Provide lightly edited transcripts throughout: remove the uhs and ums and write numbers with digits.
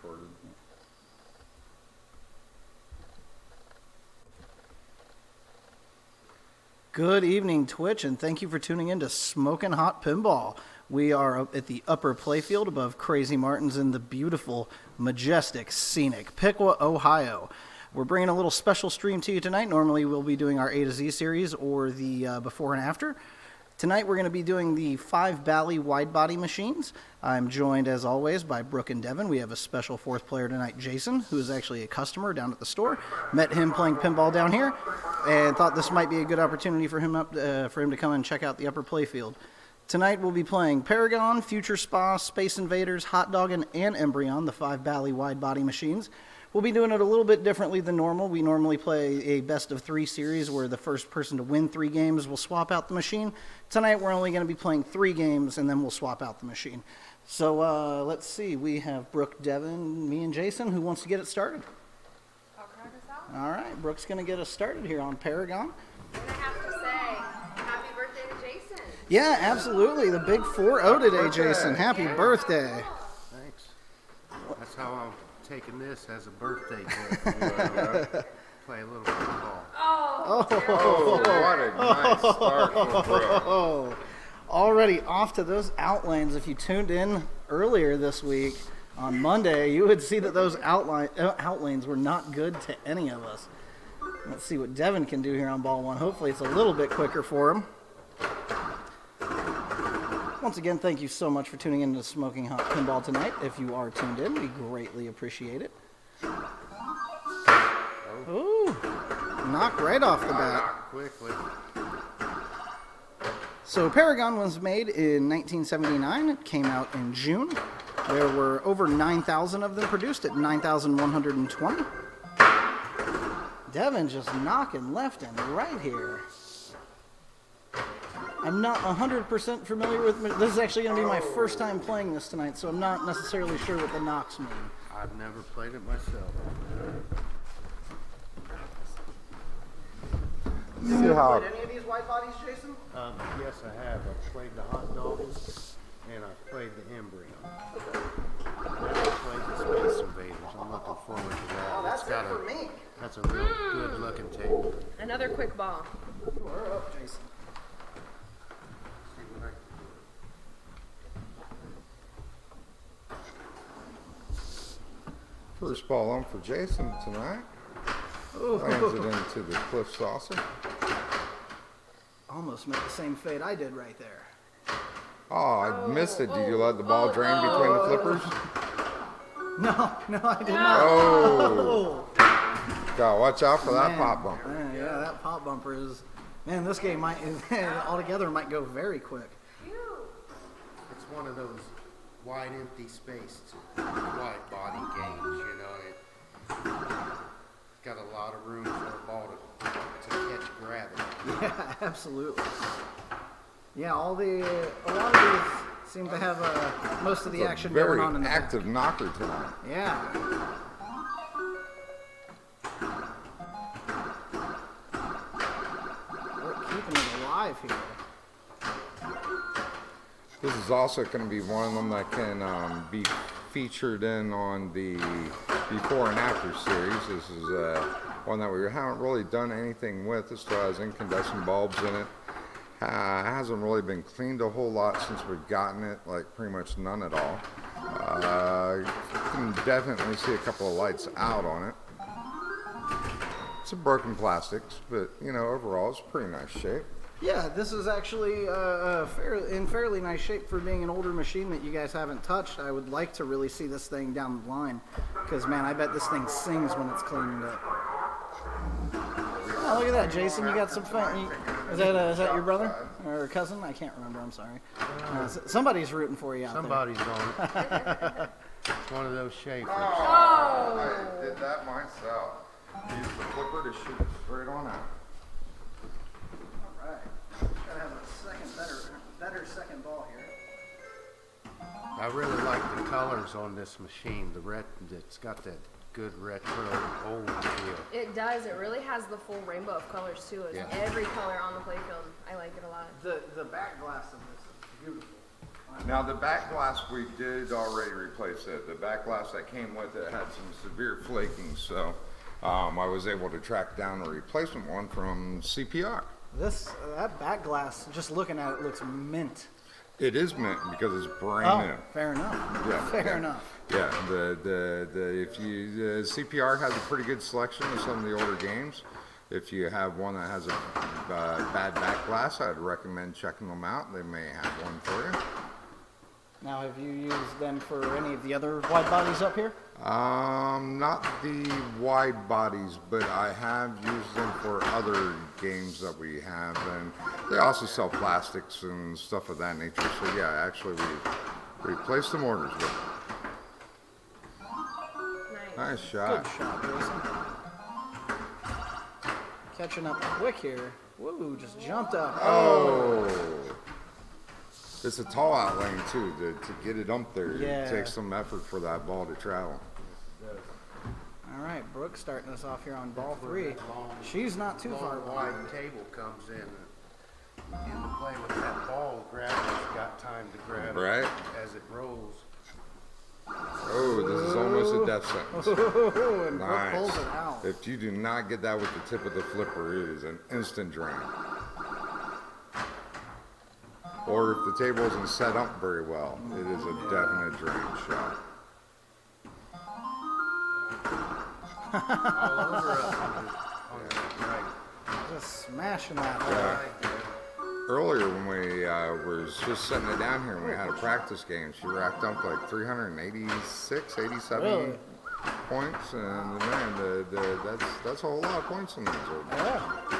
recorded. Good evening, Twitch, and thank you for tuning in to Smokin' Hot Pinball. We are up at the Upper Playfield above Crazy Martin's in the beautiful, majestic, scenic Piqua, Ohio. We're bringing a little special stream to you tonight. Normally we'll be doing our A to Z series or the before and after. Tonight we're going to be doing the 5 Bally Wide-body machines. I'm joined, as always, by Brooke and Devin. We have a special fourth player tonight, Jason, who is actually a customer down at the store. Met him playing pinball down here and thought this might be a good opportunity for him to come and check out the Upper Playfield. Tonight we'll be playing Paragon, Future Spa, Space Invaders, Hotdoggin and Embryon, the 5 Bally Wide-body machines. We'll be doing it a little bit differently than normal. We normally play a best of 3 series where the first person to win 3 games will swap out the machine. Tonight we're only going to be playing 3 games and then we'll swap out the machine. So let's see. We have Brooke, Devin, me, and Jason. Who wants to get it started? I'll crack us out. All right. Brooke's going to get us started here on Paragon. And I have to say, happy birthday to Jason. Yeah, absolutely. The big 4-0 today, Jason. Happy birthday. Thanks. That's how I'm taking this as a birthday gift. Play a little football. Oh, What a nice start for Brooke. Oh, already off to those outlanes. If you tuned in earlier this week on Monday, you would see that those outlanes were not good to any of us. Let's see what Devin can do here on ball 1. Hopefully it's a little bit quicker for him. Once again, thank you so much for tuning in to Smokin' Hot Pinball tonight. If you are tuned in, we greatly appreciate it. Ooh, knock right off the bat. Quickly. So Paragon was made in 1979. It came out in June. There were over 9,000 of them produced at 9,120. Devin just knocking left and right here. I'm not 100% familiar with this. Is actually going to be my first time playing this tonight, so I'm not necessarily sure what the knocks mean. I've never played it myself. Have you ever played any of these wide bodies, Jason? Yes, I have. I've played the Hotdoggin and I've played the Embryon. Never played the Space Invaders. I'm looking forward to that. Oh, that's it for me. That's a real good looking table. another quick ball. We're up, Jason. First ball on for Jason tonight. Lands it into the Cliff Saucer. Almost met the same fate I did right there. Oh, I missed it. Did you let the ball drain between the flippers? No, I did not. Oh. Gotta watch out for that Man, pop bumper. man, yeah, that pop bumper is... Man, this game altogether might go very quick. It's one of those wide empty spaced wide body games, you know. It's got a lot of room for a ball to catch gravity. Yeah, absolutely. Yeah, a lot of these seem to have most of the action going on in the Very active back. knocker tonight. Yeah. We're keeping it alive here. This is also going to be one of them that can be featured in on the before and after series. This is one that we haven't really done anything with. It still has incandescent bulbs in it. Hasn't really been cleaned a whole lot since we've gotten it, like pretty much none at all. You can definitely see a couple of lights out on it. It's a broken plastics, but you know, overall it's pretty nice shape. Yeah, this is actually in fairly nice shape for being an older machine that you guys haven't touched. I would like to really see this thing down the line, because man, I bet this thing sings when it's cleaned up. Oh, look at that, Jason! You got some fun. Is that your brother or cousin? I can't remember. I'm sorry. Somebody's rooting for you out Somebody's on it. It's one of those shapers. I did that myself. Use the flipper to shoot it straight on out. All right. Gotta have a better second ball here. I really like the colors on this machine. The red, it's got that good retro old feel. It does. It really has the full rainbow of colors too. It's Yeah. every color on the playfield. I like it a lot. The back glass of this is beautiful. Now the back glass, we did already replace it. The back glass that came with it had some severe flaking, so I was able to track down a replacement one from CPR. That back glass, just looking at it, looks mint. It is mint because it's brand new. Fair enough. Yeah, Fair enough. Yeah, CPR has a pretty good selection of some of the older games. If you have one that has a bad back glass, I'd recommend checking them out. They may have one for you. Now, have you used them for any of the other wide bodies up here? Not the wide bodies, but I have used them for other games that we have, and they also sell plastics and stuff of that nature. So yeah, actually we placed some orders with them. Nice shot. Good shot, Jason. Catching up quick here. Woo, just jumped up. Oh. It's a tall out lane too. To get it up there, Yeah. it takes some effort for that ball to travel. All right, Brooke starting us off here on ball 3. She's not too far Long behind. wide table comes in and to play with that ball, gravity's got time to grab Right. it as it rolls. Oh, this is almost a death sentence. Ooh, and Brooke Nice. pulls it out. If you do not get that with the tip of the flipper, it is an instant drain. Or if the table isn't set up very well, it is a definite drain shot. All over us on the right. Just smashing that. Yeah. Right there. Earlier when we was just setting it down here and we had a practice game, she racked up like 386, 87 Really? points, and man, that's a whole lot of points in these old games. Yeah.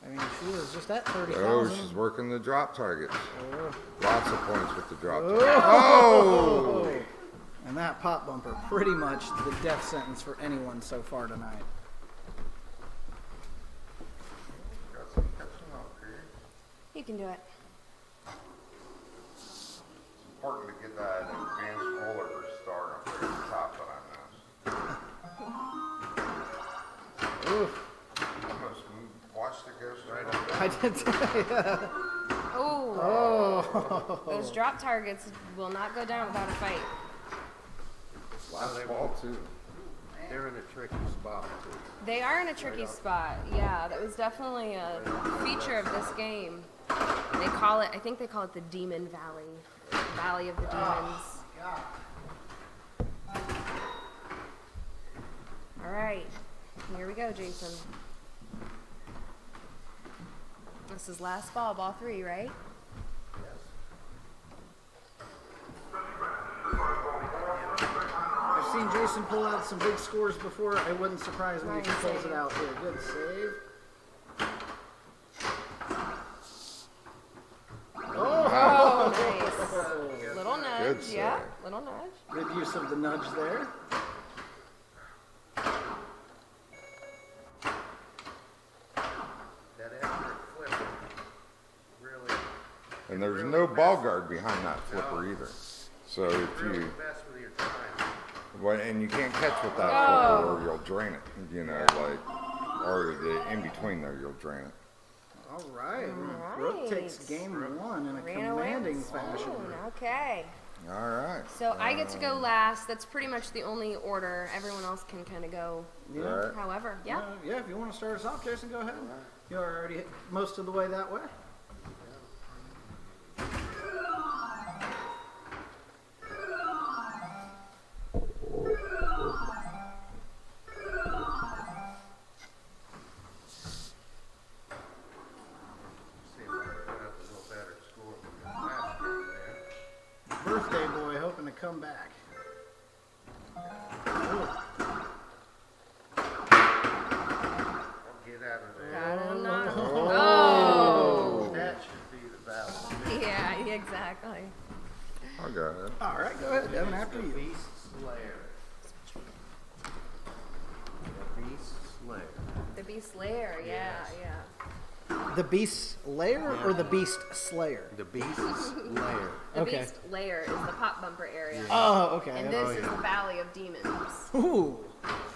I mean, she was just at 30,000. Oh, she's working the drop targets. Oh. Lots of points with the drop target. Oh! And that pop bumper, pretty much the death sentence for anyone so far tonight. Got some catching up here. You can do it. It's important to get that advanced rollover start up there at the top that I missed. Oof. Almost watched it go straight up there. I did say, Oh. Those drop targets will not go down without a fight. Last ball too. They're in a tricky spot too. They are in a tricky spot. Yeah, that was definitely a feature of this game. They call it, I think they call it the Demon Valley. Valley of the Demons. All right, here we go, Jason. This is last ball, ball 3, right? I've seen Jason pull out some big scores before. It wouldn't surprise me if he Nice pulls save. it out here. Good save. Oh, nice. Little nudge, Good yeah, save. little nudge. Good use of the nudge there. That extra flip really And there's no ball guard behind that flipper either. So if really you, mess with your time. well, and you can't catch with that Oh. flipper or you'll drain it, you know, like, or the in between there, you'll drain it. All right. Brooke takes game 1 in a Ran away commanding with the fashion. spoon. Okay. All right. So I get to go last. That's pretty much the only order. Everyone else can kind of go Yeah. All right. however. Yeah. Yeah, if you want to start us off, Jason, go ahead. You're already most of the way that way. See if I can put up a little better score than the last game there. Birthday boy hoping to come back. Ooh. Get out of there. Got him not. Oh. That should be the battle. Yeah, exactly. I'll go ahead. All right, go ahead, Devin, after you. Beast Slayer. The Beast Slayer. The Beast Slayer. Yeah, yeah. The Beast Lair or the Beast Slayer? The Beast Slayer. The Okay. Beast Lair is the pop bumper area. Oh, okay. And this is the Valley of Demons. Ooh.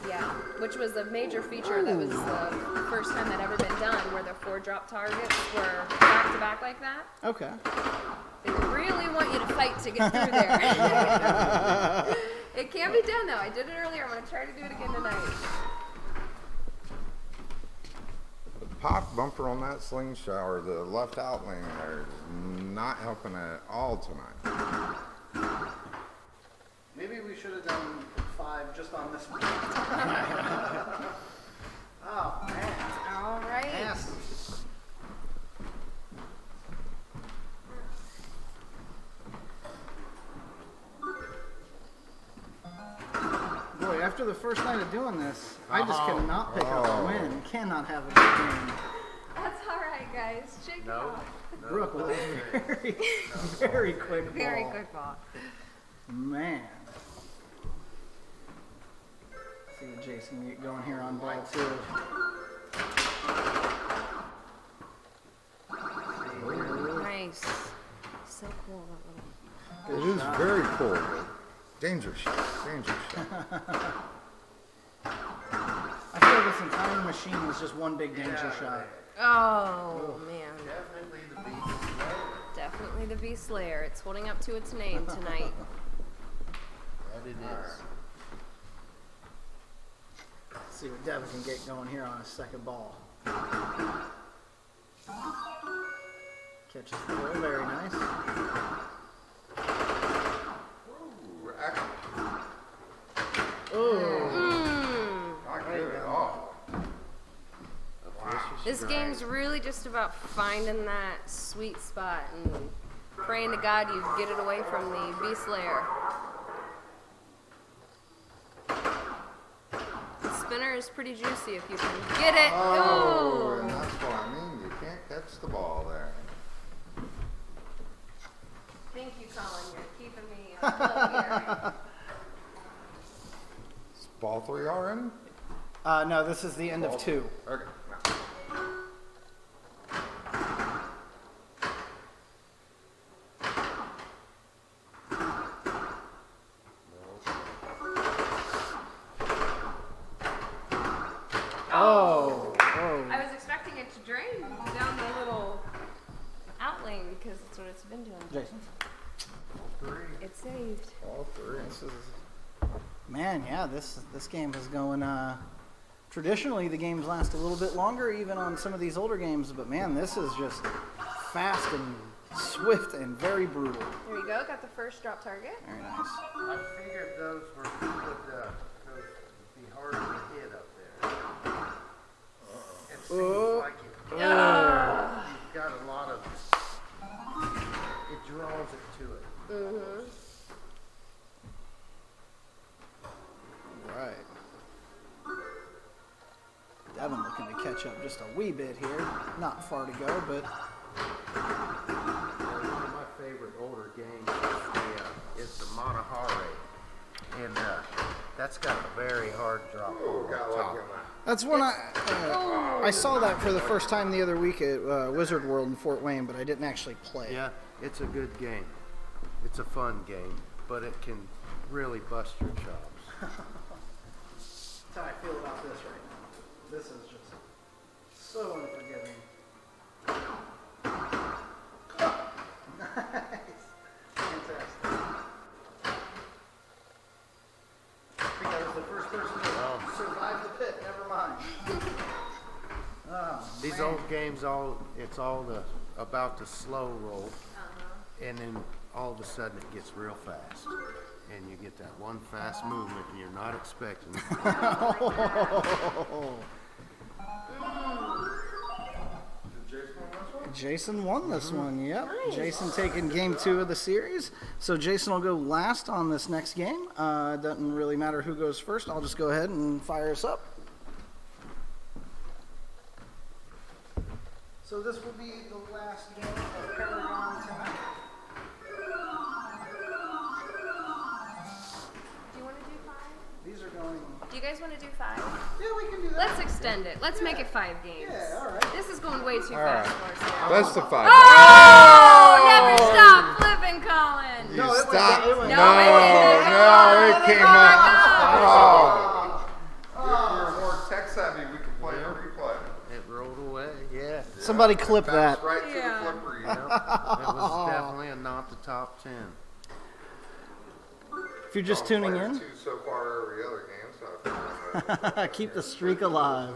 Yeah, which was a major feature. That was the first time that ever been done, where the 4 drop targets were back to back like that. Okay. They really want you to fight to get through there. It can be done though. I did it earlier. I'm going to try to do it again tonight. The pop bumper on that slingshot, or the left outling there, is not helping at all tonight. Maybe we should have done 5 just on this one. Oh, man. All right. Nasty. Boy, after the first night of doing this, I just cannot pick up a win. Cannot have a good game. That's all right, guys. Shake it off. Brooke with a very, very quick ball. Very quick ball. Man. See what Jason can get going here on ball 2. Nice. So cool, that little. It is very cool. Danger shot. Danger shot. I feel like this entire machine was just one big danger shot. Oh, man. Definitely the Beast Slayer. Definitely the Beast Slayer. It's holding up to its name tonight. That it is. Let's see what Devin can get going here on his second ball. Catches the ball, very nice. Oh, Not good at all. This game's really just about finding that sweet spot and praying to God you get it away from the Beast Slayer. The spinner is pretty juicy if you can get it. Oh, and Ooh. that's what I mean. You can't catch the ball there. Thank you, Colin. You're keeping me afloat here. Is ball 3 already? no, this is the end of 2. Okay. Oh, I was expecting it to drain down the little outlane because that's what it's been doing. Jason. It's saved. Ball 3. Man, yeah, this game is going. Traditionally, the games last a little bit longer, even on some of these older games. But man, this is just fast and swift and very brutal. There you go. Got the first drop target. Very nice. I figured those would be harder to hit up there. It seems like you've got a lot of. It draws it to it. Mm-hmm. Right. Devin looking to catch up just a wee bit here. Not far to go, but One of my favorite older games is the Monahare, and that's got a very hard drop on the top. that's when I saw that for the first time the other week at Wizard World in Fort Wayne, but I didn't actually play it. Yeah, it's a good game. It's a fun game, but it can really bust your chops. That's how I feel about this right now. This is just so unforgiving. Nice. Fantastic. I think I was the first person to survive the pit. Never mind. Oh, These man. old games, it's all about the slow roll, and then all of a sudden it gets real fast, and you get that one fast movement, and you're not expecting it. Jason won this one, yep. Nice. Jason taking game 2 of the series. So Jason will go last on this next game. Doesn't really matter who goes first. I'll just go ahead and fire us up. So this will be the last game of Paragon tonight. Do you want to do 5? These are going... Do you guys want to do 5? Yeah, we can do that. Let's extend it. Let's make it 5 games. Yeah, all right. This is going way too All fast right. for us now. Best of 5. Oh! Never stop flipping, Colin. You No, it went- stop. it went- No, No, it came Oh my up. gosh. Oh. If we were more tech savvy, we could play a replay. It rolled away, yeah. Somebody clip that. Right to Yeah. the flipper. was definitely a not the top 10. If you're just tuning in, Two so far every other game, so keep the streak alive.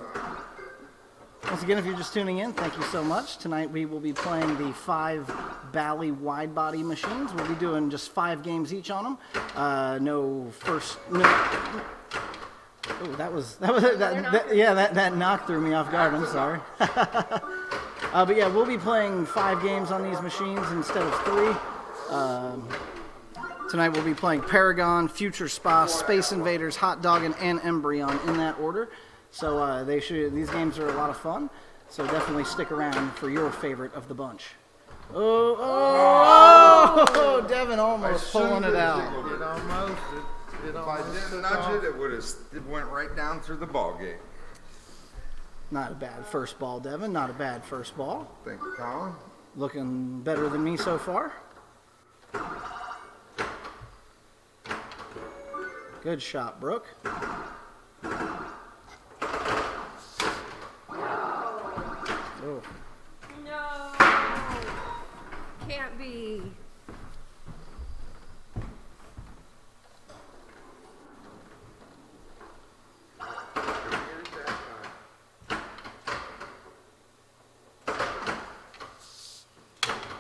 Once again, if you're just tuning in, thank you so much. Tonight we will be playing the 5 Bally Wide-body machines. We'll be doing just 5 games each on them. No first. No, oh, that knock threw me off guard. I'm sorry. But yeah, we'll be playing 5 games on these machines instead of 3. Tonight we'll be playing Paragon, Future Spa, Space Invaders, Hotdoggin and Embryon in that order. So these games are a lot of fun. So definitely stick around for your favorite of the bunch. Oh, Devin almost pulling it out. It almost. if I didn't nudge it, it would have went right down through the ball gate. Not a bad first ball, Devin. Not a bad first ball. Thank you, Colin. Looking better than me so far. Good shot, Brooke. Oh. No. Can't be.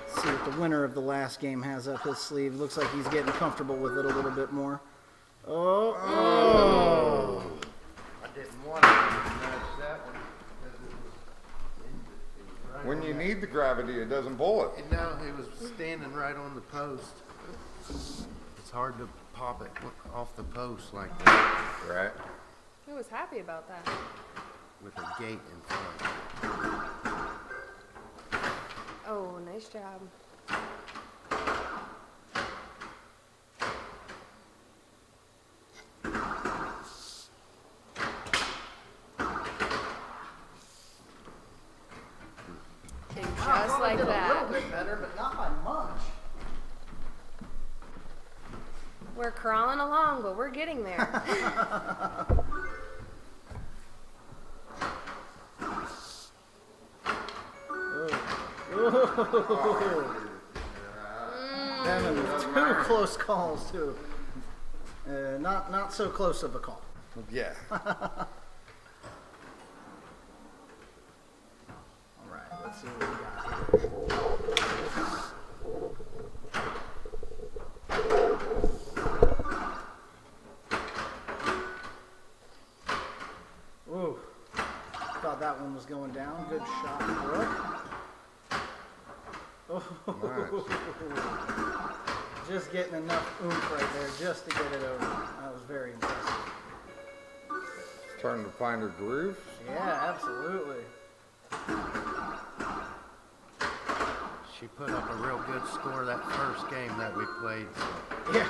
See what the winner of the last game has up his sleeve. Looks like he's getting comfortable with it a little bit more. Oh. I didn't want to nudge that one because it was right When on you that. need the gravity, it doesn't pull it. No, he was standing right on the post. It's hard to pop it off the post like that Right. Who was happy about that? with a gate in front. Oh, nice job. Just like A that. little bit better, but not by much. We're crawling along, but we're getting there. Devin with 2 close calls too. Not so close of a call. Yeah. All right, let's see what we got here. Ooh, thought that one was going down. Good shot, Brooke. Just getting enough oomph right there just to get it over. That was very impressive. Starting to find her groove. Yeah, absolutely. She put up a real good score that first game that we played. Yeah.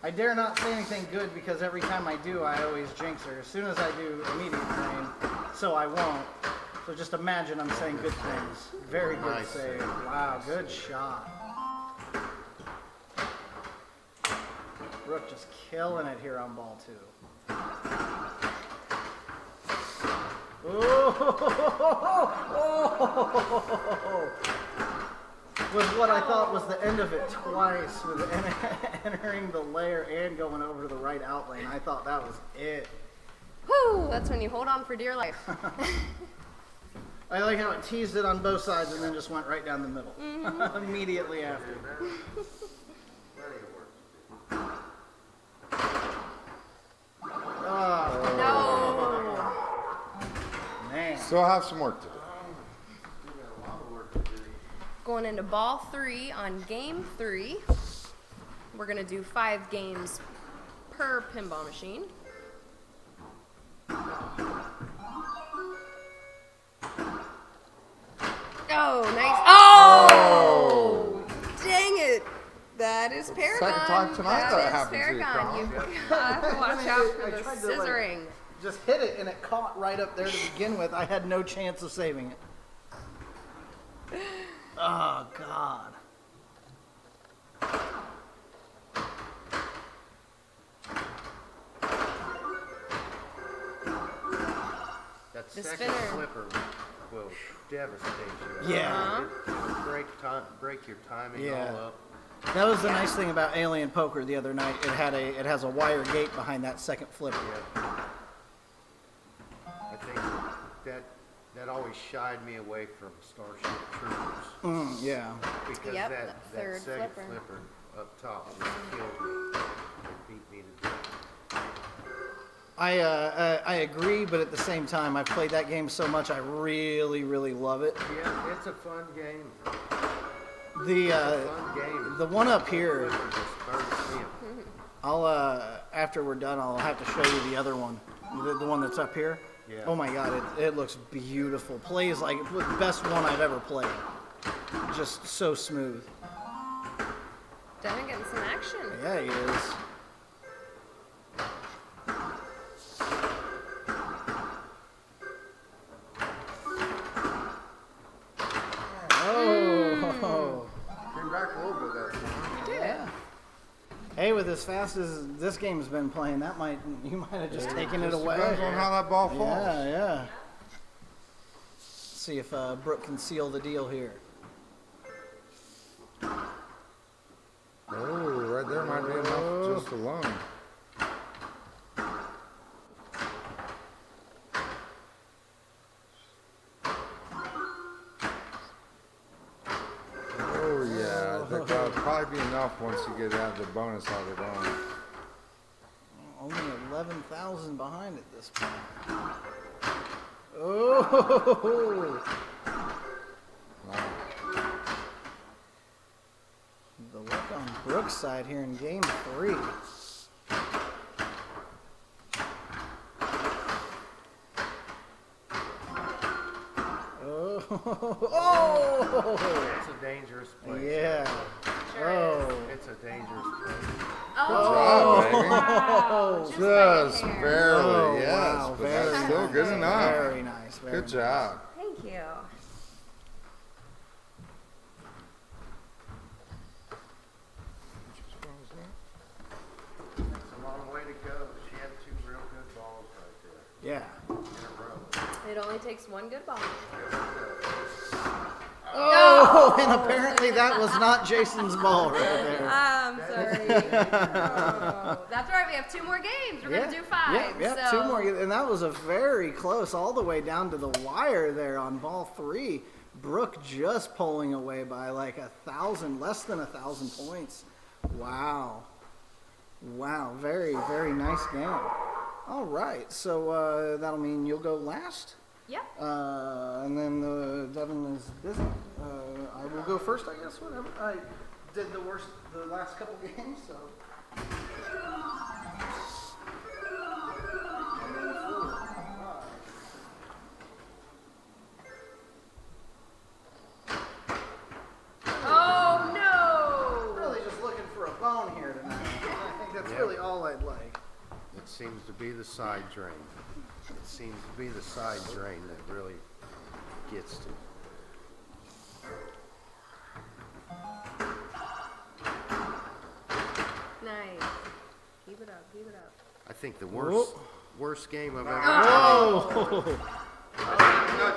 I dare not say anything good because every time I do, I always jinx her. As soon as I do, immediate frame, so I won't. So just imagine I'm saying good things. Very good Nice save. save. Wow, good shot. Brooke just killing it here on ball 2. Oh! Was what I thought was the end of it twice with entering the layer and going over to the right out lane. I thought that was it. Whew, that's when you hold on for dear life. I like how it teased it on both sides and then just went right down the middle. Immediately after. Oh, No. man. Still have some work to do. Going into ball 3 on game 3. We're going to do 5 games per pinball machine. Oh, nice. Oh! Dang it. That is Paragon. Second time tonight that is happened to you, Paragon. Colin. You have to watch out for I the tried to, like, scissoring. Just hit it and it caught right up there to begin with. I had no chance of saving it. Oh, God. That The second spinner. flipper will devastate you. Yeah. It'll break your timing Yeah. all up. That was the nice thing about Alien Poker the other night. It has a wire gate behind that second flipper. Yeah. I think that always shied me away from Starship Troopers. Yeah. Because Yep, that that third second flipper. flipper up top just killed me. It beat me to death. I agree, but at the same time, I've played that game so much, I really, really love it. Yeah, it's a fun game. The Fun game. the one up here, Flipper just burns me up. I'll after we're done, I'll have to show you the other one, the one that's up here. Yeah. Oh my God, it looks beautiful. Plays like the best one I've ever played. Just so smooth. Devin getting some action. Yeah, he is. Oh. Came back a little bit that time. Yeah. Hey, with as fast as this game's been playing, you might have just taken it Just away. depends on how that ball falls. Yeah, yeah. See if Brooke can seal the deal here. Oh, right there might be enough just alone. Oh yeah, I think that'll probably be enough once you get out the bonus out of the ground. Only 11,000 behind at this point. Oh! Wow. The luck on Brooke's side here in game 3. Oh! It's a dangerous place. Yeah. Oh. It's a dangerous place. Job, baby. Wow, just Just right there. barely, Oh, yes, wow, but that's very still good nice. enough. Very nice. Very Good nice. job. Thank you. It's a long way to go. She had two real good balls right there Yeah. in a row. It only takes one good ball. Oh, and apparently that was not Jason's ball right there. I'm sorry. Oh, that's right. We have 2 more games. We're gonna do 5. Yeah, so. 2 more. And that was a very close, all the way down to the wire there on ball 3. Brooke just pulling away by like 1,000, less than 1,000 points. Wow. Wow, very, very nice game. All right, so that'll mean you'll go last. Yep. And then Devin is busy. I will go first, I guess, whatever. I did the last couple games, so. Oh no! Really just looking for a bone here tonight. I think that's Yeah. really all I'd like. It seems to be the side drain. It seems to be the side drain that really gets to. Nice. Keep it up. Keep it up. I think the worst game I've ever Oh! played.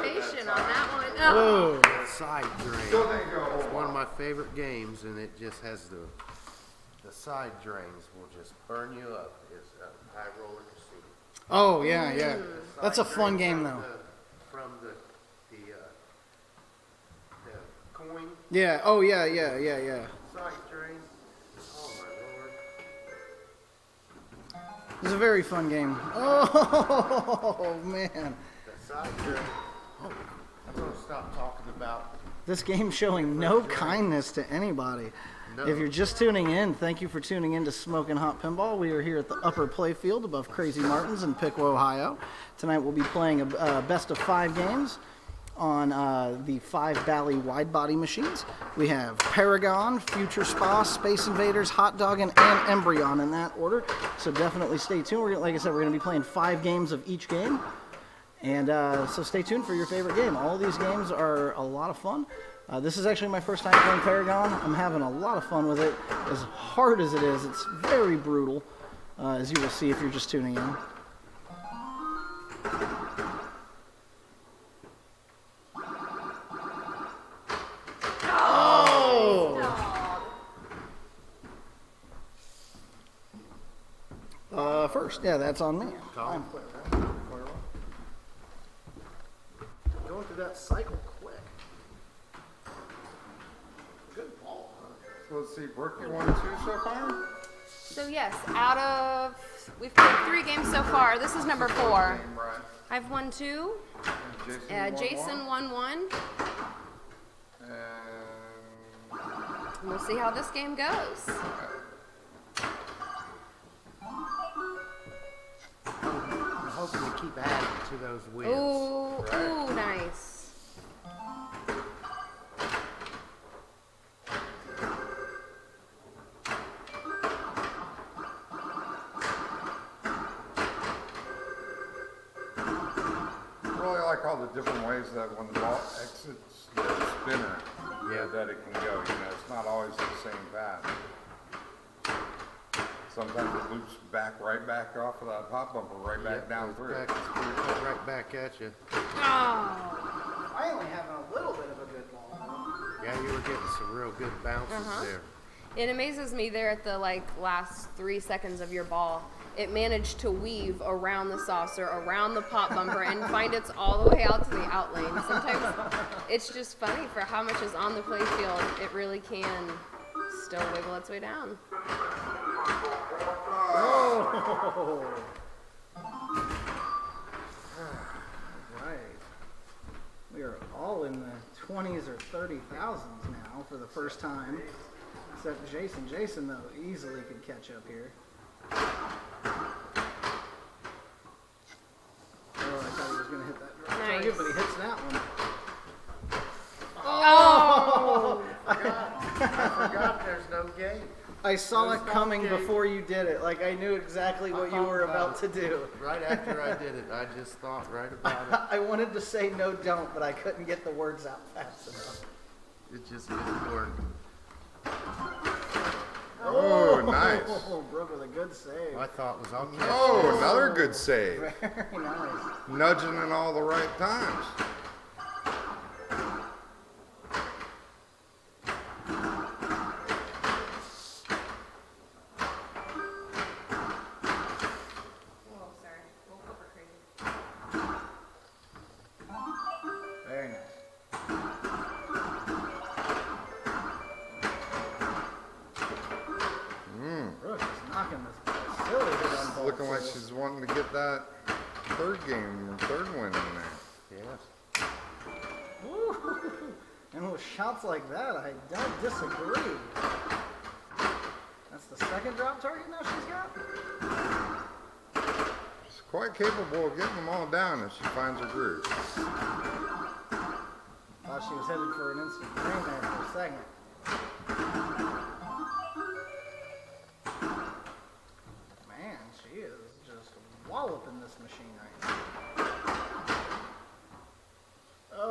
Patient on that one. Oh. Whoa! Side drain. It's one of my favorite games, and it just has the side drains will just burn you up. It's a high roller casino. Oh, yeah, yeah. That's a fun game, though. From the coin Yeah, oh, yeah, yeah, yeah, yeah. side drain. Oh my lord! It's a very fun game. Oh, man. The side drain. Oh, I'm gonna stop talking about. This game's showing no kindness to anybody. No. If you're just tuning in, thank you for tuning in to Smokin' Hot Pinball. We are here at the Upper Playfield above Crazy Martin's in Piqua, Ohio. Tonight we'll be playing a best of 5 games on the 5 Bally Wide-body machines. We have Paragon, Future Spa, Space Invaders, Hotdoggin and Embryon in that order. So definitely stay tuned. Like I said, we're going to be playing 5 games of each game. And so stay tuned for your favorite game. All these games are a lot of fun. This is actually my first time playing Paragon. I'm having a lot of fun with it. As hard as it is, it's very brutal, as you will see if you're just tuning in. First, yeah, that's on me. Colin. I'm quick, right? Going through that cycle quick. Good ball. So let's see, Brooke, you won 2 so far? So yes, out of we've played 3 games so far. This is number 4. Game, right. I've won 2. And Jason won 1. And We'll see how this game goes. I'm hoping to keep adding to those wins. Ooh, ooh, nice. really like all the different ways that when the ball exits the spinner, that it can go. You know, it's not always the same path. Sometimes it loops right back off of that pop bumper, right back down through. Right back at you. Oh. Finally having a little bit of a good ball. Yeah, you were getting some real good bounces there. It amazes me there at the last 3 seconds of your ball. It managed to weave around the saucer, around the pop bumper, and find its all the way out to the out lane. Sometimes it's just funny for how much is on the play field. It really can still wiggle its way down. Oh! Right. We are all in the 20s or 30,000s now for the first time. Except Jason. Jason, though, easily could catch up here. Oh, I thought he was going to hit that target, but he hits that one. Oh! I forgot there's no game. I saw it coming before you did it. Like, I knew exactly what you were about to do. Right after I did it, I just thought right about it. I wanted to say no, don't, but I couldn't get the words out fast enough. It just didn't work. Oh, nice. Oh, Brooke with a good save. I thought was on catch. Oh, another good save. Very nice. Nudging in all the right times. Whoa, sorry. Woke up crazy. Very nice. Brooke is knocking this silly hit on ball. Looking like she's wanting to get that third win in there. Yes. Woo. And with shots like that, I don't disagree. That's the second drop target now she's got? She's quite capable of getting them all down if she finds her groove. Thought she was headed for an instant green there for a second. Man, she is just walloping this machine right now. Oh.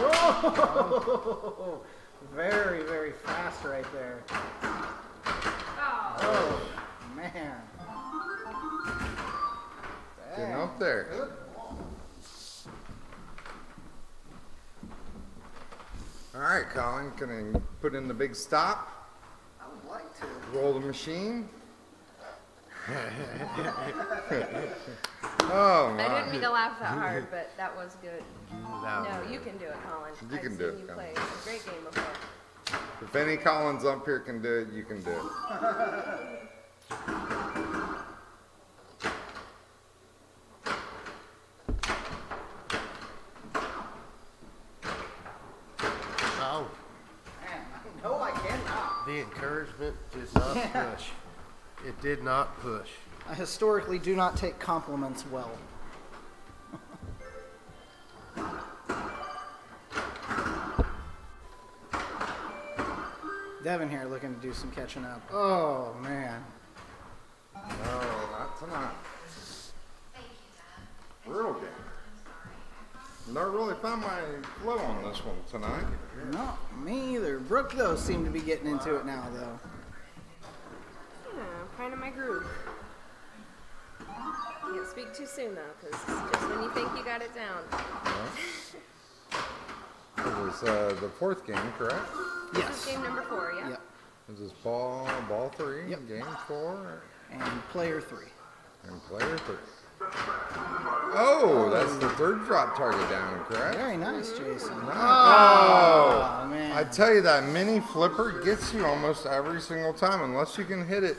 Whoa! Very, very fast right there. Oh, man. Getting up there. Good ball. All right, Colin, can I put in the big stop? I would like to. Roll the machine. Oh, I my. didn't mean to laugh that hard, but that was good. That No, was you can do it, Colin. You can I've do seen it, you Colin. play a great game before. If any Collins up here can do it, you can do it. Oh, Man, no, I cannot. the encouragement did not push. It did not push. I historically do not take compliments well. Devin here looking to do some catching up. Oh, man. No, not tonight. Real game. Not really found my flow on this one tonight. No, me either. Brooke, though, seemed to be getting into it now, though. Yeah, finding my groove. Can't speak too soon though, because just when you think you got it down. is the fourth game, correct? This Yes. is game number 4, yeah. Yep. This is ball 3, Yep. game 4, And player 3. and player 3. Oh, that's the third drop target down, correct? Very nice, Jason. Oh, man. I tell you, that mini flipper gets you almost every single time. Unless you can hit it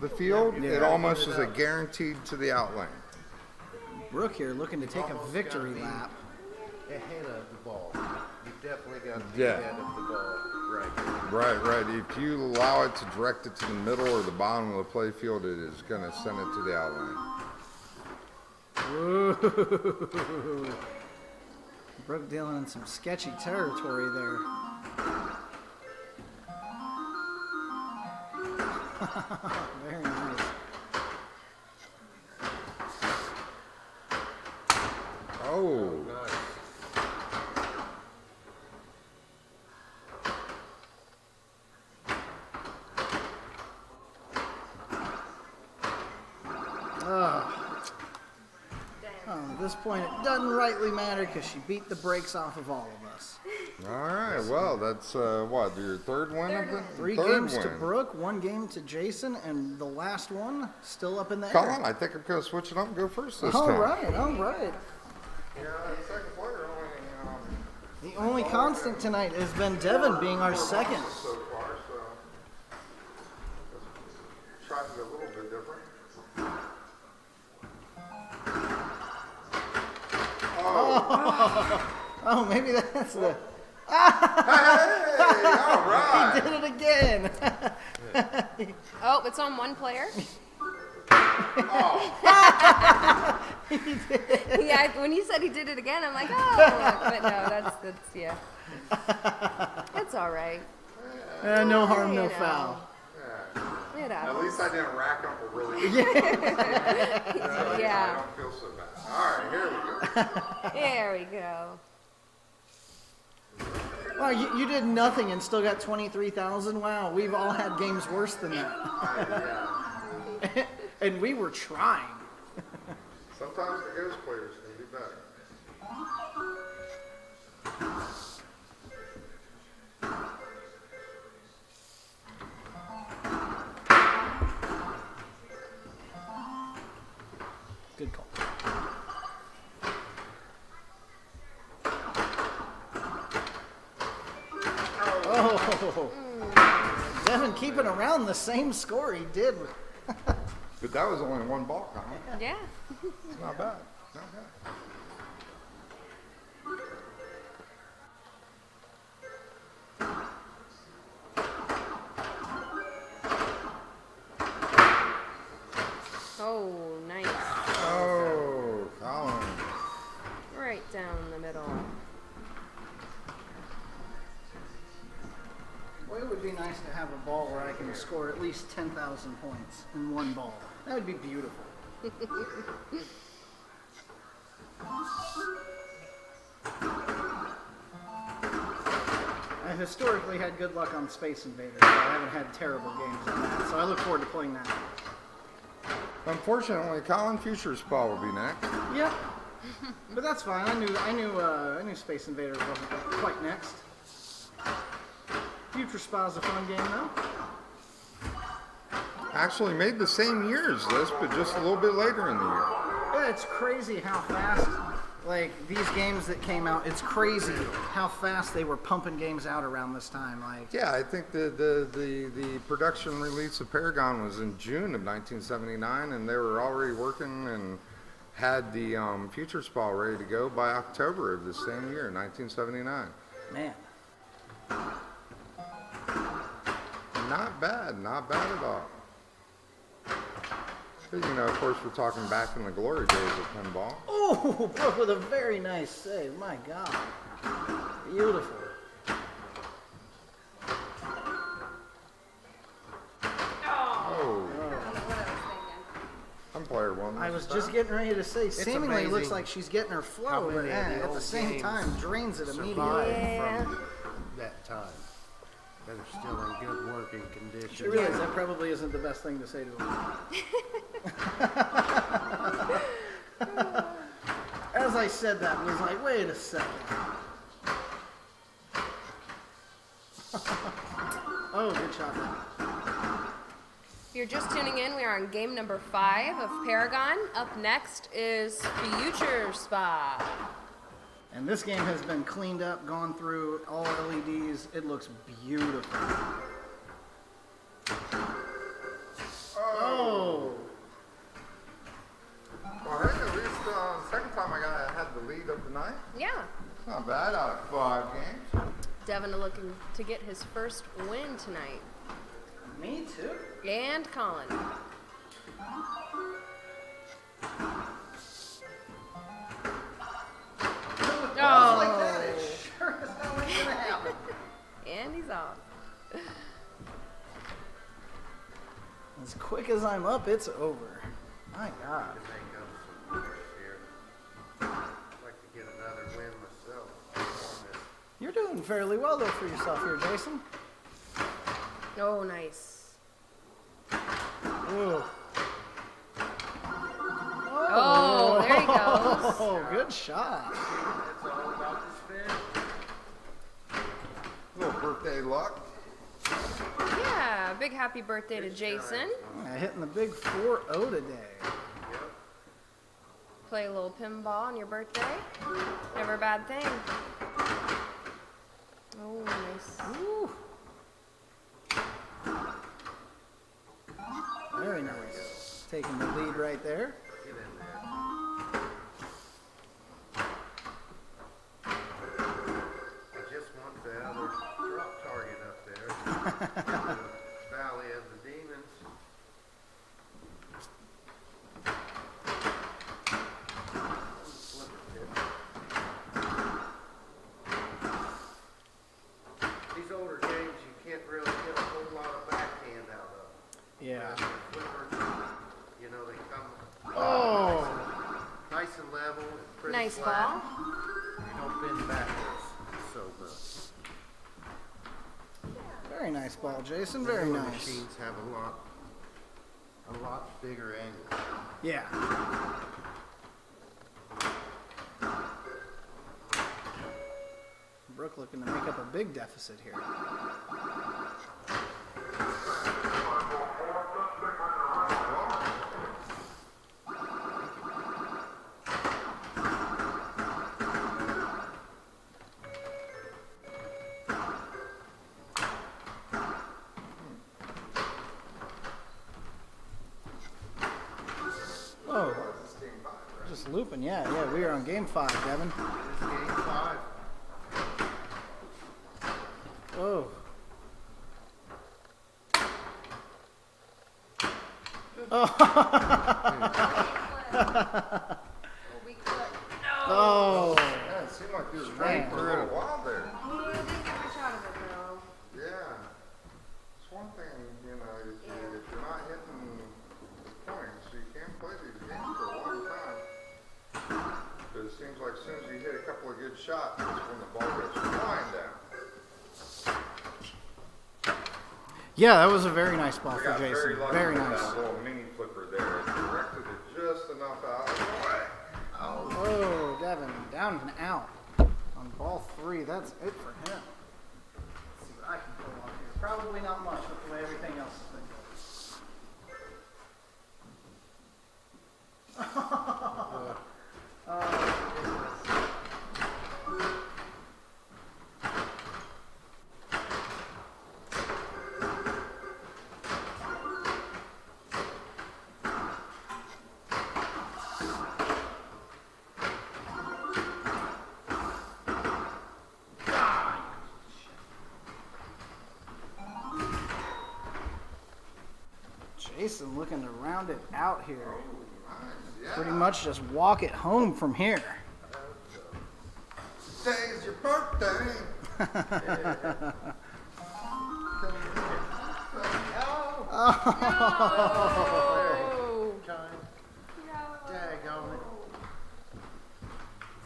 the field, it almost is a guaranteed to the out lane. Brooke here looking to take a victory lap. Ahead of the ball. You definitely got to be Yeah. ahead of the ball. Right. Right. If you allow it to direct it to the middle or the bottom of the play field, it is going to send it to the out lane. Ooh. Brooke dealing in some sketchy territory there. Very nice. Oh, Nice. At this point, it doesn't rightly matter because she beat the brakes off of all of us. all right. Well, that's what, your third win of the Three third games win. to Brooke, 1 game to Jason, and the last one still up in the Colin, air. I think I'm going to switch it up and go first this All time. right. Yeah, the second player only The only constant tonight has been Devin being our second. so far, so let's try to be a little bit different. Oh, maybe that's the. Hey, all right. He did it again. Oh, it's on 1 player. Yeah, when you said he did it again, I'm like, oh, but no, that's yeah. It's all right. No harm, no You know. foul. It At happens. least I didn't rack up a really I Yeah. don't feel so bad. All right, here we go. There we go. Wow, you did nothing and still got 23,000. Wow, we've all had games worse than that. And we were trying. Sometimes the ghost players can do better. Good call. Oh, Devin keeping around the same score he did. But that was only 1 ball, Colin. Yeah. It's not bad. Not bad. Oh, nice. Oh, Colin. Right down the middle. Well, it would be nice to have a ball where I can score at least 10,000 points in 1 ball. That would be beautiful. I've historically had good luck on Space Invaders, but I haven't had terrible games on that, so I look forward to playing that. Unfortunately, Colin Future's ball will be next. Yep. But that's fine. I knew Space Invaders wasn't quite next. Future Spa's a fun game though. Actually made the same year as this, but just a little bit later in the year. Yeah, it's crazy how fast, like, these games that came out, it's crazy how fast they were pumping games out around this time. Like, Yeah, I think the production release of Paragon was in June of 1979, and they were already working and had the Future Spa ready to go by October of the same year, 1979. man. Not bad at all. But, you know, of course, we're talking back in the glory days of pinball. Oh, Brooke with a very nice save. My God. Beautiful. Oh, What I was thinking. I'm player 1. I was just getting ready to say, seemingly amazing looks like she's getting her how flow, but many of the at the old same games time drains it immediately. Yeah. From that time. That are still in good working condition. She realized that probably isn't the best thing to say to him. As I said that, I was like, wait a second. Oh, good shot. If you're just tuning in, we are on game number 5 of Paragon. Up next is Future Spa. And this game has been cleaned up, gone through, all LEDs. It looks beautiful. Oh! Well, hey, at least second time I had the lead of the night. Yeah. It's not bad out of 5 games. Devin looking to get his first win tonight. Me too. And Colin. Oh, like that, it sure as hell ain't gonna happen. And he's off. As quick as I'm up, it's over. My God. To make up some winners here. I'd like to get another win myself on this. You're doing fairly well though for yourself here, Jason. Oh, nice. Ooh. Oh, there he goes. Oh, good shot. It's all about the spin. Little birthday luck. Yeah, big happy birthday to Jason. Yeah, hitting the big 4-0 today. Yep. Play a little pinball on your birthday. Never a bad thing. Oh, nice. Ooh. Very nice. Taking the lead right there. Get in there. I just want the other drop target up there. Valley of the Demons. Flipper tip. These older games, you can't really get a whole lot of backhand out of. Yeah. Flippers, you know, they come Oh. nice and level, pretty Nice flat. ball. You don't bend backwards so much. Very nice ball, Jason. Very Newer nice. machines have a lot bigger angle. Yeah. Brooke looking to make up a big deficit here. Oh, just looping. Yeah, we are on game 5, Devin. This is game 5. Oh. Oh. Yeah, it seemed like you were running for a little while there. Yeah, didn't get much out of it though. Yeah. It's one thing, you know, if you're not hitting points, you can't play these games for a long time. But it seems like as soon as you hit a couple of good shots, that's when the ball goes flying down. Yeah, that was a very nice ball We for got very Jason. lucky Very with nice. that little mini flipper there. It directed it just enough out of the way. Oh, Devin, down and out on ball 3. That's it for him. Let's see what I can pull off here. Probably not much with the way everything else has been going. Oh, ridiculous. Jason looking to round it out here. Yeah. Pretty much just walk it home from here. Today's your birthday. Oh. Time. No. Daggone it.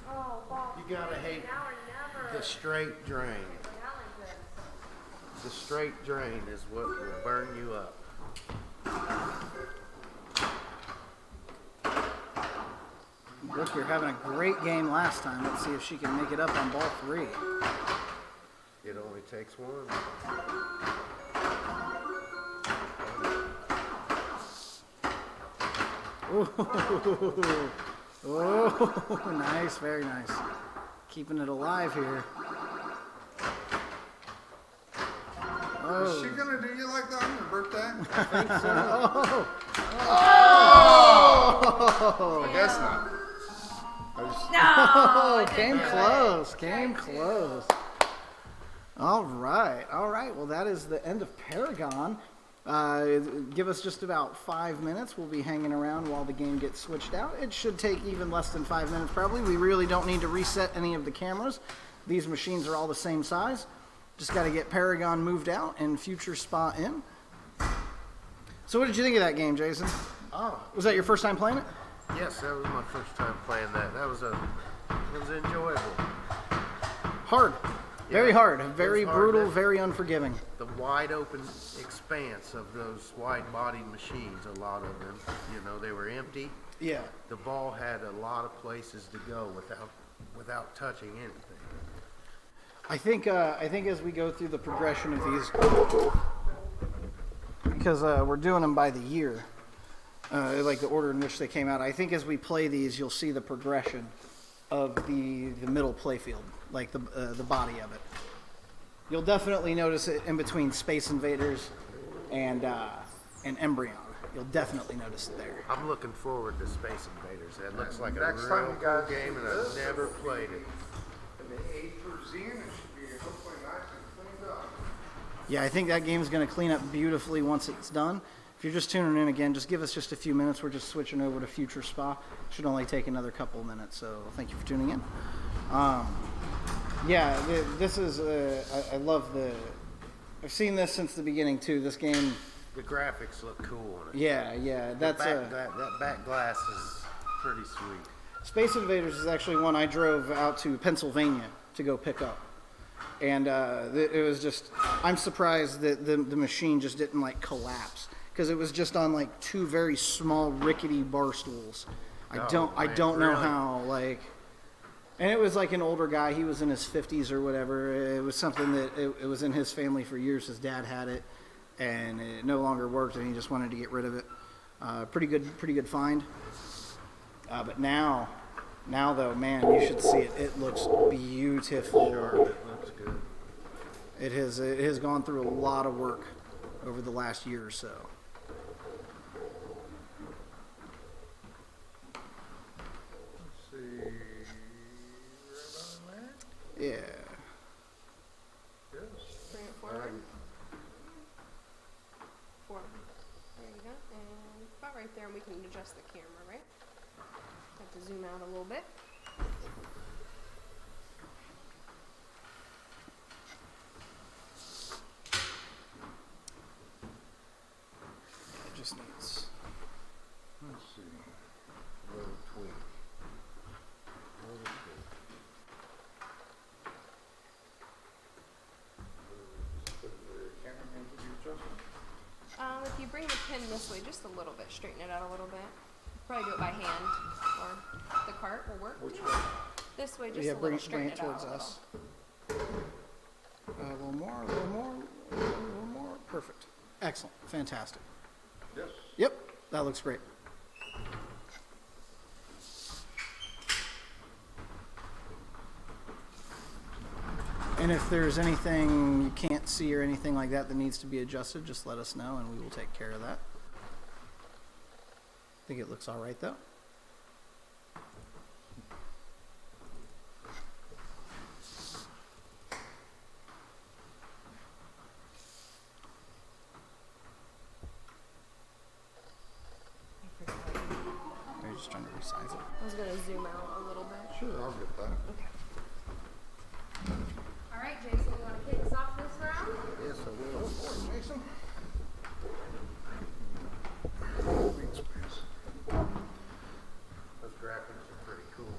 Oh, ball. You gotta hate Now or never. the straight drain. Now like this. The straight drain is what will burn you up. Brooke, you're having a great game last time. Let's see if she can make it up on ball 3. It only takes one. Oh, nice, very nice. Keeping it alive here. Is she gonna do you like that on your birthday? Oh, I guess not. oh, came close, came close. All right. Well, that is the end of Paragon. Give us just about 5 minutes. We'll be hanging around while the game gets switched out. It should take even less than 5 minutes probably. We really don't need to reset any of the cameras. These machines are all the same size. Just got to get Paragon moved out and Future Spa in. So what did you think of that game, Jason? Oh, Was that your first time playing it? yes, that was my first time playing that. It was enjoyable. Hard. Very Yeah, hard. it Very was hard. brutal, very unforgiving. The wide open expanse of those wide-bodied machines, a lot of them, they were empty. Yeah. The ball had a lot of places to go without touching anything. I think as we go through the progression of these, because we're doing them by the year, like the order in which they came out, I think as we play these, you'll see the progression of the middle playfield, like the body of it. You'll definitely notice it in between Space Invaders and Embryon. You'll definitely notice it there. I'm looking forward to Space Invaders. It looks like a Next time real you guys cool game, and do I've this, never played it. In the A through Z, and it should be hopefully nice and cleaned up. Yeah, I think that game's going to clean up beautifully once it's done. If you're just tuning in again, just give us just a few minutes. We're just switching over to Future Spa. Should only take another couple of minutes, so thank you for tuning in. Yeah, this is, I love I've seen this since the beginning too. This game, The graphics look cool on it. yeah, that's that back glass is pretty sweet. Space Invaders is actually one I drove out to Pennsylvania to go pick up. And it was just, I'm surprised that the machine just didn't like collapse, because it was just on like two very small rickety bar stools. I don't know really? how, like, and it was like an older guy. He was in his 50s or whatever. It was something that it was in his family for years. His dad had it, and it no longer worked, and he just wanted to get rid of it. Pretty good find. But now though, man, you should see it. It looks beautiful. Sure, it looks good. It has gone through a lot of work over the last year or so. Let's see. Right on there? Yeah. Yes. Bring it forward. Forward. There you go. And about right there, and we can adjust the camera, right? Have to zoom out a little bit. It just needs. Let's see. Little tweak. Little tweak. Does the camera need to be adjusted? If you bring the pin this way just a little bit, straighten it out a little bit. Probably do it by hand, or the cart will work. Which way? This way, just Yeah, a bring little, it straighten it out towards a little. us. A little more, a little more, a little more. Perfect. Excellent. Fantastic. Yes. Yep, that looks great. And if there's anything you can't see or anything like that that needs to be adjusted, just let us know and we will take care of that. I think it looks all right though. Are you just trying to resize it? I was gonna zoom out a little bit. Sure, I'll get that. Okay. All right, Jason, you want to kick us off this round? Yes, I will. Jason. Those graphics are pretty cool.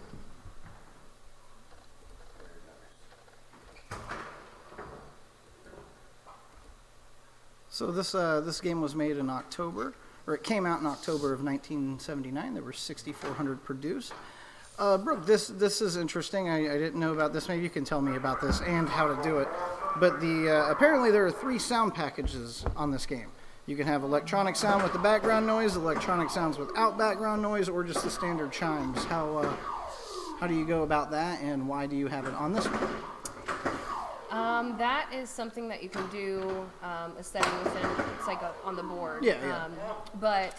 Very nice. So this game was made in October, or it came out in October of 1979. There were 6,400 produced. Brooke, this is interesting. I didn't know about this. Maybe you can tell me about this and how to do it. But apparently there are 3 sound packages on this game. You can have electronic sound with the background noise, electronic sounds without background noise, or just the standard chimes. How do you go about that, and why do you have it on this one? That is something that you can do a setting within. It's like on the board. Yeah. But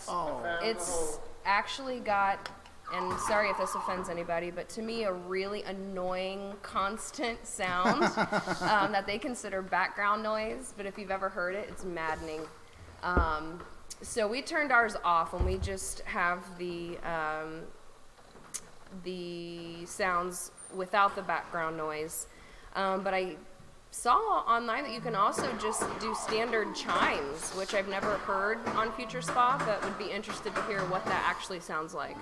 it's actually got, and sorry if this offends anybody, but to me a really annoying constant sound that they consider background noise. But if you've ever heard it, it's maddening. So we turned ours off, and we just have the sounds without the background noise. But I saw online that you can also just do standard chimes, which I've never heard on Future Spa, but would be interested to hear what that actually sounds like.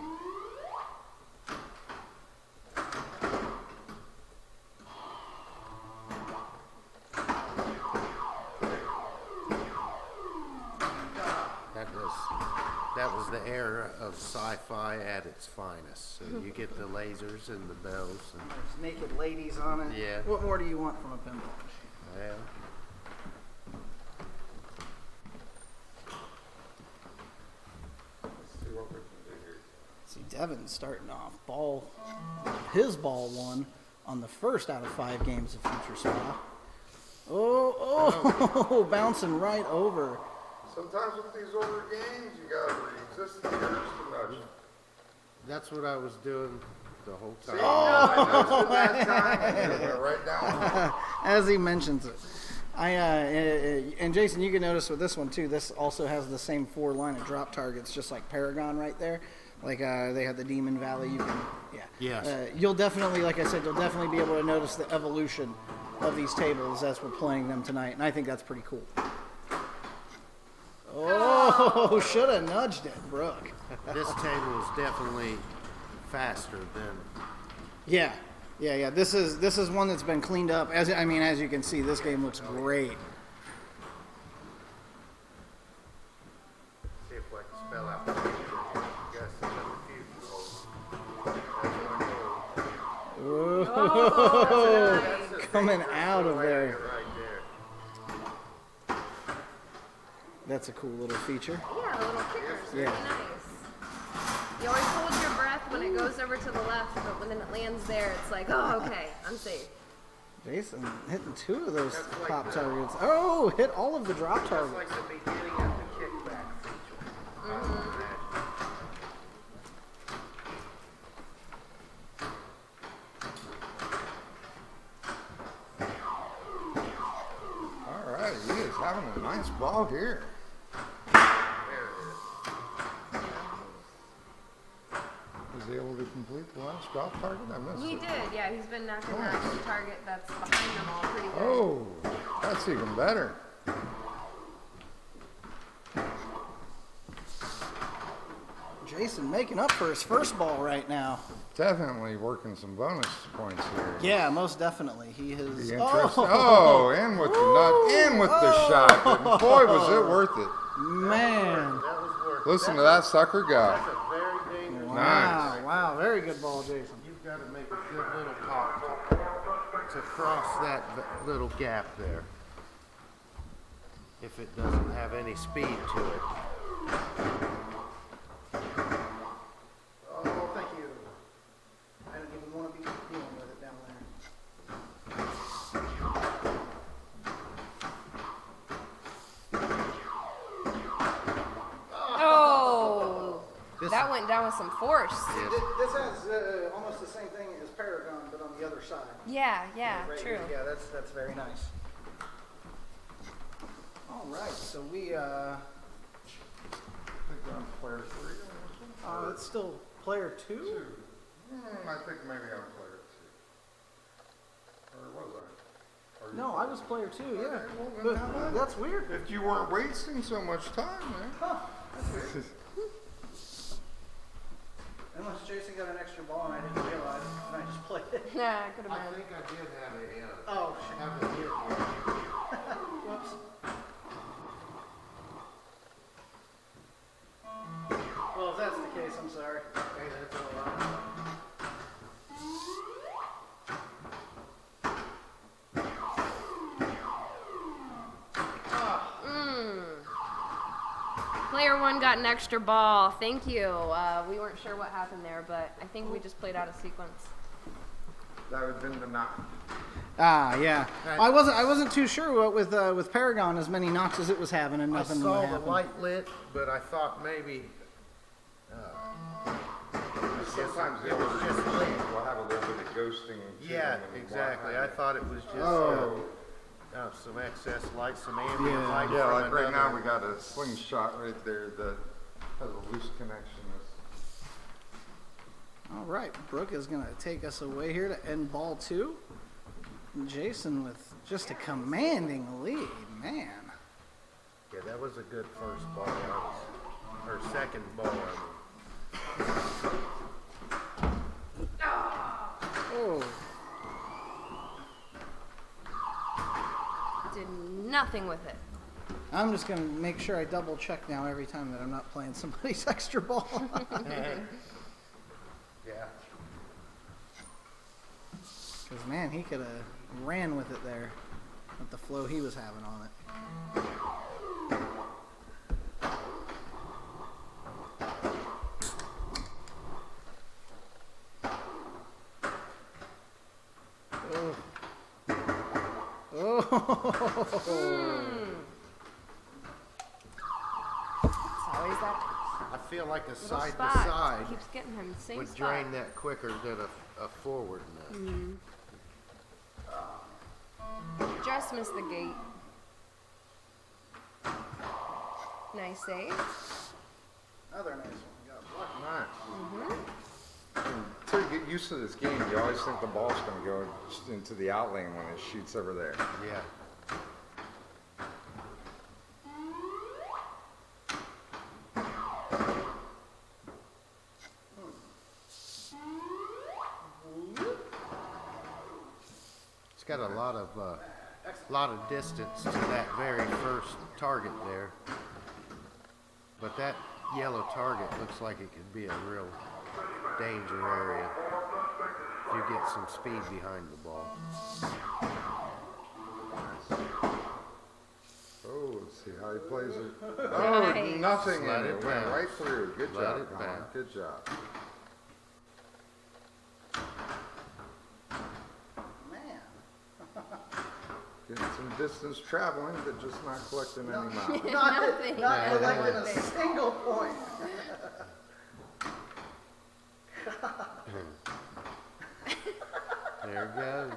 That was the era of sci-fi at its finest. So you get the lasers and the bells. And, There's naked ladies on it. Yeah. What more do you want from a pinball machine? well, Let's see what we can do here. See, Devin's starting off his ball one on the first out of 5 games of Future Spa. Oh, bouncing right over. Sometimes with these older games, you gotta resist the urge to nudge. that's what I was doing the whole time. Oh, that time. It went right down. As he mentions it. And Jason, you can notice with this one too, this also has the same 4 line of drop targets, just like Paragon right there. Like they had the Demon Valley, you can, Yes. you'll definitely, like I said, you'll definitely be able to notice the evolution of these tables as we're playing them tonight, and I think that's pretty cool. Oh, should have nudged it, Brooke. This table is definitely faster than. Yeah. This is one that's been cleaned up. As you can see, this game looks great. See if I can spell out the future. Yes, another future. Whoa. Coming out of there. Right there. That's a cool little feature. Yeah, the little kickers. Yeah. Really nice. You always hold your breath when it goes over to the left, but when it lands there, it's like, oh, okay, I'm safe. Jason hitting 2 of those pop targets. Oh, hit all of the drop It's targets. like the beginning of the kickback feature. All right, he is having a nice ball here. Was he able to complete the last drop target? I missed He it. did, yeah. He's been knocking that target that's behind them all pretty good. Oh, that's even better. Jason making up for his first ball right now. Definitely working some bonus points here. Yeah, most definitely. He has. Be interesting. Oh, and with the nut, and with the shot. But boy, was it worth it. Man. That was worth it. Listen to that sucker go. That's a very dangerous. Wow, wow. Very good ball, Jason. You've got to make a good little pop to cross that little gap there. If it doesn't have any speed to it. Oh, thank you. I don't even want to be dealing with it down there. Oh, that went down with some force. This has almost the same thing as Paragon, but on the other side. Yeah, Right true. here. Yeah, that's very nice. All right, so we Player 3. it's still player 2. I think maybe I'm player 2. Or was I? Or you- No, I was player 2. Yeah, Okay, well, then but how about- that's weird. If you weren't wasting so much time, man. Unless Jason got an extra ball and I didn't realize, and I just played it. Yeah, it could I have been. think I did have a Oh, shit. have a hit here. Whoops. Well, if that's the case, I'm sorry. Hey, that's all right. everyone got an extra ball. Thank you. We weren't sure what happened there, but I think we just played out of sequence. That would have been the knock. Ah, yeah. I wasn't too sure what with Paragon, as many knocks as it was having, and I nothing saw would the happen. light lit, but I thought maybe Sometimes it was just lit. we'll have a little bit of ghosting. to Yeah, them and exactly. I whatnot. thought it was just some excess light, some ambient Yeah. light. Yeah, from like right now another- we got a slingshot right there that has a loose connection. All right, Brooke is going to take us away here to end ball 2. Jason with just a commanding lead, man. Yeah, that was a good first ball. Or second ball. Oh, Did nothing with it. I'm just going to make sure I double check now every time that I'm not playing somebody's extra ball. Yeah. Because, man, he could have ran with it there with the flow he was having on it. It's always that I feel like a little side to spot. side Keeps getting him same would spot. drain that quicker than a forward nut. Just missed the gate. Nice save. Another nice one. Got a block. Nice. Until you get used to this game, you always think the ball's going to go just into the out lane when it shoots over there. Yeah. It's got a lot of distance to that very first target there. But that yellow target looks like it could be a real danger area if you get some speed behind the ball. Oh, let's see how he plays it. Oh, Nice. nothing Let in it. it Went bounce. right through. Good Let job, it Colin. bounce. Good job. Man. Getting some distance traveling, but just not collecting any miles. Nothing. Not collecting a single point. There it goes.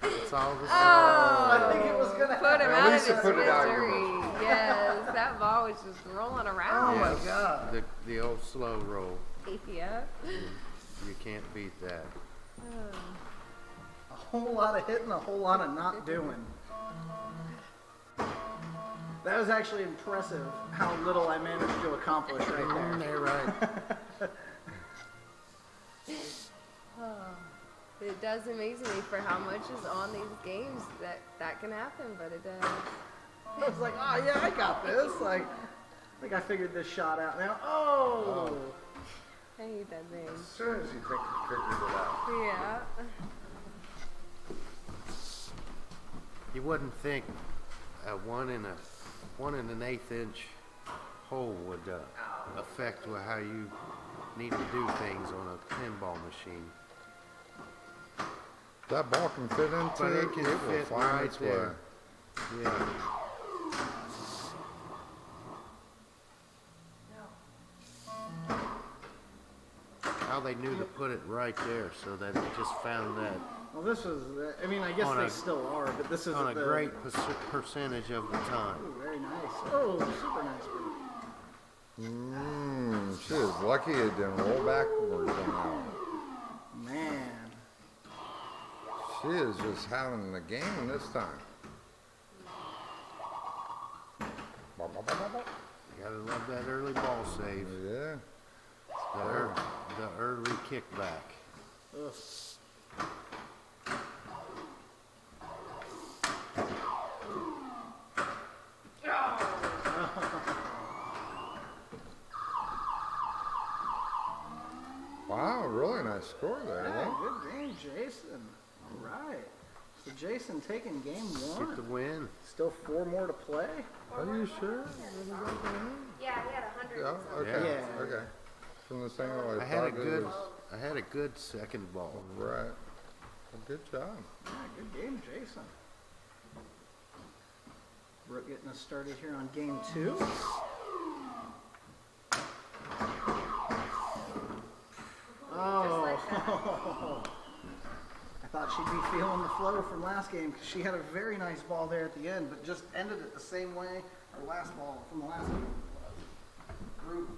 That's all the I think it was going to Put him At out of least his it put it out of your misery. Yes, that ball was just rolling around. Oh, my God. the old slow roll. Yeah. You can't beat that. A whole lot of hitting, a whole lot of not doing. That was actually impressive how little I managed to accomplish right there. They're right. It does amaze me for how much is on these games that can happen, but it does. I was like, oh yeah, I got this. Like, I think I figured this shot out now. Oh! I hate that thing. As soon as you think you figured it out. Yeah. You wouldn't think a 1 1/8 inch hole would affect how you need to do things on a pinball machine. That ball can fit into But it. it can will fit find right its way. there. Yeah. How they knew to put it right there so that it just found that Well, this was, I mean, I guess On they a- still are, but this is on a great percentage of the time. Ooh, very nice. Oh, super nice. She is lucky it didn't roll backwards on that one. Man. She is just having the game this time. You gotta love that early ball save. Yeah. The early kickback. Ugh. Wow, really nice score there. Yeah, Huh? good game, Jason. All right. So Jason taking game Get the one. win. Still 4 more to play. Are you sure? Yeah, he had 100. Yeah, okay, Yeah. okay. From the thing I I had a thought it good, was, I had a good second ball. right. Well, good job. Yeah, good game, Jason. We're getting us started here on game 2. Oh. I thought she'd be feeling the flow from last game because she had a very nice ball there at the end, but just ended it the same way her last ball from the last game was. Group.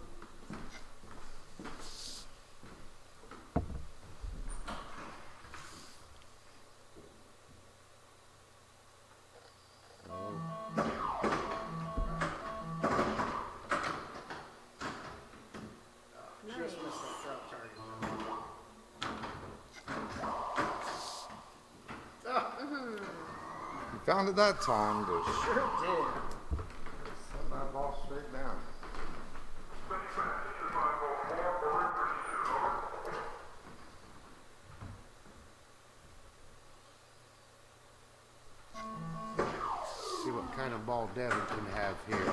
Just missed that drop target. You found it that time to Sure did. send that ball straight down. See what kind of ball Devin can have here.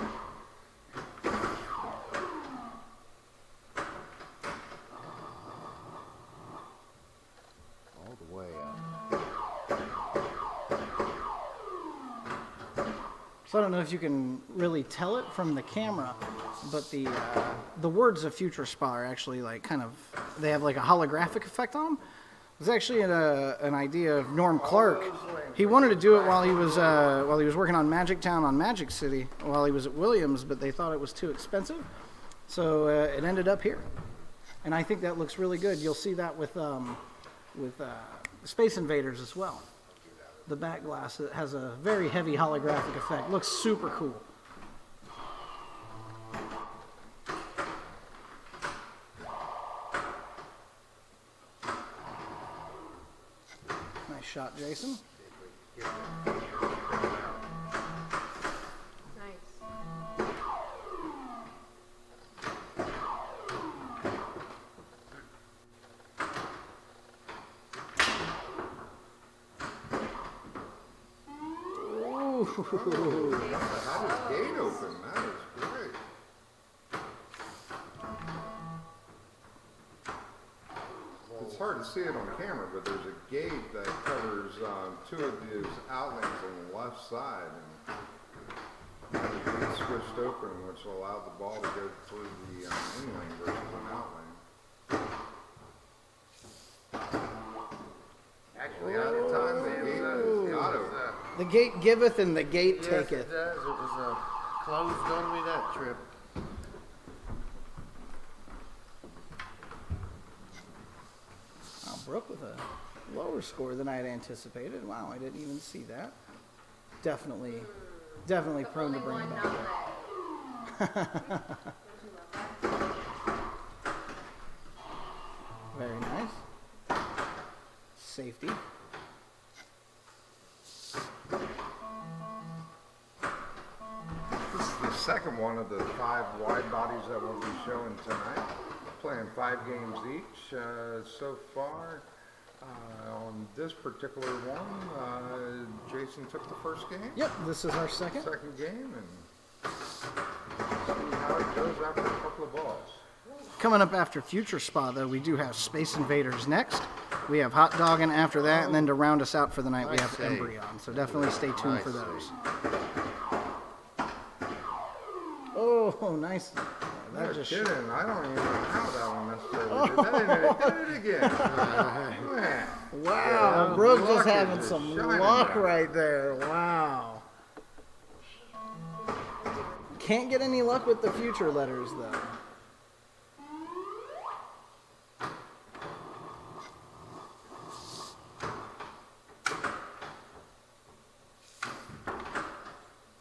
All the way up. So I don't know if you can really tell it from the camera, but the words of Future Spa are actually like kind of, they have like a holographic effect on them. It was actually an idea of Norm Clark. He wanted to do it while he was working on Magic Town on Magic City while he was at Williams, but they thought it was too expensive, so it ended up here. And I think that looks really good. You'll see that with Space Invaders as well. The back glass has a very heavy holographic effect. Looks super cool. Nice shot, Jason. Nice. Ooh. That is gate open. That is great. It's hard to see it on camera, but there's a gate that covers 2 of these outlanes on the left side, and the gate switched open, which will allow the ball to go through the inlane versus an outlane. Actually, At the time, the gate got open. The gate giveth and the gate Yes, taketh. it does. It was closed on me that trip. Wow, Brooke with a lower score than I had anticipated. Wow, I didn't even see that. Definitely prone to Only bring one it back up. outlet. Very nice. Safety. This is the second one of the 5 wide bodies that we'll be showing tonight. Playing 5 games each so far. On this particular one, Jason took the first game. Yep, this is our second. Second game, and see how it goes after a couple of balls. Coming up after Future Spa, though, we do have Space Invaders next. We have Hotdoggin after that, and then to round us out for the night, we Nice have save. Embryon. So definitely stay tuned Nice for save. those. Oh, nice. That No just kidding. I don't even know how that one necessarily did that. And it did it again. Man. wow. Yeah, Brooke luck just is having just some shining luck down. right there. Wow. Can't get any luck with the future letters, though.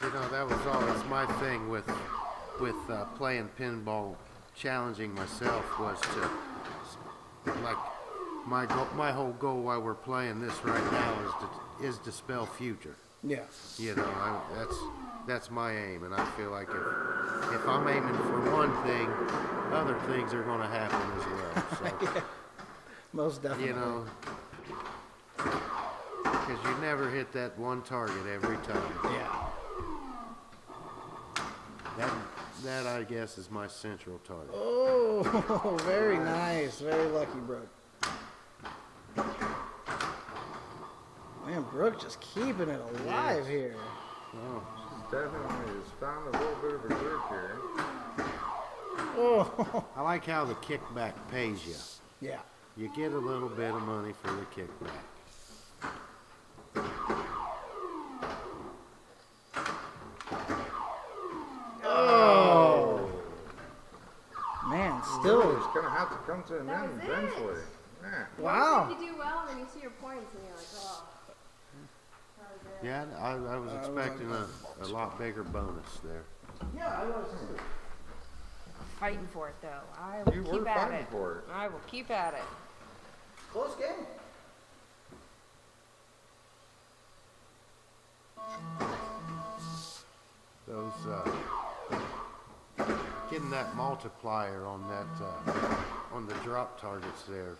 You know, that was always my thing with playing pinball. Challenging myself was to, like, my whole goal while we're playing this right now is to spell future. Yeah. You know, that's my aim, and I feel like if I'm aiming for one thing, other things are going to happen as well. So, Most definitely. you know, Because you never hit that one target every time. Yeah. That I guess is my central target. Oh, very nice. Very lucky, Brooke. Man, Brooke just keeping it alive here. Oh, She's definitely has found a little bit of a groove here. Oh, I like how the kickback pays you. yeah. You get a little bit of money for the kickback. Oh. Man, still. It's gonna have to come to an That end was it. eventually. Yeah. Wow. You do well, and then you see your points, and you're like, oh. That was it. Yeah, I was expecting a lot bigger bonus there. Yeah, I was. Fighting for it, though. I will You were keep at fighting it. for it. I will keep at it. Close game. Those getting that multiplier on that on the drop targets there,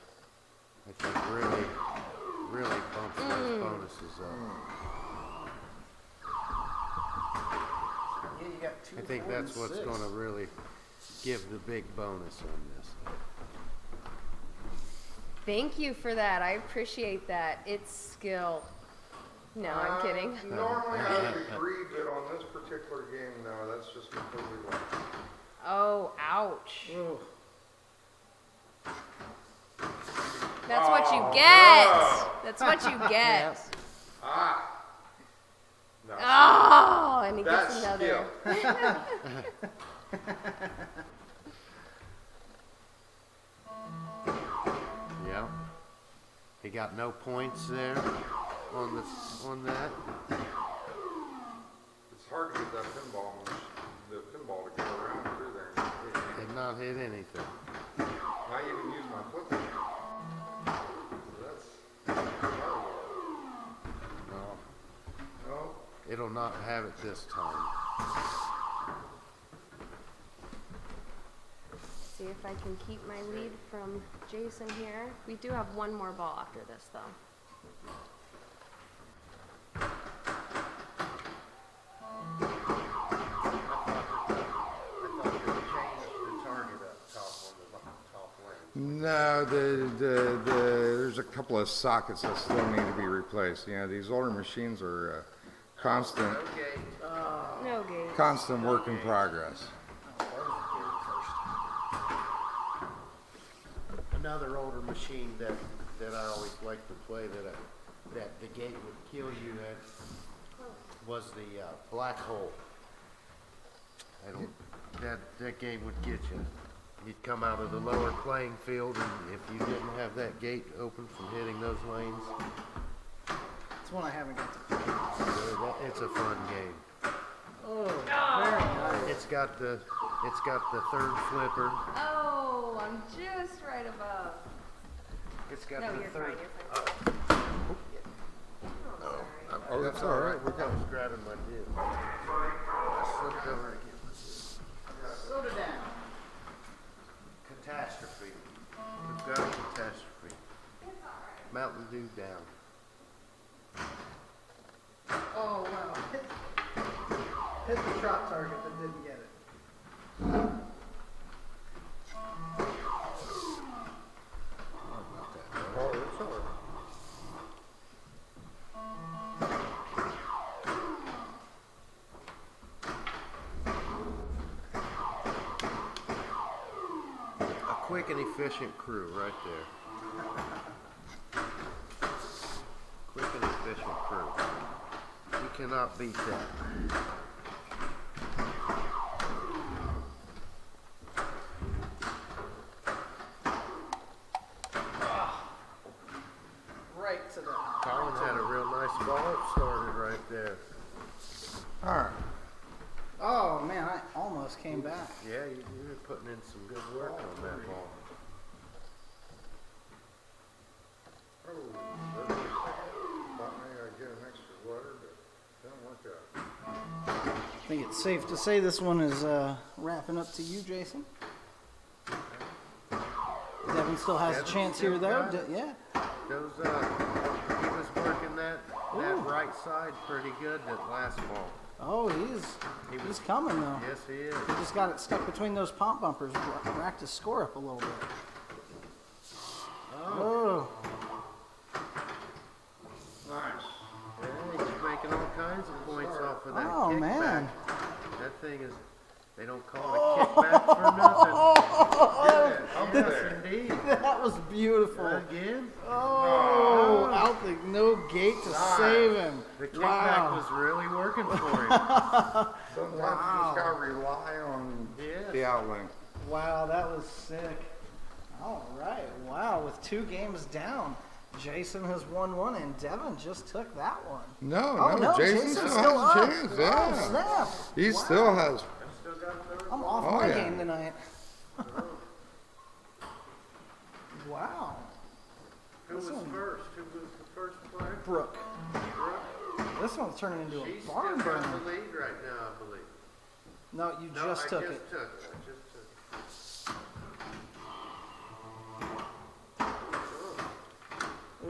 I think really bumps those bonuses up. Yeah, you got 2, I think 4, that's and what's 6. going to really give the big bonus on this. Thank you for that. I appreciate that. It's skill. No, I'm kidding. Normally I would agree, but on this particular game, no, that's just completely wrong. Oh, ouch. Oh. That's what you get. That's what you get. Ah! No. Oh, and he That's gets another. skill. Yeah. He got no points there on that. It's hard to get that the pinball to get around through there. And hit anything. Did not hit anything. I even use my flipper. So that's No, no. it'll not have it this time. See if I can keep my lead from Jason here. We do have one more ball after this, though. No, there's a couple of sockets that still need to be replaced. You know, these older machines are constant No gate. constant work in progress. Another older machine that I always liked to play that the gate would kill you at was the black hole. That game would get you. You'd come out of the lower playing field, and if you didn't have that gate open from hitting those lanes, It's one I haven't got to play. it's a fun game. Oh, very nice. It's got the third flipper. Oh, I'm just right above. It's got No, the you're third. fine. You're fine. Oh, sorry. Oh, that's all right. I was grabbing my dip. I slipped over again. Soda down. Catastrophe. We've got a catastrophe. Mountain Dew down. Oh, wow. Hit the drop target but didn't get it. Oh, it's all right. A quick and efficient crew right there. Quick and efficient crew. You cannot beat that. Right to the. Collins had a real nice ball started right there. All right. Oh, man, I almost came back. Yeah, you were putting in some good work on that ball. Oh, that's a second. Thought maybe I'd get an extra water, but didn't work out. I think it's safe to say this one is wrapping up to you, Jason. Devin still has a chance here, though. Yeah. Those, he was working that outside pretty good that last ball. Oh, he's coming though. Yes, he is. He just got it stuck between those pop bumpers, racked his score up a little bit. Oh. Nice. Yeah, he's making all kinds of points off of that Oh, kickback. man. That thing is, they don't call it a kickback for nothing. Yes, indeed. That was beautiful. Again? Oh, out the no gate to save him. The kickback Wow. was really working for him. Sometimes you just gotta rely on Yes. the outlink. Wow, that was sick. All right, wow, with 2 games down, Jason has won one, and Devin just took that one. No, Oh, no, Jason Jason's still up. has a chance. Oh, Yeah, snap. he Wow. still has. I'm off Oh, my yeah. game tonight. Wow. Who was first? Who was the first player? Brooke. Brooke? This one's turning into She's a barn still in burner. the lead right now, I believe. No, you No, just I took just it. took it. I just took it.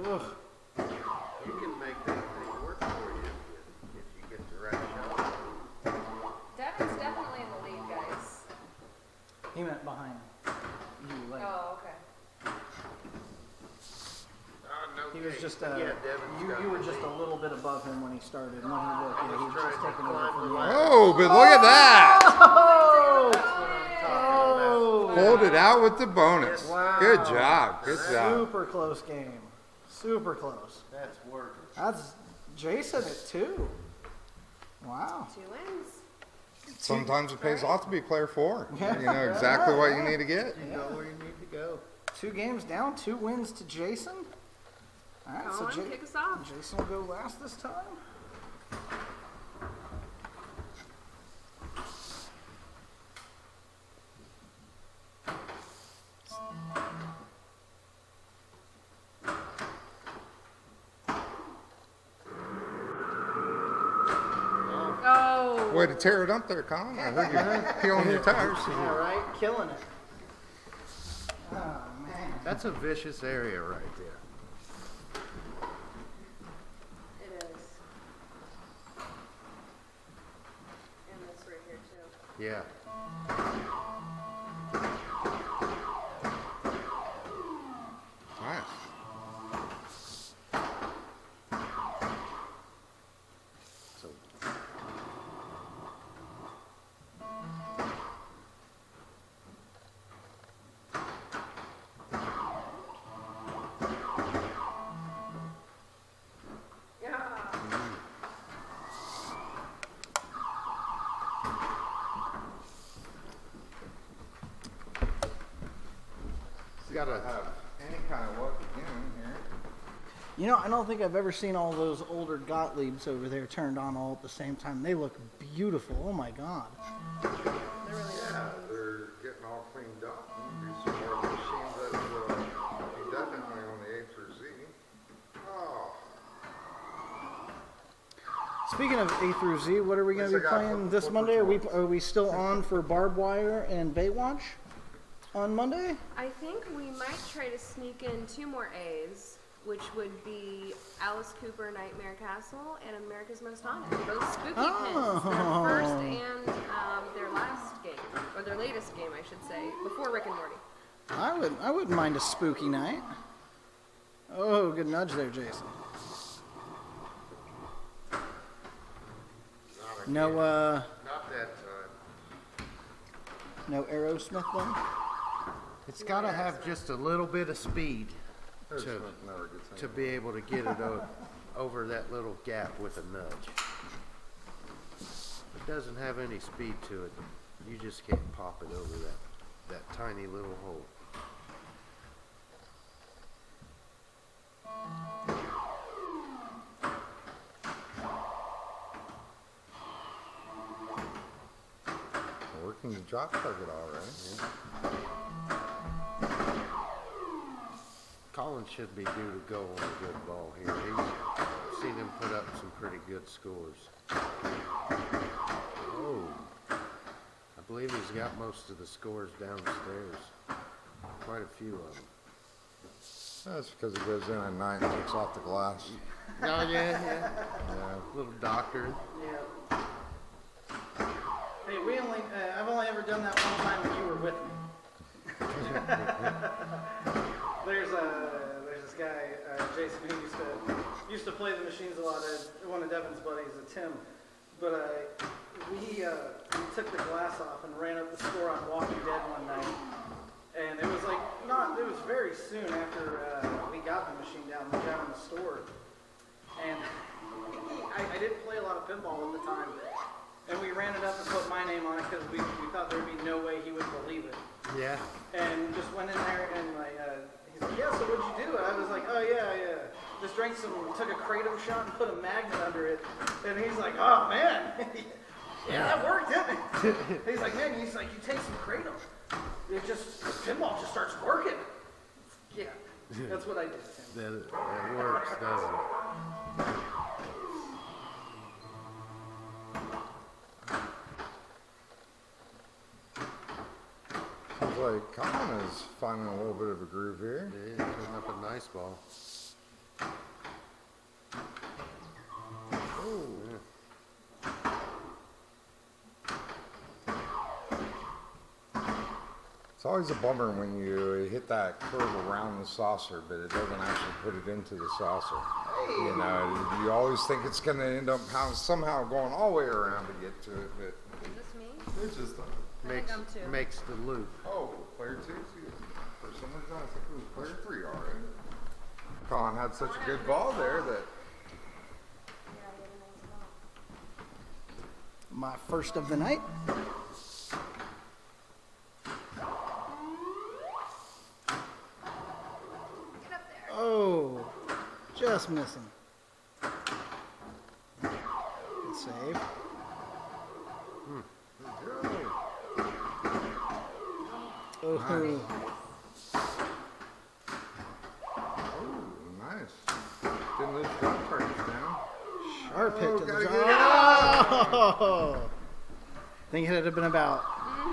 Ugh. You can make that thing work for you if you get the right shot. Devin's definitely in the lead, guys. He meant behind you. Like, Oh, okay. he was just Yeah, Devin's you were just a little bit above him when he started. And when he looked, yeah, he was just taking over from you. Oh, but look at that! Oh! That's what I'm talking about. Pulled it out with the bonus. Wow. Good job. Good job. Super close game. Super close. That's working. That's Jason at 2. Wow. 2 wins. Sometimes it pays off to be player 4. Yeah. You know exactly what you need to get. You go where you need to go. 2 games down, 2 wins to Jason. All right, Come on, so kick us off. Jason will go last this time. Oh. Way to tear it up there, Colin. I heard you peeling your tires. All right, killing it. Oh, man. That's a vicious area right there. It is. And this right here, too. Yeah. Nice. So Yeah. You gotta have any kind of luck again here. You know, I don't think I've ever seen all those older Gottliebs over there turned on all at the same time. They look beautiful. Oh my God. They're really Yeah, they're getting all cleaned up. These are more machines that be definitely on the A through Z. Oh, Speaking of A through Z, what are we going to At be least I got playing this flipper Monday? toys. Are we still on for Barbed Wire and Baywatch on Monday? I think we might try to sneak in 2 more A's, which would be Alice Cooper Nightmare Castle and America's Most Haunted. Those spooky pins. Their first and their last game, or their latest game, I should say, before Rick and Morty. I wouldn't mind a spooky night. Oh, good nudge there, Jason. No, not that time. no Aerosmith then? It's got to have just a little bit of speed there's to never gets to be able to get it over that little gap with a nudge. It doesn't have any speed to it. You just can't pop it over that tiny little hole. working the drop target all right. Colin should be due to go on a good ball here. He's seen him put up some pretty good scores. Oh, I believe he's got most of the scores downstairs. Quite a few of them. That's because it goes in at night and takes off the glass. Oh, yeah. Yeah. Little doctor. Yeah. Hey, I've only ever done that one time when you were with me. There's this guy, Jason, who used to play the machines a lot. One of Devin's buddies, Tim. But we took the glass off and ran up the score on Walking Dead one night. And it was it was very soon after we got the machine down in the store. And I didn't play a lot of pinball at the time. And we ran it up and put my name on it because we thought there would be no way he would believe it. Yeah. And just went in there and he's like, yeah, so what'd you do? And I was like, oh yeah, just took a Kratom shot and put a magnet under it. And he's like, oh man, yeah, that worked, didn't it? He's like, man, you take some Kratom. Pinball just starts working. Yeah, that's what I did. That works, doesn't it? Sounds like Colin is finding a little bit of a groove here. Yeah, putting up a nice ball. Oh. It's always a bummer when you hit that curve around the saucer, but it doesn't actually put it into the saucer. You know, you always think it's going to end up somehow going all the way around to get to it, but Is this me? it's just Makes the loop. Oh, player 2? For some reason, I think it was player 3 already. Colin had such a good ball there that... My first of the night. Get up there. Oh, just missing. Good save. Oh, Nice. Didn't lose drop targets now. sharp hit to the gotta jaw. get it Oh! I think it had been about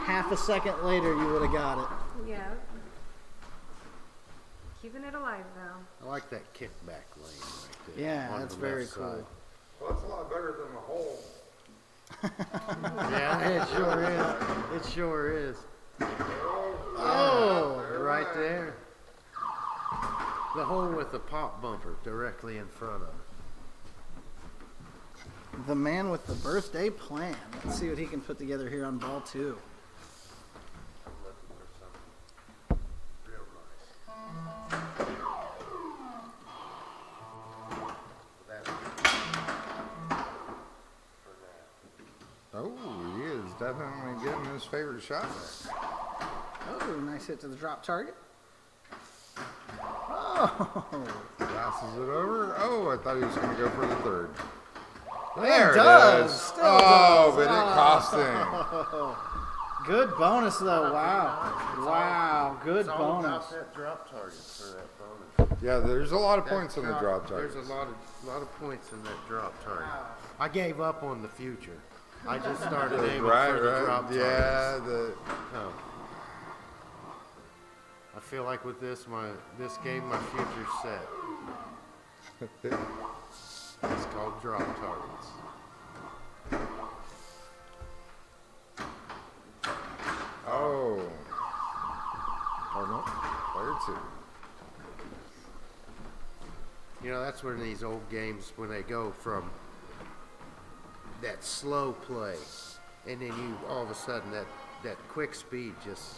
half a second later you would have got it. Yeah. Keeping it alive though. I like that kickback lane right there. Yeah, on that's the very left cool. side. Well, that's a lot better than the hole. Yeah, it sure is. It sure is. Oh! Right there. The hole with the pop bumper directly in front of it. The man with the birthday plan. Let's see what he can put together here on ball 2. I'm looking for something real nice. Oh, he is definitely getting his favorite shot there. Oh, nice hit to the drop target. Oh! Passes it over. Oh, I thought he was going to go for the third. It There it does. is. Still Oh, does. but it cost him. Good bonus though. Wow. Wow. Good It's all bonus. about that drop target for that bonus. Yeah, there's a lot of That points in the drop target. There's a lot of points in that drop target. I gave up on the future. I just started aiming for the drop target. Yeah, Oh. I feel like with this game, my future's set. It's called drop targets. Oh. Oh no, player 2. You know, that's where these old games, when they go from that slow play, and then you all of a sudden that quick speed just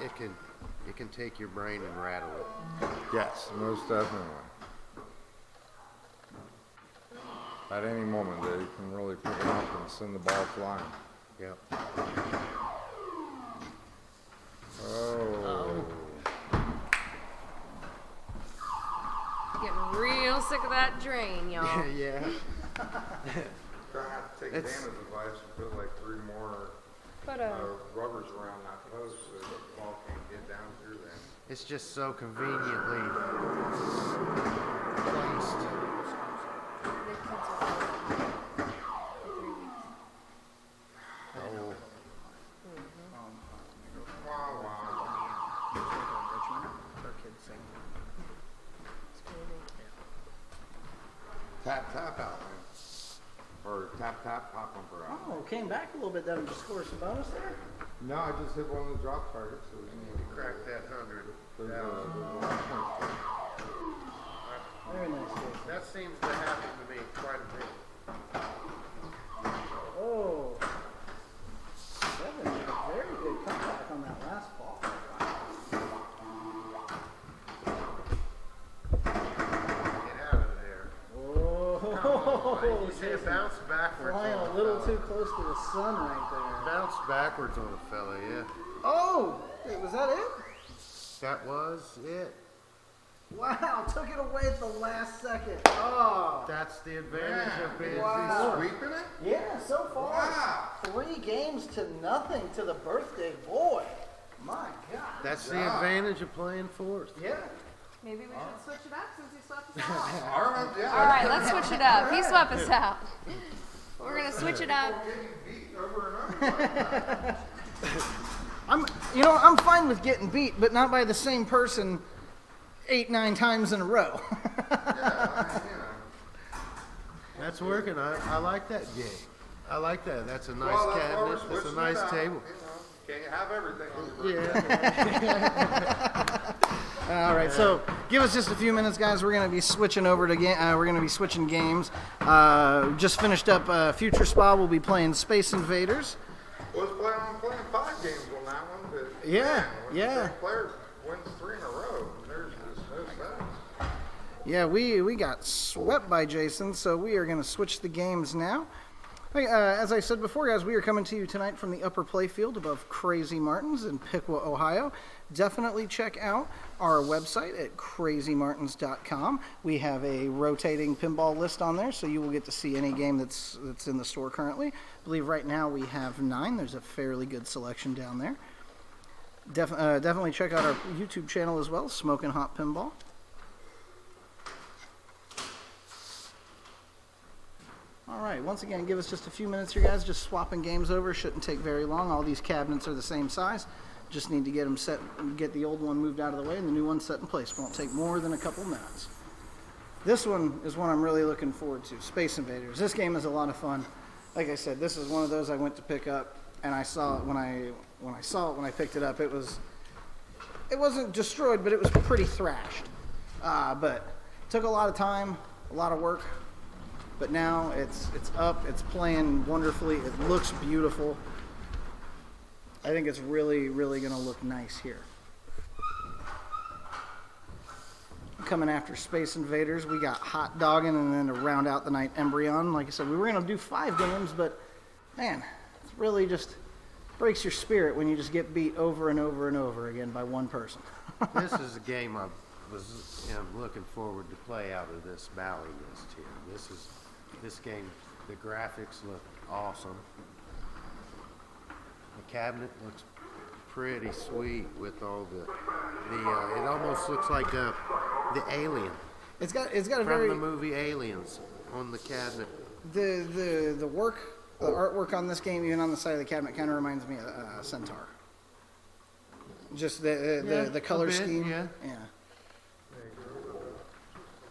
it can take your brain and rattle it. Yes, most definitely. At any moment, they can really pick it up and send the ball flying. Yep. Oh. Getting real sick of that drain, y'all. Yeah. Gonna have to take It's- Dana's advice and put like 3 more Put rubbers around that post so that the ball can't get down through there. It's just so conveniently placed. the kids are for 3 weeks. Oh, Wow, wow. Tap tap outline. Or tap tap pop bumper out. Oh, came back a little bit. Did just score some bonus there? No, I just hit one of the drop targets. So Crack that 100. there's That was- Very nice. Jason. That seems to happen to me quite a bit. Oh. Seven made a very good comeback on that last ball. Get out of there. Oh, You see it bounce backwards. flying on a little fella. too close to the sun right there. Bounce backwards on a fella, yeah. Oh, wait, was that it? That was it. Wow, took it away at the last second. Oh. That's the advantage of being Wow. Sweeping it? Yeah, so far, Wow. 3 games to nothing to the birthday boy. My God. That's the advantage of playing fourth. Yeah. Maybe we should switch it up since he swept us out. All right, yeah. All right, let's switch it up. He swept us out. We're gonna switch it up. Beat over and over. I'm fine with getting beat, but not by the same person 8-9 times in a row. That's working. I like that game. I like that. That's a nice Well, that's why we're cabinet. That's a switching nice it out. table. Can't have everything on your Yeah. All right, so give us just a few minutes, guys. We're going to be switching over to we're going to be switching games. Just finished up Future Spa. We'll be playing Space Invaders. Was playing 5 games on that one, but Yeah, man, when yeah. the same player wins 3 in a row, there's just no sense. Yeah, we got swept by Jason, so we are going to switch the games now. Hey, as I said before, guys, we are coming to you tonight from the Upper Playfield above Crazy Martins in Piqua, Ohio. Definitely check out our website at crazymartins.com. We have a rotating pinball list on there, so you will get to see any game that's in the store currently. I believe right now we have 9. There's a fairly good selection down there. Definitely check out our YouTube channel as well, Smokin' Hot Pinball. All right, once again, give us just a few minutes here, guys. Just swapping games over. Shouldn't take very long. All these cabinets are the same size. Just need to get them set, get the old one moved out of the way and the new one set in place. Won't take more than a couple minutes. This one is one I'm really looking forward to, Space Invaders. This game is a lot of fun. Like I said, this is one of those I went to pick up, and I saw it when I picked it up. It wasn't destroyed, but it was pretty thrashed. But it took a lot of time, a lot of work. But now it's up, it's playing wonderfully, it looks beautiful. I think it's really, really going to look nice here. Coming after Space Invaders, we got Hotdoggin and then to round out the night Embryon. Like I said, we were going to do 5 games, but man, it really just breaks your spirit when you just get beat over and over and over again by one person. This is a game I was looking forward to play out of this Bally list here. This game, the graphics look awesome. The cabinet looks pretty sweet with all the it almost looks like the alien It's got a from very the movie Aliens on the cabinet. the artwork on this game, even on the side of the cabinet, kind of reminds me of Centaur. Just the color a bit, scheme. yeah.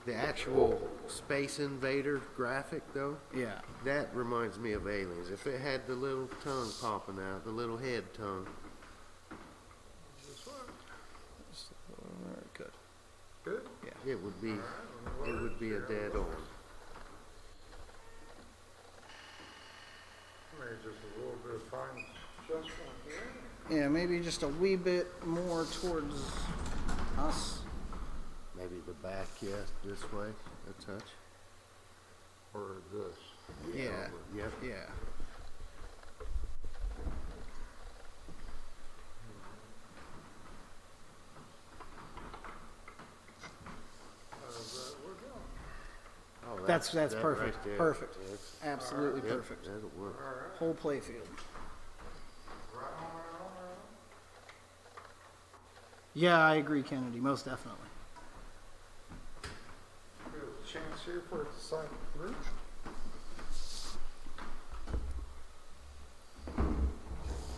The actual Space Invader graphic, though, Yeah. that reminds me of Aliens. If it had the little tongue popping out, the little head tongue. Good. Good. It would be a dead on. Maybe just a little bit of fine adjustment here. Yeah, maybe just a wee bit more towards us. Maybe the back, yes, this way, a touch. Or this. Yeah. Yep. Yeah. Oh, That's that perfect. right there. Perfect. Yes. Absolutely Yep, perfect. that'll work. Whole playfield. Yeah, I agree, Kennedy. Most definitely. There's a chance here for it to sign through.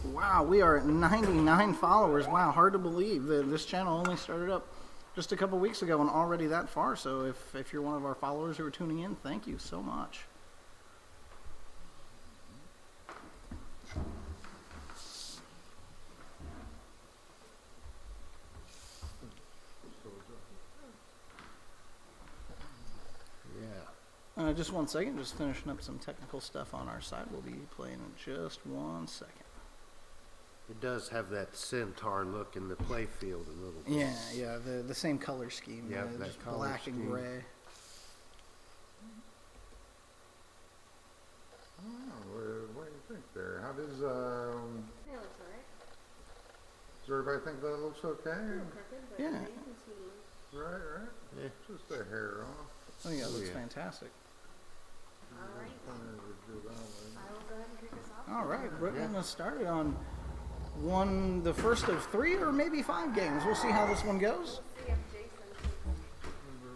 Wow, we are at 99 followers. Wow, hard to believe that this channel only started up just a couple weeks ago and already that far. So if you're one of our followers who are tuning in, thank you so much. Yeah. Just 1 second, just finishing up some technical stuff on our side. We'll be playing in just 1 second. It does have that centaur look in the playfield a little bit. Yeah, the same color scheme. Yeah, that just color black scheme. and gray. What do you think there? How does It looks alright. does everybody think that looks okay? Yeah. Right. Yeah. Just a hair off. I think that looks Yeah. fantastic. Alright. I will go ahead and kick us off. All right, we're getting us started on the first of 3 or maybe 5 games. We'll see how this one goes. See if Jason.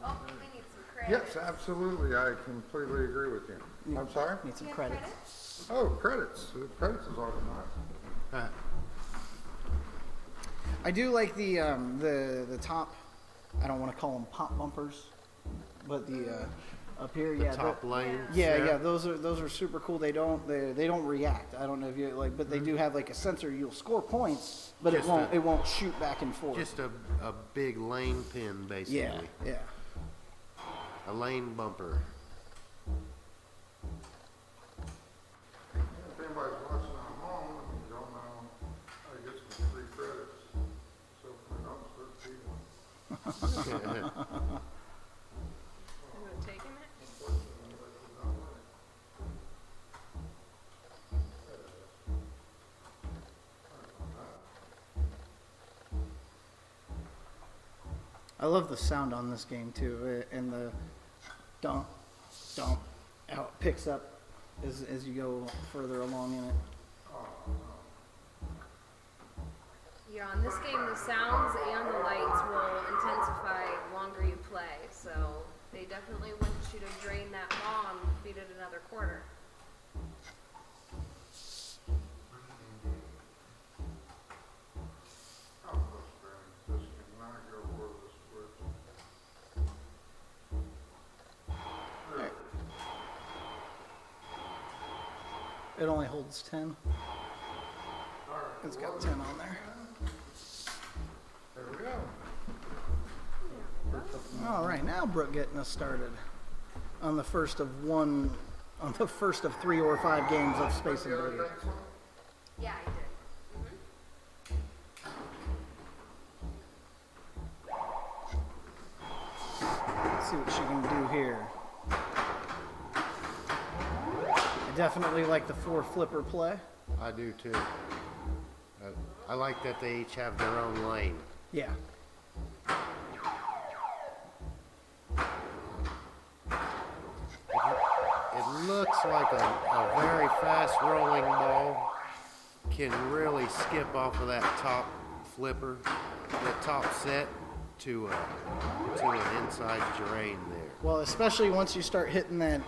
Oh, we need some credits. Yes, absolutely. I completely agree with you. I'm sorry? Need some Do you have credits. credits? Oh, credits. Credits is always nice. I do like the top. I don't want to call them pop bumpers, but the up here, The top lanes. yeah. Those are super cool. They don't react. I don't know if you like, but they do have like a sensor. You'll score points, but Just it won't shoot back and forth. Just a big lane pin, basically. yeah. A lane bumper. If anybody's watching at home and you don't know how to get some free credits, so open it up, start feeding them. I'm gonna take him. I love the sound on this game too, and the dump, how it picks up as you go further along in it. Yeah, on this game, the sounds and the lights will intensify the longer you play, so they definitely want you to drain that ball and feed it another quarter. How frustrating. This cannot go over the switch. It only holds 10. It's got 10 on there. There we go. All right, now Brooke getting us started on the first of 3 or 5 games of Space Invaders. Yeah, I did. Let's see what she can do here. I definitely like the 4 flipper play. I do too. I like that they each have their own lane. Yeah. It looks like a very fast rolling ball can really skip off of that top flipper, the top set to an inside drain there. Well, especially once you start hitting that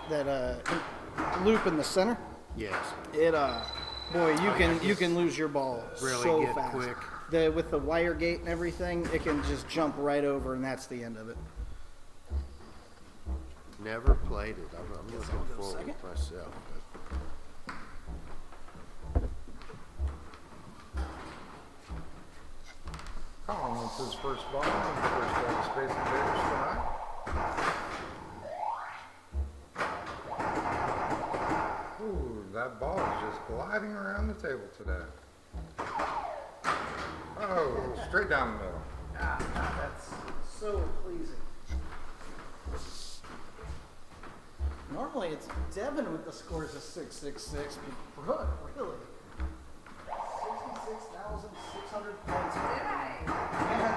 loop in the center, Yes. it boy, you can lose your ball Really so get fast. quick. With the wire gate and everything, it can just jump right over, and that's the end of it. Never played it. I'm looking I'll go forward second. myself. Colin wants his first ball on the first ball of Space Invaders tonight. Ooh, that ball is just gliding around the table today. Oh, straight down the middle. That's so pleasing. Normally it's Devin with the scores of 666, but Brooke, really? 66,600 points. Did I? Yeah.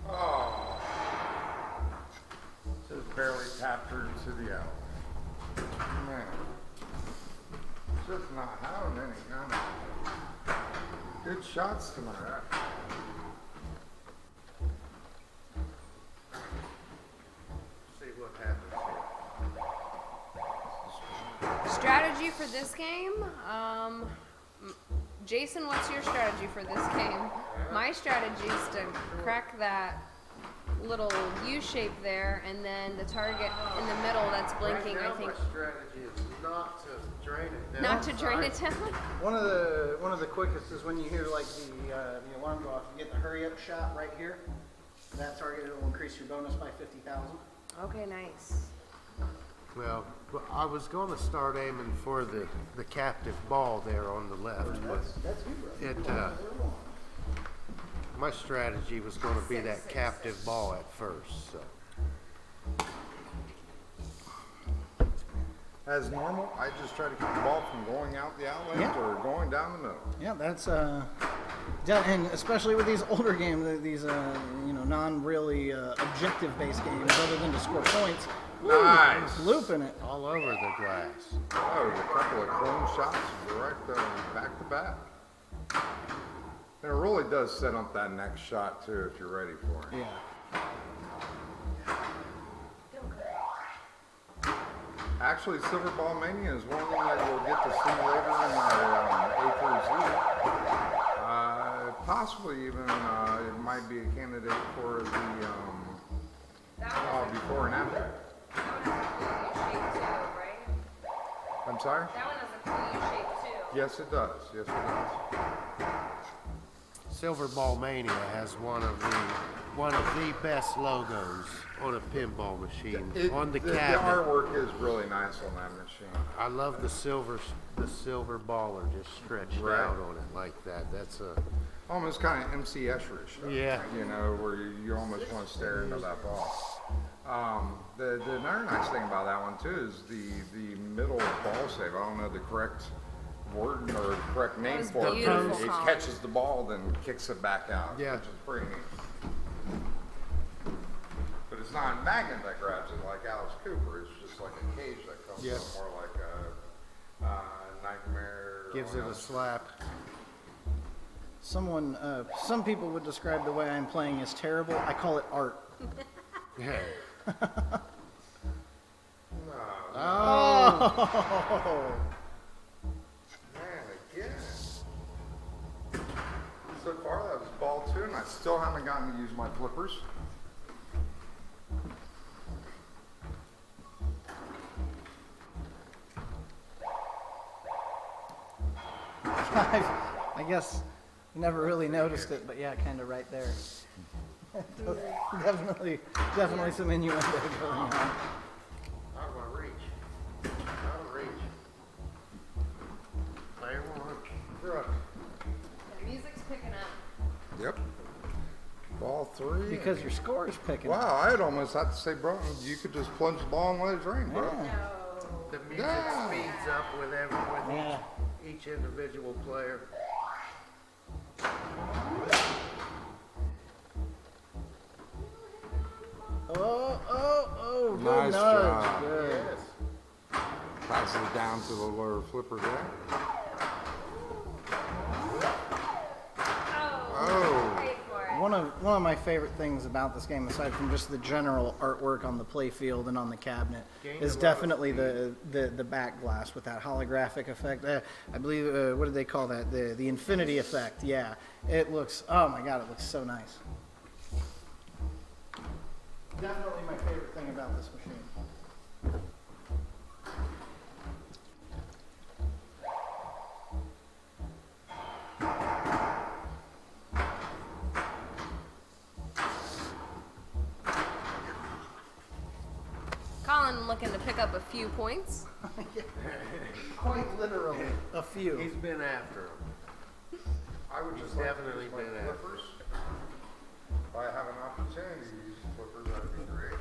Oh. Just barely tapped her to the out. Man. Just not having any kind of good shots tonight. See what happens here. Strategy for this game, Jason, what's your strategy for this game? My strategy is to crack that little U shape there, and then the target in the middle that's blinking, Right now, I think. my strategy is not to drain it down. Not to drain it down. One of the quickest is when you hear like the alarm go off, you get the hurry up shot right here. That target will increase your bonus by 50,000. Okay, nice. Well, I was going to start aiming for the captive ball there on the left, but That's you, bro. my strategy was going to be that captive ball at first. So. As normal, I just try to keep the ball from going out the outlanes Yeah. or going down the middle. Yeah, that's and especially with these older games, these non-really objective-based games, other than to score points. Nice. Looping it. All over the glass. Oh, a couple of clone shots direct back to back. And it really does set up that next shot too if you're ready for it. Yeah. Actually, Silver Ball Mania is one of them that we'll get to see later in our A through Z. Possibly even it might be a candidate for the before and after. That one has a cool U shape too, right? I'm sorry? That one has a cool U shape too. Yes, it does. Yes, it does. Silver Ball Mania has one of the best logos on a pinball machine. On the the cabinet. artwork is really nice on that machine. I love the silver baller just stretched Right. out on it like that. That's a Almost kind of MC Escher-ish stuff. Yeah. You know, where you almost want to stare into that ball. The another nice thing about that one too is the middle ball save. I don't know the correct word or the correct name was for it. beautiful, It Colin. catches the ball, then kicks it back out, Yeah. which is pretty neat. But it's not a magnet that grabs it like Alice Cooper. It's just like a cage that comes Yeah. up, more like a nightmare. gives it a slap. Some people would describe the way I'm playing as terrible. I call it art. Yeah. Oh. Man, again. So far that was ball 2, and I still haven't gotten to use my flippers. I guess you never really noticed it, but yeah, kind of right there. definitely some innuendo going on. Out of my reach. Out of reach. Player one. Right. The music's picking up. Yep. Ball 3. Because your score is picking up. Wow, I'd almost have to say, bro, you could just plunge the ball and let it drain, bro. Yeah. No. The music Yeah. speeds up with Yeah. each individual player. Oh, good Nice nudge. job. Good. Yes. Passes it down to the lower flipper there. Oh. Wait for it. One of my favorite things about this game, aside from just the general artwork on the playfield and on the cabinet, Gained is a lot of definitely the back glass with that holographic effect. I believe what did they call that? The infinity effect. Yeah, it looks. Oh my God, it looks so nice. Definitely my favorite thing about this machine. Colin looking to pick up a few points. Quite literally, a few. He's been after him. I would just Definitely like to use been my after. flippers. If I have an opportunity to use flippers, that'd be great.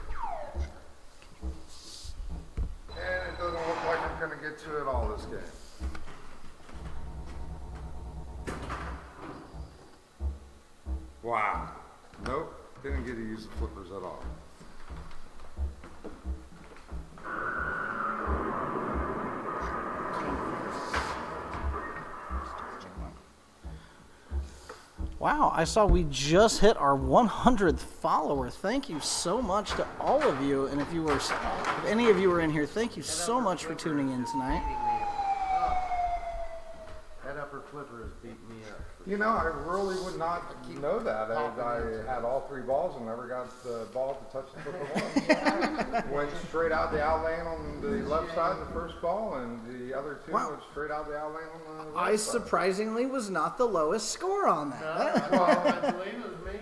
And it doesn't look like I'm going to get to it all this game. Wow. Nope. Didn't get to use the flippers at all. Wow, I saw we just hit our 100th follower. Thank you so much to all of you. And if any of you are in here, thank you so much for tuning in tonight. That upper flipper is flippers beat me up. You know, I really would not know that. I had all 3 balls and never got the ball to touch the flipper once. Went straight out the out lane on the left side of the first ball, and the other 2 Wow. went straight out the out lane on the right I side. surprisingly was not the lowest score on that. I believe it was me.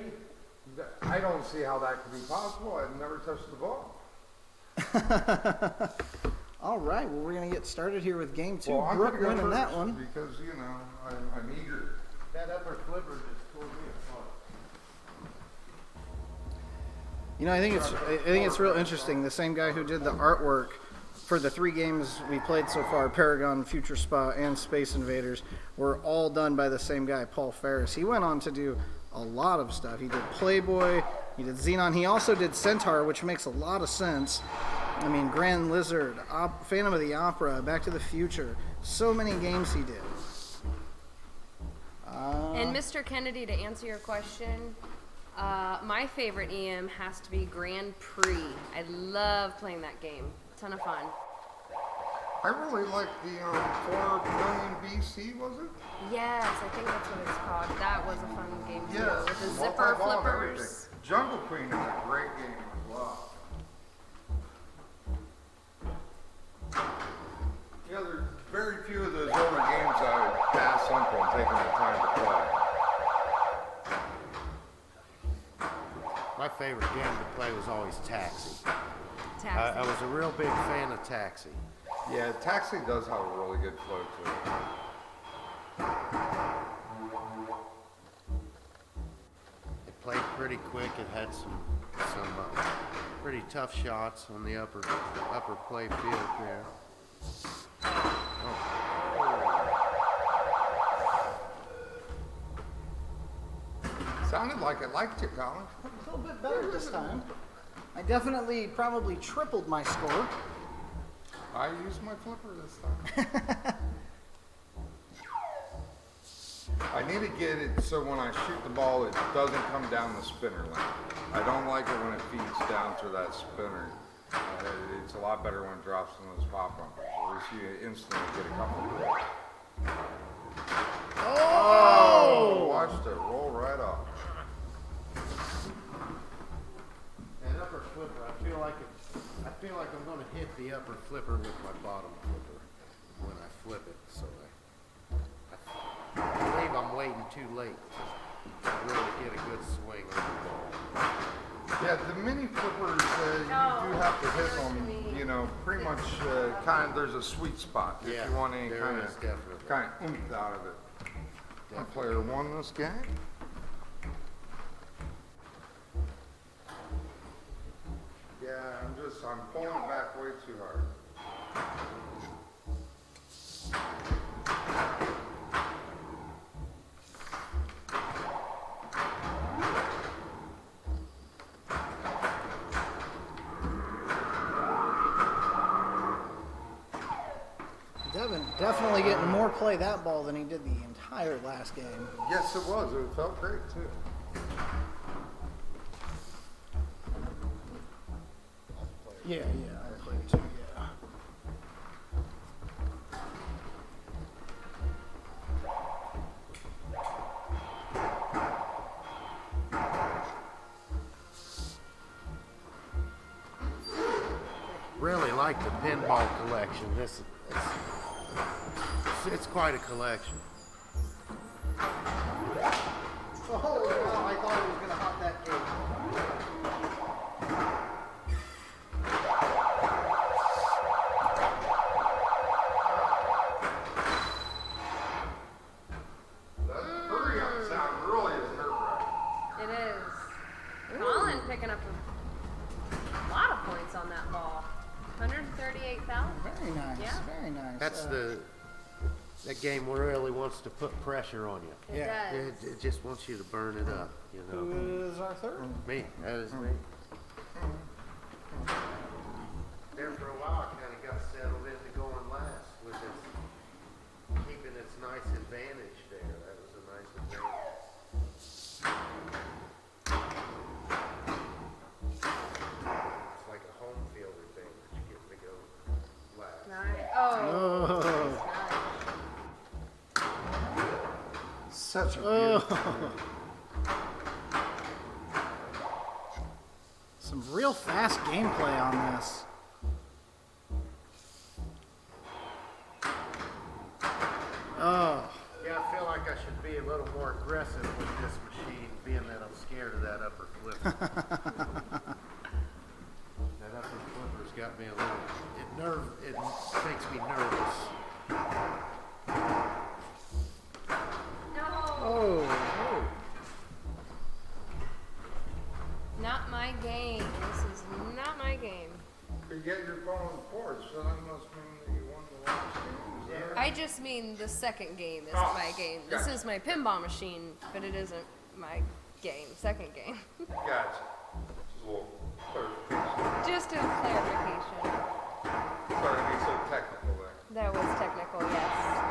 I don't see how that could be possible. I've never touched the ball. All right, well, we're going to get started here with game 2. Well, I'm Brooke gonna go winning that first one. because, you know, I'm eager. That upper flipper just tore me apart. You know, I think it's real interesting. The same guy who did the artwork for the 3 games we played so far, Paragon, Future Spa, and Space Invaders, were all done by the same guy, Paul Ferris. He went on to do a lot of stuff. He did Playboy, he did Xenon, he also did Centaur, which makes a lot of sense. I mean, Grand Lizard, Phantom of the Opera, Back to the Future. So many games he did. And Mr. Kennedy, to answer your question, my favorite EM has to be Grand Prix. I love playing that game. Ton of fun. I really like the 4 billion BC, was it? Yes, I think that's what it's called. That was a fun game too. Yes. With the zipper multi-ball and flippers. everything. Jungle Queen is a great game as well. Yeah, there's very few of those older games I would pass up on taking the time to play. My favorite game to play was always Taxi. Taxi. I was a real big fan of Taxi. Yeah, Taxi does have a really good flow to it. It played pretty quick. It had some pretty tough shots on the upper Playfield there. Sounded like it liked you, Colin. A little bit better this time. I definitely probably tripled my score. I used my flipper this time. I need to get it so when I shoot the ball, it doesn't come down the spinner lane. I don't like it when it feeds down through that spinner. It's a lot better when it drops in those pop bumpers. At least you instantly get a couple of those. Oh! Watched it roll right off. That upper flipper, I feel like I'm going to hit the upper flipper with my bottom flipper when I flip it. So I believe I'm waiting too late to really get a good swing on the ball. Yeah, the mini flippers, you do have to hit them, you know, pretty much kind of, there's a sweet spot if you want any there kind is definitely. of oomph out of it. What player won this game? Yeah, I'm pulling it back way too hard. Devin definitely getting more play that ball than he did the entire last game. Yes, it was. It felt great too. Yeah, I played too, yeah. Really like the pinball collection. It's quite a collection. Oh, wow, I thought he was going to hop that gate. That Paragon sound really is nerve-wracking. It is. Colin picking up a lot of points on that ball. 138,000. Very nice, Yeah. very nice. That's that game really wants to put pressure on you. It Yeah. does. It just wants you to burn it up, you know. Who is our third? Me, that is me. There for a while, I kind of got settled into going last with its keeping its nice advantage there. That was a nice advantage. It's like a home field advantage. You get to go last. Nice. Oh. Nice. such a beautiful Some real fast gameplay on this. Oh, Yeah, I feel like I should be a little more aggressive with this machine, being that I'm scared of that upper flipper. That upper flipper's got me a little. It makes me nervous. No. Not my game. This is not my game. You get your phone porch, so that must mean that you won the last game. Is that right? I just mean the second game isn't my game. This gotcha. is my pinball machine, but it isn't my game. Second game. Gotcha. Just a little clarification. Just a clarification. Sorry to be so technical there. That was technical, yes.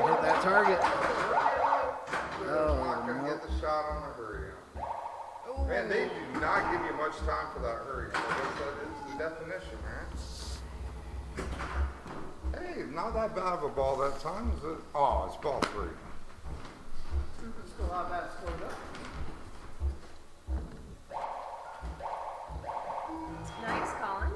hit that target. I'm not going to get the shot on the hurry on. Man, they do not give you much time for that hurry on. It's the definition, man. Hey, not that bad of a ball that time, is it? Oh, it's ball 3. Still not bad scored up. Nice, Colin.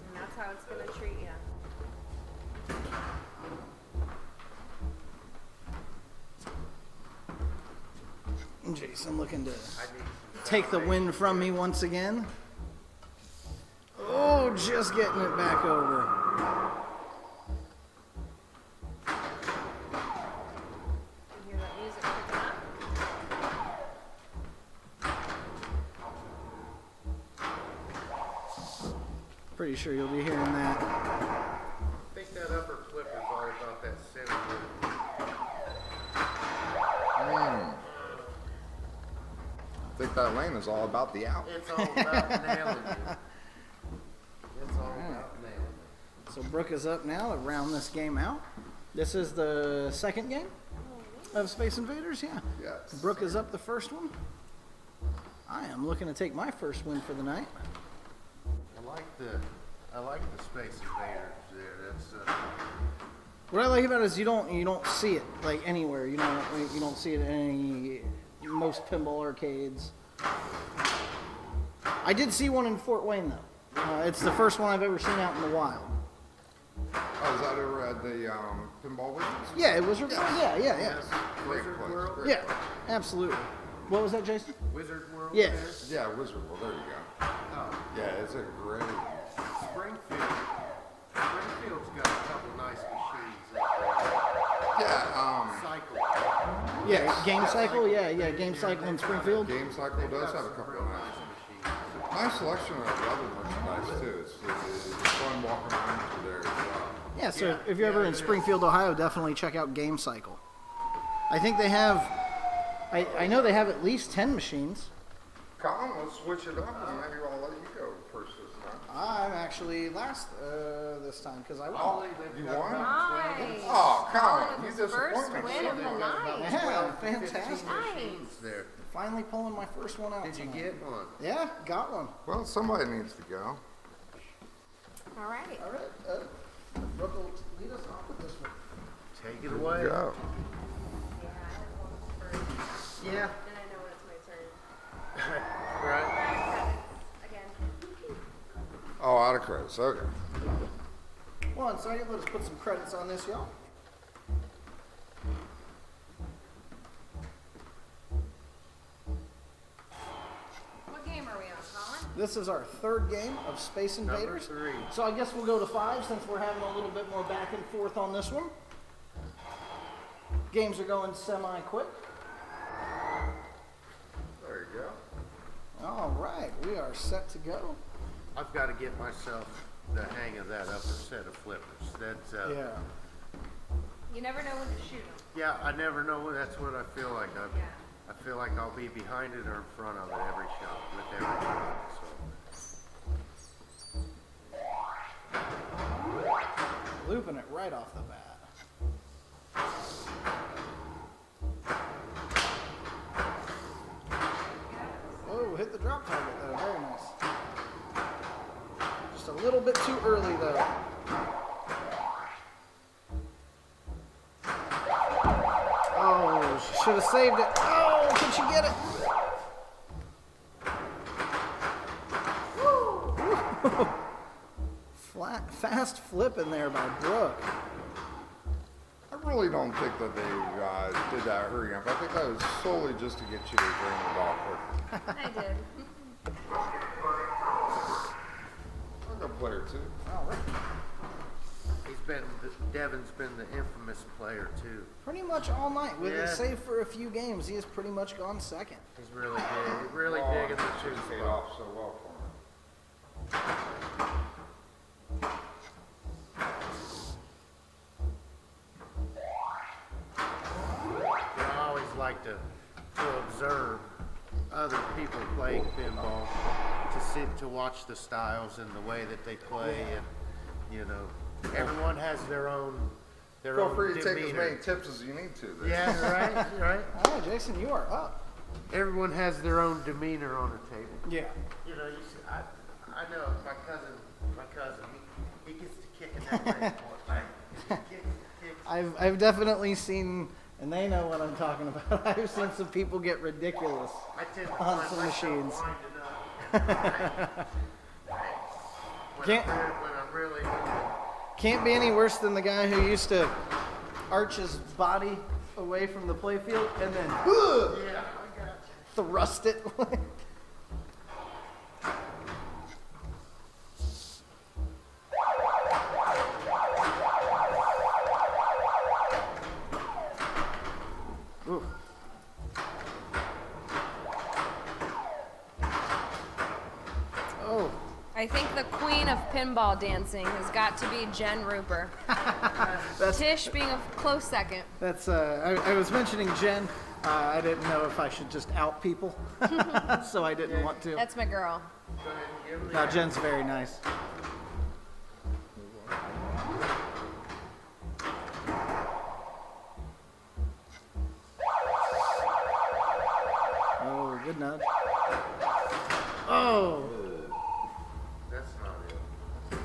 And that's how it's going to treat you. Jason looking to I need some take the win from me once again. Oh, just getting it back over. You hear that music picking up? Pretty sure you'll be hearing that. I think that upper flipper's all about that center move. I think that lane is all about the out. It's all about nailing you. It's all about nailing you. So Brooke is up now to round this game out. This is the second game of Space Invaders, yeah. Yes. Brooke is up the first one. I am looking to take my first win for the night. I like the Space Invaders there. That's What I like about it is you don't see it like anywhere. You don't see it in most pinball arcades. I did see one in Fort Wayne though. It's the first one I've ever seen out in the wild. Oh, is that over at the Pinball Wizards? Yeah, it was. Yeah. Great Wizard place. World. Great Yeah, place. absolutely. What was that, Jason? Wizard World. Yeah. There. Yeah, Wizard World. There you go. Oh, Yeah, it's a great. Springfield. Springfield's got a couple nice machines up Yeah, there. Cycle. Yeah, Game Cycle. Yeah, Game Cycle in Springfield. Game Cycle does have a couple of nice selection of other merchandise too. It's fun walking around through there as well. Yeah, so if you're ever in Springfield, Ohio, definitely check out Game Cycle. I think they have. I know they have at least 10 machines. Colin, let's switch it up and maybe I'll let you go first this time. I'm actually last this time because I won. Oh, you won? Nice. Oh, Colin, Colin, you his first disappointed win of the night. Yeah, fantastic. Nice. There. Finally pulling my first one out. Did you tonight. get one? Yeah, got one. Well, somebody needs to go. All right. All right, Brooke will lead us off with this one. Take it away. Go. Yeah, I have one first. Yeah. And I know when it's my turn. Right. Again. Oh, out of credits. Okay. One second, let us put some credits on this, y'all. What game are we on, Colin? This is our third game of Space Invaders. Number 3. So I guess we'll go to 5 since we're having a little bit more back and forth on this one. Games are going semi-quick. There you go. All right, we are set to go. I've got to get myself the hang of that upper set of flippers. That's You never know when to shoot them. yeah. I never know. That's what I feel like. Yeah. I feel like I'll be behind it or in front of it every shot, with every shot. So. Looping it right off the bat. Oh, hit the drop target though. Very nice. Just a little bit too early though. Oh, she should have saved it. Oh, can she get it? Fast flip in there by Brooke. I really don't think that they did that hurry up. I think that was solely just to get you to drain the ball quicker. I did. I'm a good player too. All right. Devin's been the infamous player too. Pretty much all night. With Yeah. save for a few games, he has pretty much gone second. He's really big, really big in the two paid spot. off so well for him. I always like to observe other people playing pinball, to watch the styles and the way that they play, and you know, everyone has their own Feel free to take as demeanor. many tips as you need to. There. Yeah, right, right. All right, Jason, you are up. Everyone has their own demeanor on the table. Yeah. You know, I know my cousin, he gets to kicking that thing all the time. I've definitely seen, and they know what I'm talking about. I've seen some people get ridiculous I tend to on find some myself machines. winding up. Can't- when I'm really Can't be any worse than the guy who used to arch his body away from the playfield and then yeah, I got you. thrust it. Ooh. Oh, I think the queen of pinball dancing has got to be Jen Ruper. Tish being a close second. that's. I was mentioning Jen. I didn't know if I should just out people, so I didn't want to. That's my girl. Go ahead and give me Now Jen's very nice. Oh, good nudge. Oh, That's not it.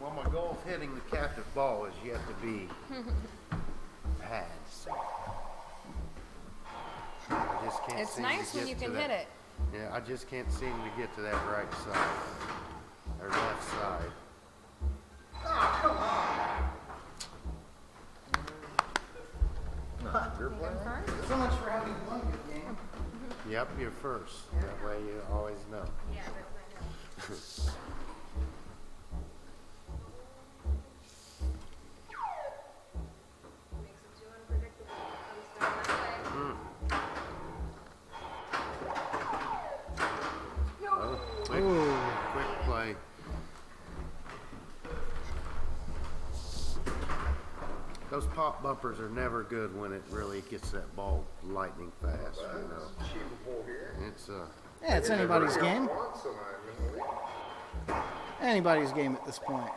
Well, my goal of hitting the captive ball is yet to be had. So I just can't It's seem to nice when get you to can that. hit it. Yeah, I just can't seem to get to that right side or left side. You're playing? so much for having one good game. Yep, you're first. That way you always know. Yeah, Oh, quick play. Those pop bumpers are never good when it really gets that ball lightning fast. You know, Achievable here. it's Yeah, it's anybody's game. Once and I didn't leave. Anybody's game at this point.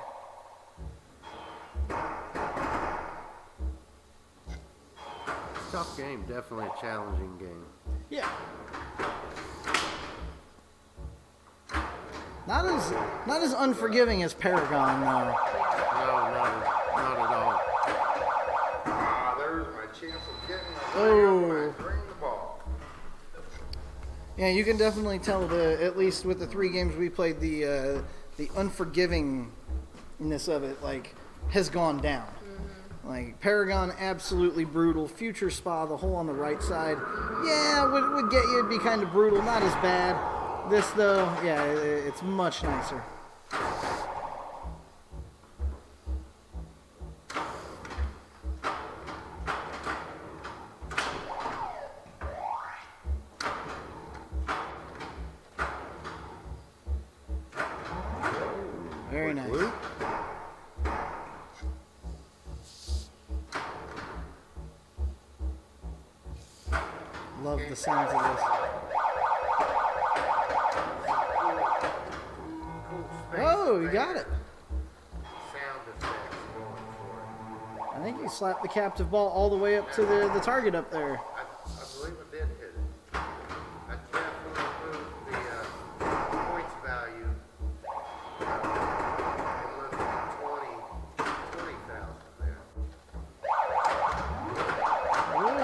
tough game. Definitely a challenging game. Yeah. Not as unforgiving as Paragon, though. No, not at all. Ah, there's my chance of getting the Oh. bring the ball. Yeah, you can definitely tell at least with the 3 games we played, the unforgivingness of it has gone down. Like Paragon, absolutely brutal. Future Spa, the hole on the right side, yeah, would get you. It'd be kind of brutal, not as bad. This though, yeah, it's much nicer. Very nice. Loop. the sounds of this. Cool space Oh, you there. got it. Sound effects going for it. I think you slapped the captive ball all the way up to the target up there. I believe I did hit it. I definitely moved the points value. It looked at 20,000 there.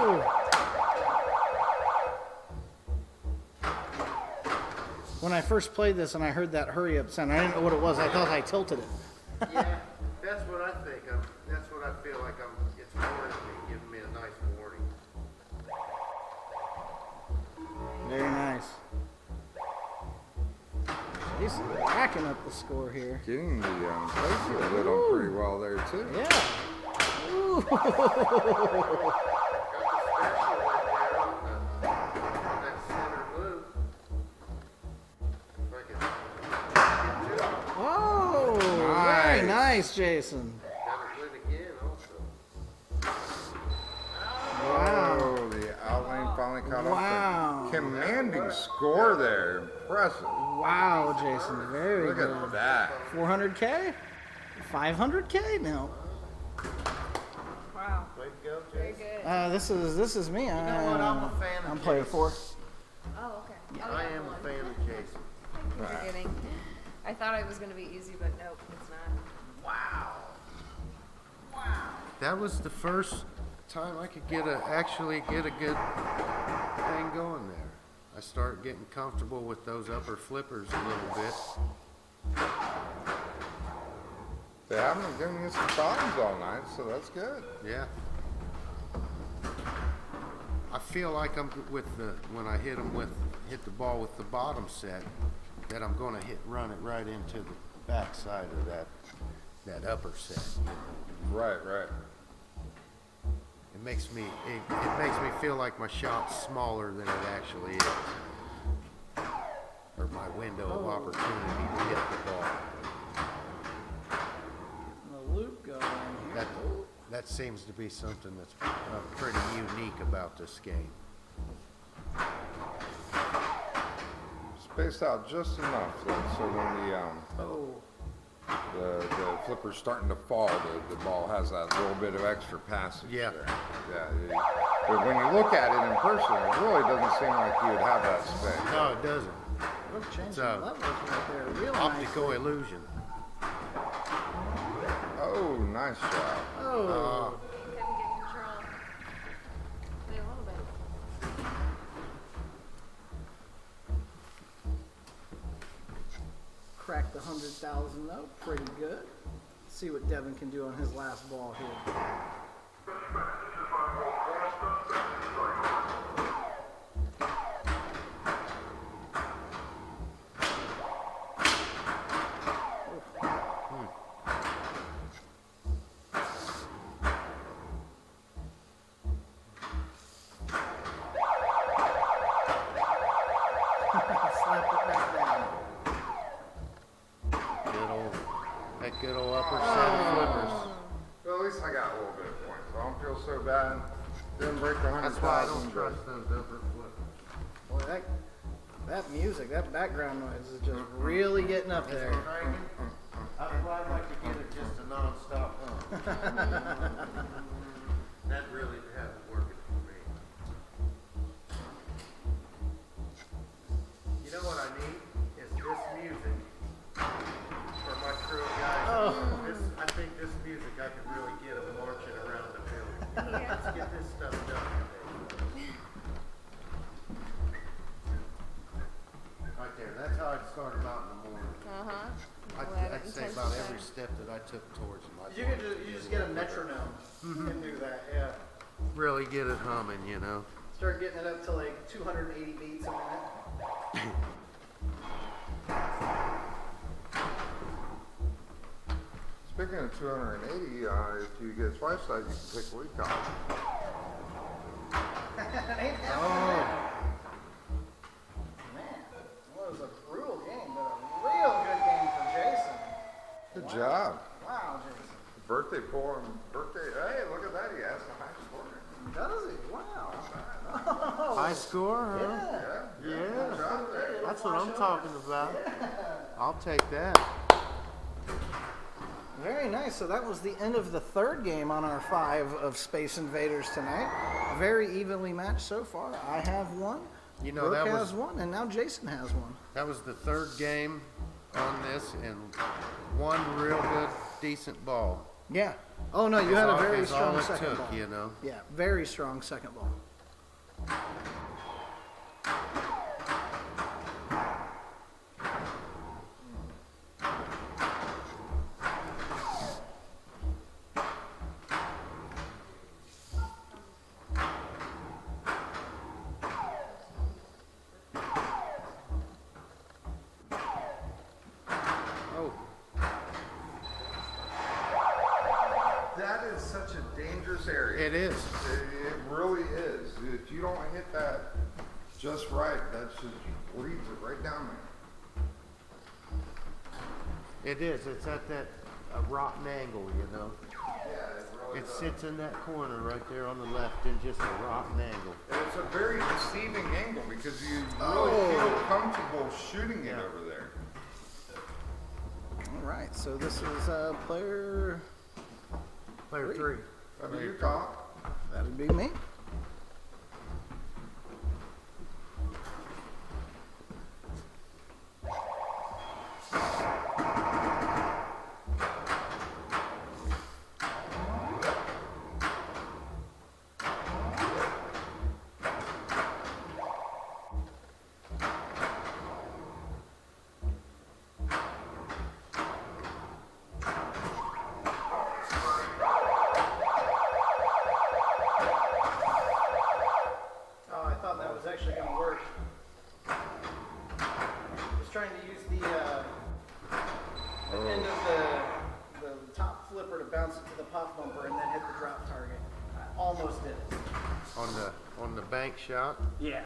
Ooh. When I first played this and I heard that hurry up sound, I didn't know what it was. I thought I tilted it. Yeah, that's what I think. That's what I feel like it's warning me, giving me a nice warning. Very nice. He's racking up the score here. Getting the playfield lit on pretty well there too. Yeah. Ooh. Got the special right there on that center loop. If I can get to it. Oh, very nice, Jason. Got it lit again also. Wow. Oh, the outlane finally caught Wow. up. Commanding score there. Impressive. Wow, Jason. Very Look good. at that. 400K? 500K? No. Wow. Way to go, Very Jason. good. This is me. You know what? I'm a fan of I'm player Jason. 4. Oh, okay. Oh, I yeah, am one. a fan of Jason. Thank you for getting. I thought it was going to be easy, but nope, it's not. That was the first time I could actually get a good thing going there. I started getting comfortable with those upper flippers a little bit. They haven't been giving you some problems all night, so that's good. Yeah. I feel like when I hit the ball with the bottom set, that I'm going to run it right into the back side of that upper set. Right, right. It makes me feel like my shot's smaller than it actually is, or my window of opportunity to hit the ball. The loop going here. That seems to be something that's pretty unique about this game. Spaced out just enough so when the flipper's starting to fall, the ball has that little bit of extra passage Yeah. there. Yeah. But when you look at it in person, it really doesn't seem like you would have that space. No, it doesn't. Look, changing So, levels right there. Real Optical nice. illusion. Oh, nice shot. Oh. Couldn't get control. Wait a little bit. Cracked the 100,000 though. Pretty good. See what Devin can do on his last ball here. Slap it back down. That good old upper set of flippers. Well, at least I got a little bit of points. I don't feel so bad. Didn't break the 100,000. That's why I don't trust those upper flippers. Boy, that music, that background noise is just really getting up there. I'd like to get it just a non-stop hum. That really has it working for me. You know what I need? Is this music for my crew of guys. I think this music I can really get them marching around the building. Yeah. Let's get this stuff done today. Right there. That's how I'd start them out in the morning. I'd say about every step that I took towards them. You just get a metronome and do that, yeah. Really get it humming, you know. Start getting it up to like 280 beats a minute. Speaking of 280, if you get twice that, you can pick week off. Man, well, it was a brutal game, but a real good game for Jason. Good job. Wow, Jason. Birthday poem. Hey, look at that. He has a high score. Does he? Wow. High score, huh? Yeah. That's what I'm talking about. I'll take that. Very nice. So that was the end of the third game on our 5 of Space Invaders tonight. Very evenly matched so far. I have one, You know, Brooke that has was one, and now Jason has one. that was the third game on this, and one real good, decent ball. Yeah. Oh, no, you had a very Is all strong it second took, ball. you know. Yeah, very strong second ball. Oh, That is such a dangerous area. it is. It really is. If you don't hit that just right, that just reads it right down there. It is. It's at that rotten angle, you know. Yeah, it really It does. sits in that corner right there on the left in just a rotten angle. And it's a very deceiving angle because you really feel comfortable shooting it Yeah. over there. All right, so this is player, Player 3. I mean, you caught. that would be me. Oh, I thought that was actually going to work. I was trying to use the end of the top flipper to bounce it to the pop bumper and then hit the drop target. I almost did it. On the bank shot. Yeah.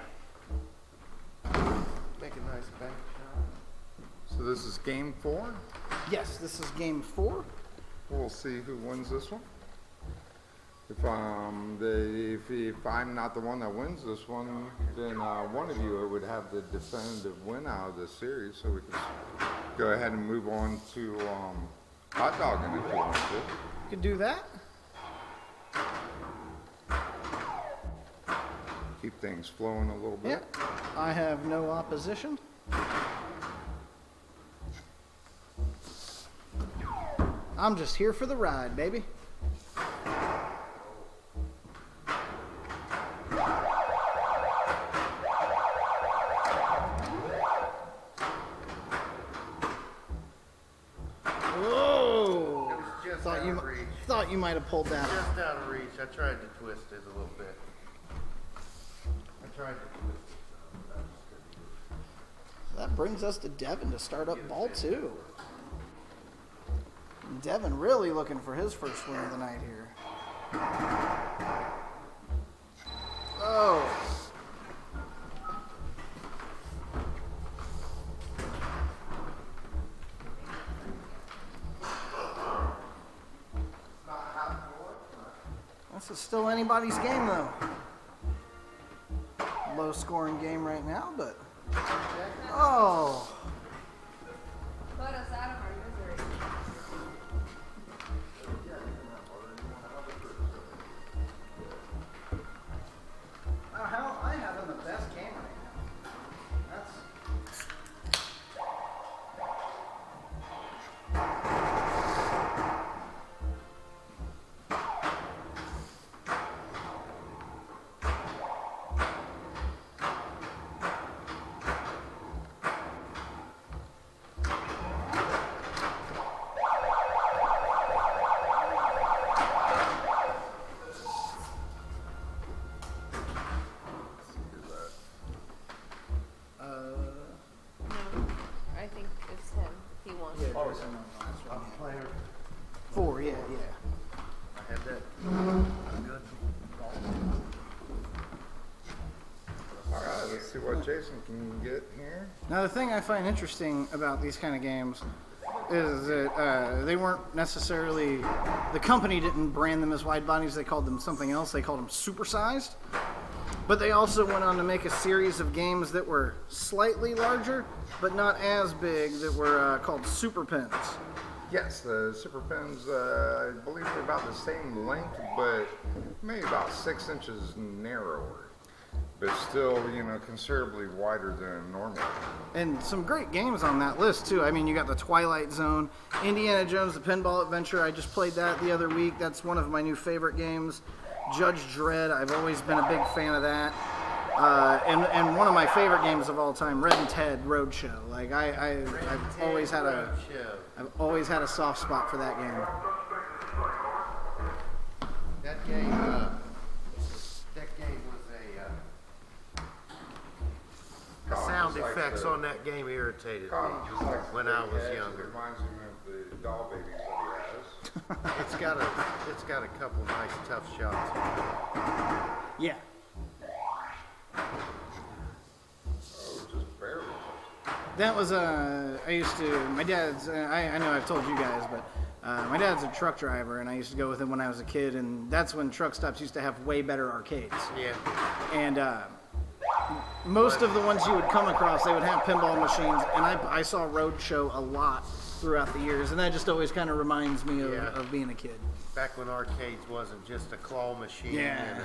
Make a nice bank shot. So this is game 4. Yes, this is game 4. We'll see who wins this one. If I'm not the one that wins this one, then one of you would have the definitive win out of this series. So we can go ahead and move on to Hotdoggin if you want to. You can do that. Keep things flowing a little bit. Yep. I have no opposition. I'm just here for the ride, baby. Whoa! It was just Thought out you of reach. thought you might have pulled that off. Just out of reach. I tried to twist it a little bit. I tried to twist it. So that was good. That brings us to Devin to start up ball 2. Devin really looking for his first win of the night here. Oh. This is still anybody's game though. Low scoring game right now, but oh. Put us out of our misery. Hell, I have him the best game right now. That's I think it's him. He won. yeah, Jason won the last one. Player. 4, yeah. I had that good ball. All right, let's see what Jason can get here. Now the thing I find interesting about these kind of games is that they weren't necessarily, the company didn't brand them as wide bodies, they called them something else, they called them supersized. But they also went on to make a series of games that were slightly larger, but not as big, that were called Super Pins. Yes, the Super Pins, I believe they're about the same length, but maybe about 6 inches narrower. But still, you know, considerably wider than normal. And some great games on that list, too. I mean, you got the Twilight Zone, Indiana Jones, the Pinball Adventure. I just played that the other week. That's one of my new favorite games. Judge Dredd, I've always been a big fan of that. And one of my favorite games of all time, Red and Ted Roadshow. Like, I've always had a soft spot for that game. That game was the sound effects on that game irritated me when I was younger. Reminds me of the doll babies that he has. It's got a couple nice tough shots. Yeah. Oh, just barely. That was I used to. My dad's. I know I've told you guys, but my dad's a truck driver, and I used to go with him when I was a kid, and that's when truck stops used to have way better arcades. Yeah. And most of the ones you would come across, they would have pinball machines, and I saw Roadshow a lot throughout the years, and that just always kind of reminds me of being a kid. Back when arcades wasn't just a claw machine. Yeah. And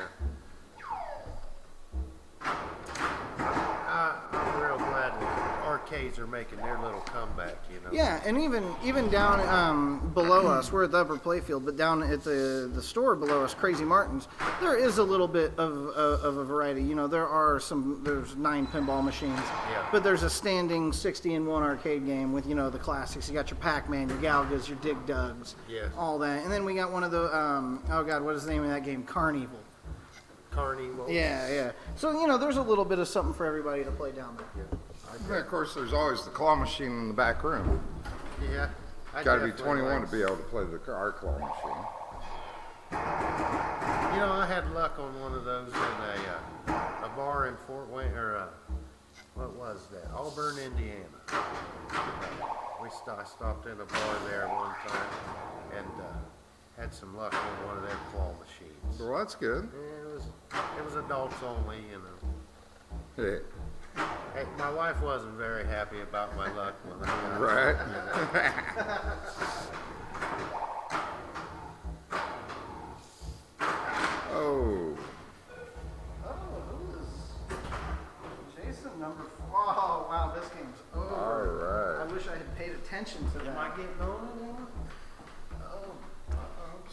I'm real glad that arcades are making their little comeback, you know. Yeah, and even down below us, we're at the Upper Playfield, but down at the store below us, Crazy Martin's, there is a little bit of a variety. You know, there's 9 pinball machines, but there's a standing 60-in-1 arcade game with, you know, the classics. You got your Pac-Man, your Galgas, your Dig Dugs, all that. And then we got one of the, oh God, what is the name of that game? Carnival. Carnival. Yeah. So, you know, there's a little bit of something for everybody to play down there. And of course, there's always the claw machine in the back room. Yeah. Got to be 21 to be able to play our claw machine. You know, I had luck on one of those in a bar in Fort Wayne, or what was that? Auburn, Indiana. I stopped in a bar there one time and had some luck on one of their claw machines. Well, that's good. Yeah, it was adults only, you know. Yeah. Hey, my wife wasn't very happy about my luck when I got Right. Oh. Who is Jason number 4? Oh, wow, this game's over. All right. I wish I had paid attention to that. Am I getting on anymore?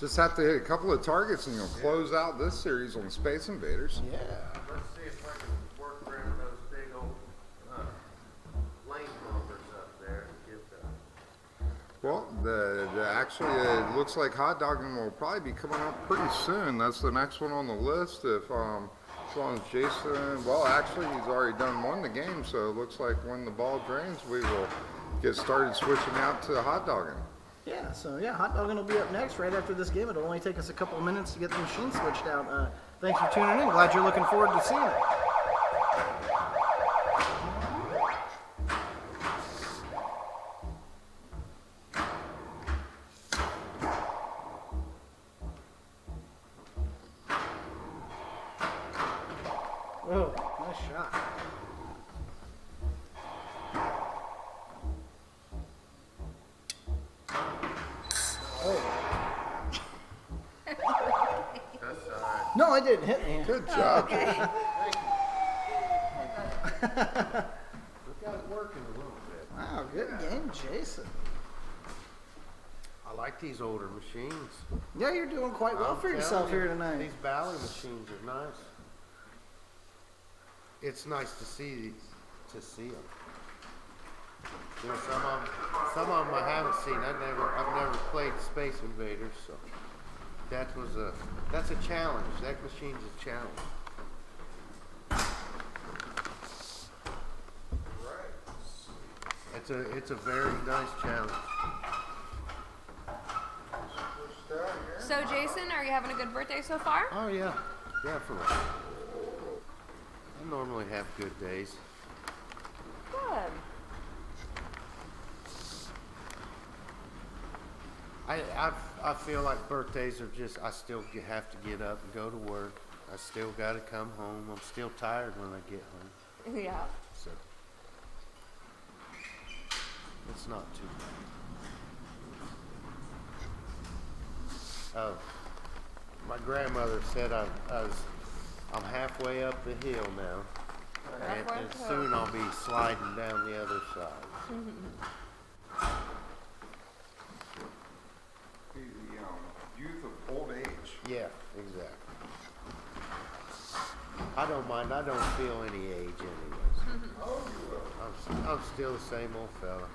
Just have to hit a couple of targets and you'll close out this series on Space Invaders. Yeah. Let's see if I can work around those big old lane bumpers up there and get Well, actually, it looks like Hotdoggin will probably be coming up pretty soon. That's the next one on the list. If as long as Jason, well, actually, he's already won the game, so it looks like when the ball drains, we will get started switching out to Hotdoggin. Yeah, so yeah, Hotdoggin will be up next right after this game. It'll only take us a couple of minutes to get the machine switched out. Thanks for tuning in. Glad you're looking forward to seeing it. Oh, nice shot. No, it didn't hit me. Good job. We got it working a little bit. Wow, good game, Jason. I like these older machines. Yeah, you're doing quite well for yourself here tonight. These Bally machines are nice. It's nice to see them. You know, some of them I haven't seen. I've never played Space Invaders, so that's a challenge. That machine's a challenge. It's a very nice challenge. So, Jason, are you having a good birthday so far? Oh yeah, definitely. I normally have good days. Good. I feel like birthdays are just, I still have to get up and go to work. I still gotta come home. I'm still tired when I get home. Yeah. So it's not too bad. Oh, my grandmother said I'm halfway up the hill now, and soon I'll be sliding down the other side. The youth of old age. Yeah, exactly. I don't mind. I don't feel any age anyways. Oh, you will. I'm still the same old fella.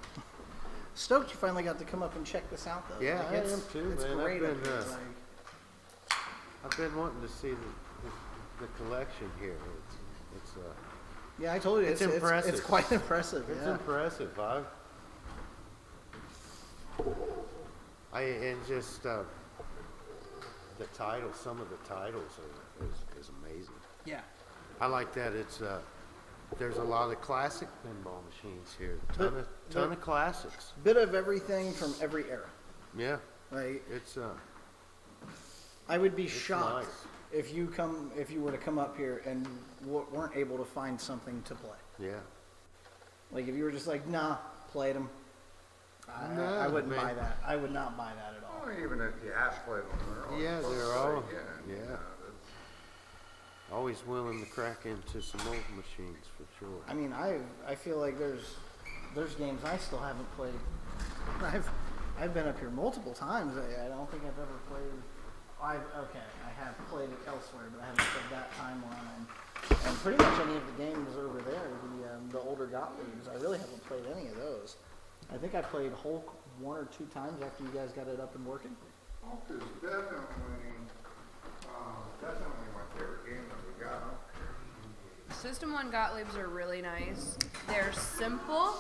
Stoked you finally got to come up and check this out, though. Yeah, Like, I am too, it's man. great up here. I've been wanting to see the collection here. It's Yeah, I told you It's impressive. It's quite impressive. It's Yeah. impressive. And just the titles. Some of the titles is amazing. Yeah. I like that. It's there's a lot of classic pinball machines here. Ton of classics. Bit of everything from every era. Yeah, Like it's I would be shocked nice. if you were to come up here and weren't able to find something to play. yeah. Like if you were just like, nah, played them. No, I wouldn't man. buy that. I would not buy that at all. Or even if you have played them, Yeah, fun to they're play all- again, yeah. you know, Always willing to crack into some old machines for sure. I mean, I feel like there's games I still haven't played. I've been up here multiple times. I don't think I've ever played. I have played it elsewhere, but I haven't played that timeline. And pretty much any of the games over there, the older Gottliebs, I really haven't played any of those. I think I played Hulk 1 or 2 times after you guys got it up and working. Hulk is definitely my favorite game that we got. System 1 Gottliebs are really nice. They're simple,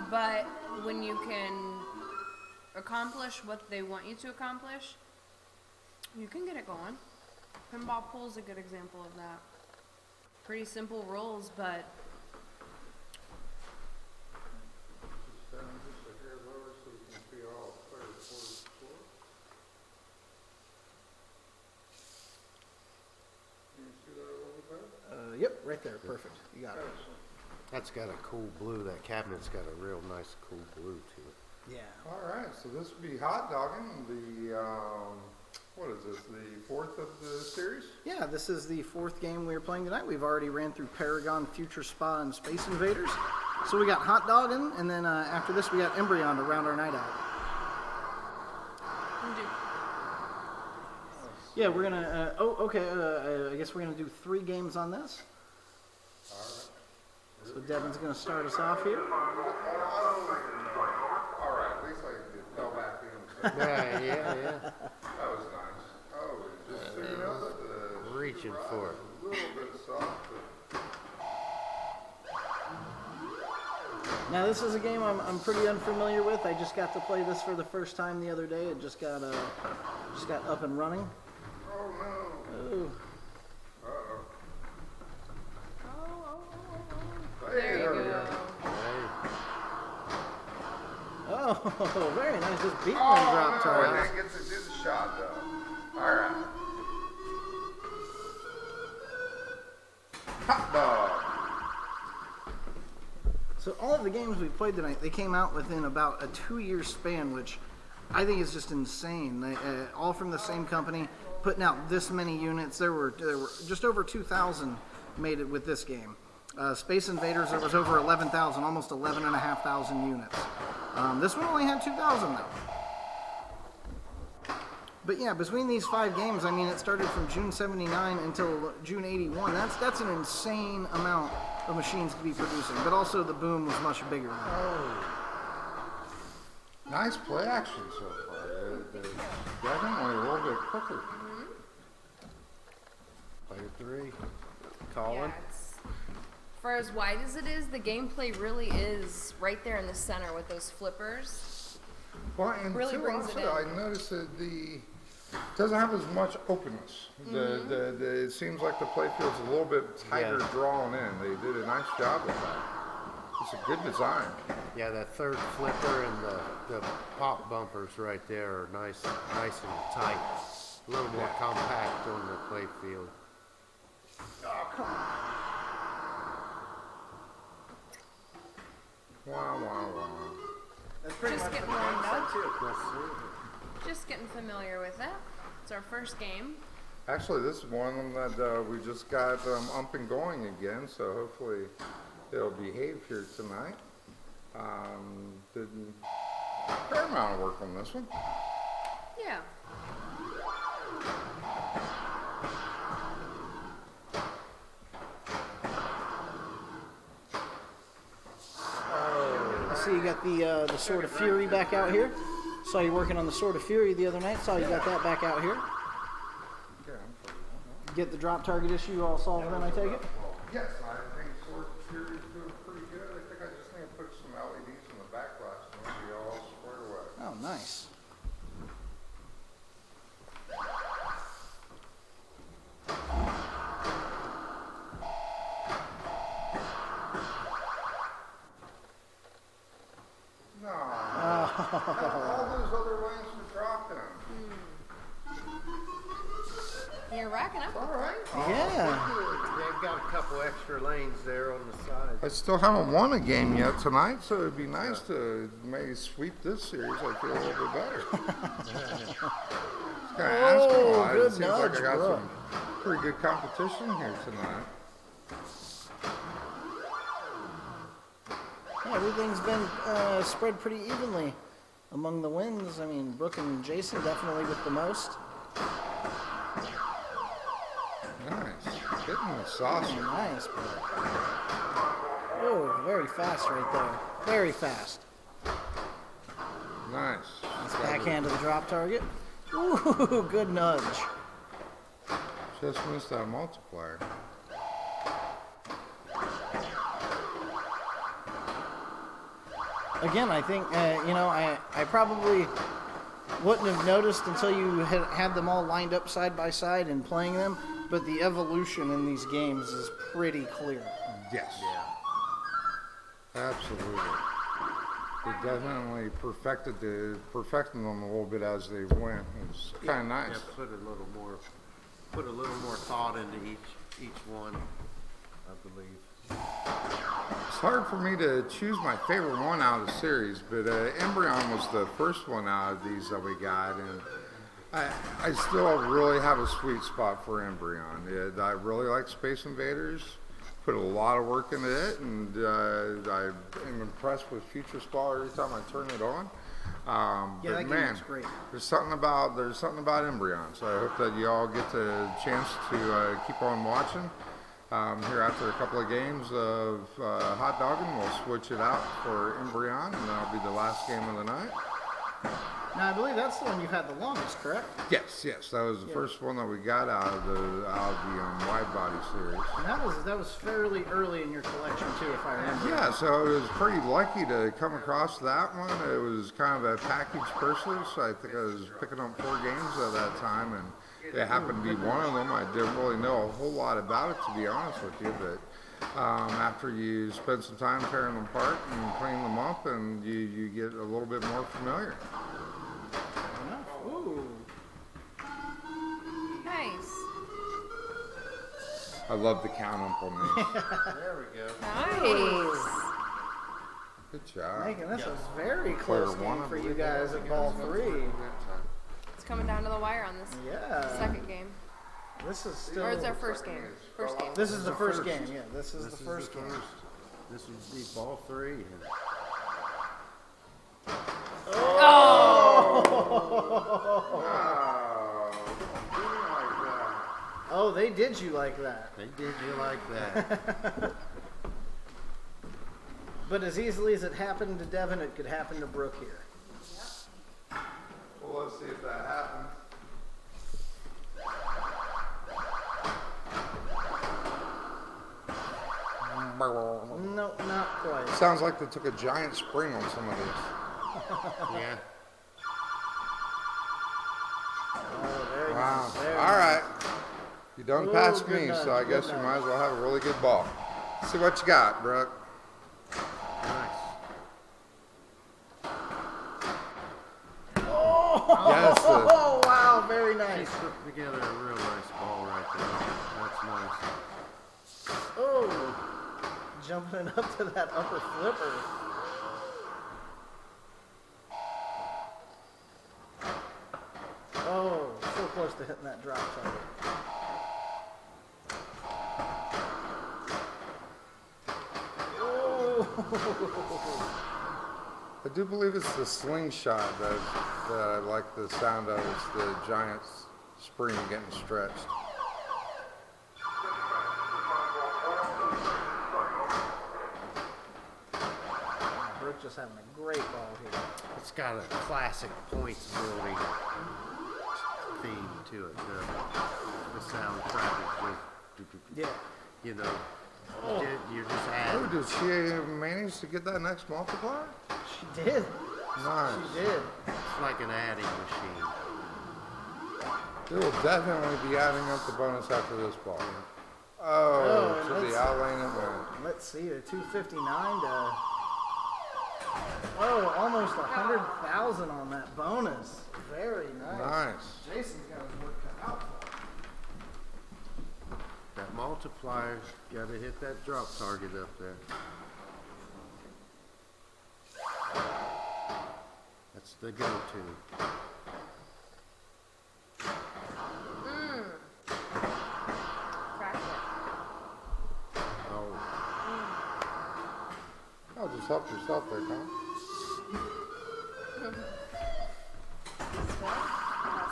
but when you can accomplish what they want you to accomplish, you can get it going. Pinball Pool's a good example of that. Pretty simple rules, but Yep, right there. Perfect. You got it. That's got a cool blue. That cabinet's got a real nice cool blue to it. Yeah. All right, so this would be Hotdoggin, the what is this? The 4th of the series? Yeah, this is the 4th game we're playing tonight. We've already ran through Paragon, Future Spa, and Space Invaders. So we got Hotdoggin, and then after this we got Embryon to round our night out. Yeah, we're gonna. I guess we're gonna do 3 games on this. All right. So Devin's gonna start us off here. All right, at least I fell back in. Yeah. That was nice. Oh, just figured out that the Reaching for it. a little bit soft. Now this is a game I'm pretty unfamiliar with. I just got to play this for the first time the other day. It just got up and running. Oh no. Ooh. there you go. Hey. Oh, very nice. Just beating them Oh, drop no, I tires. didn't get to do the shot though. All right. Hot dog. So all of the games we played tonight, they came out within about a 2-year span, which I think is just insane. They, all from the same company, putting out this many units. There were just over 2,000 made it with this game. Space Invaders, there was over 11,000, almost 11,500 units. This one only had 2,000 though. But yeah, between these 5 games, I mean, it started from June 79 until June 81. That's an insane amount of machines to be producing. But also the boom was much bigger. Nice play action so far. They're definitely a little bit quicker. Player 3. Colin. Yeah, it's, for as wide as it is, the gameplay really is right there in the center with those flippers. Well, and Really too, brings it also, in. I noticed that it doesn't have as much openness. It seems like the playfield's a little bit tighter Yeah. drawn in. They did a nice job with that. It's a good design. Yeah, that third flipper and the pop bumpers right there are nice and tight. A little more compact on the playfield. Wow, wow, wow. That's pretty Just much getting what the game warmed said, up. too. Just getting familiar with it. It's our first game. Actually, this is one of them that we just got up and going again, so hopefully it'll behave here tonight. Did a fair amount of work on this one. Yeah. I see you got the Sword of Fury back out here. Saw you working on the Sword of Fury the other night. Saw you got that back out here. Get the drop target issue all solved then, I take it? Yes, I think Sword Fury is doing pretty good. I think I just need to put some LEDs in the back glass and it'll be all squared away. Oh, nice. No. All those other lanes are dropping. You're racking up. All right. Yeah. They've got a couple extra lanes there on the side. I still haven't won a game yet tonight, so it'd be nice to maybe sweep this series. I feel a little bit better. Just kind of asking a lot. good It seems like nudge, I got bro. some pretty good competition here tonight. Yeah, everything's been spread pretty evenly among the wins. I mean, Brooke and Jason definitely with the most. Nice. Getting the saucer. Nice, bro. Oh, very fast right there. Very fast. Nice. Backhand to the drop target. Ooh, good nudge. Just missed that multiplier. Again, I think, I probably wouldn't have noticed until you had them all lined up side by side and playing them, but the evolution in these games is pretty clear. Yes. Absolutely. They definitely perfected them a little bit as they went. It's kind of nice. Yeah, put a little more thought into each one, I believe. It's hard for me to choose my favorite one out of the series, but Embryon was the first one out of these that we got, and I still really have a sweet spot for Embryon. I really like Space Invaders, put a lot of work into it, and I am impressed with Future Spall every time I turn it on. Yeah, but that game man, looks great. there's something about Embryon, so I hope that you all get the chance to keep on watching. Here after a couple of games of Hotdoggin, we'll switch it out for Embryon, and that'll be the last game of the night. Now, I believe that's the one you've had the longest, correct? Yes, that was the first one that we got out of the wide-body series. And that was fairly early in your collection, too, if I remember. Yeah, so I was pretty lucky to come across that one. It was kind of a package purchase. I think I was picking up 4 games at that time, and it happened to be one of them. I didn't really know a whole lot about it, to be honest with you, but after you spend some time tearing them apart and cleaning them up, and you get a little bit more familiar. Ooh. Nice. I love the count up on these. There we go. Nice. Good job. Megan, this was very close Player one, game I for you believe. guys at ball 3. It's coming down to the wire on this Yeah. second game. This is still... Or it's our first game. First game. This is the first game, yeah. This is the first game. This would be ball 3. And Oh, they did you like that. they did you like that. But as easily as it happened to Devin, it could happen to Brooke here. Well, let's see if that happens. No, not quite. Sounds like they took a giant spring on some of these. Yeah. Oh, very Wow. nice. Very All nice. right. You done Ooh, passed good me, nudge, so I good guess you nudge. might as well have a really good ball. See what you got, Brooke. Nice. Yes. Oh, wow, very nice. He's put together a real nice ball right there. That's nice. Oh, jumping up to that upper flipper. Oh, so close to hitting that drop target. I do believe it's the slingshot that I like the sound of. It's the giant spring getting stretched. Brooke just having a great ball here. It's got a classic points building theme to it. The soundtrack is just, Yeah. you know, you're just Oh, adding. did she manage to get that next multiplier? She did. Nice. She did. It's like an adding machine. It will definitely be adding up the bonus after this ball. Oh, Oh, to let's- the outlane it went. Let's see, a 259 to. Oh, almost 100,000 on that bonus. Very nice. Nice. Jason's got his work cut out for him. That multiplier's got to hit that drop target up there. That's the go-to. Cracked it. Oh, Oh, just help yourself there, Tom. Still got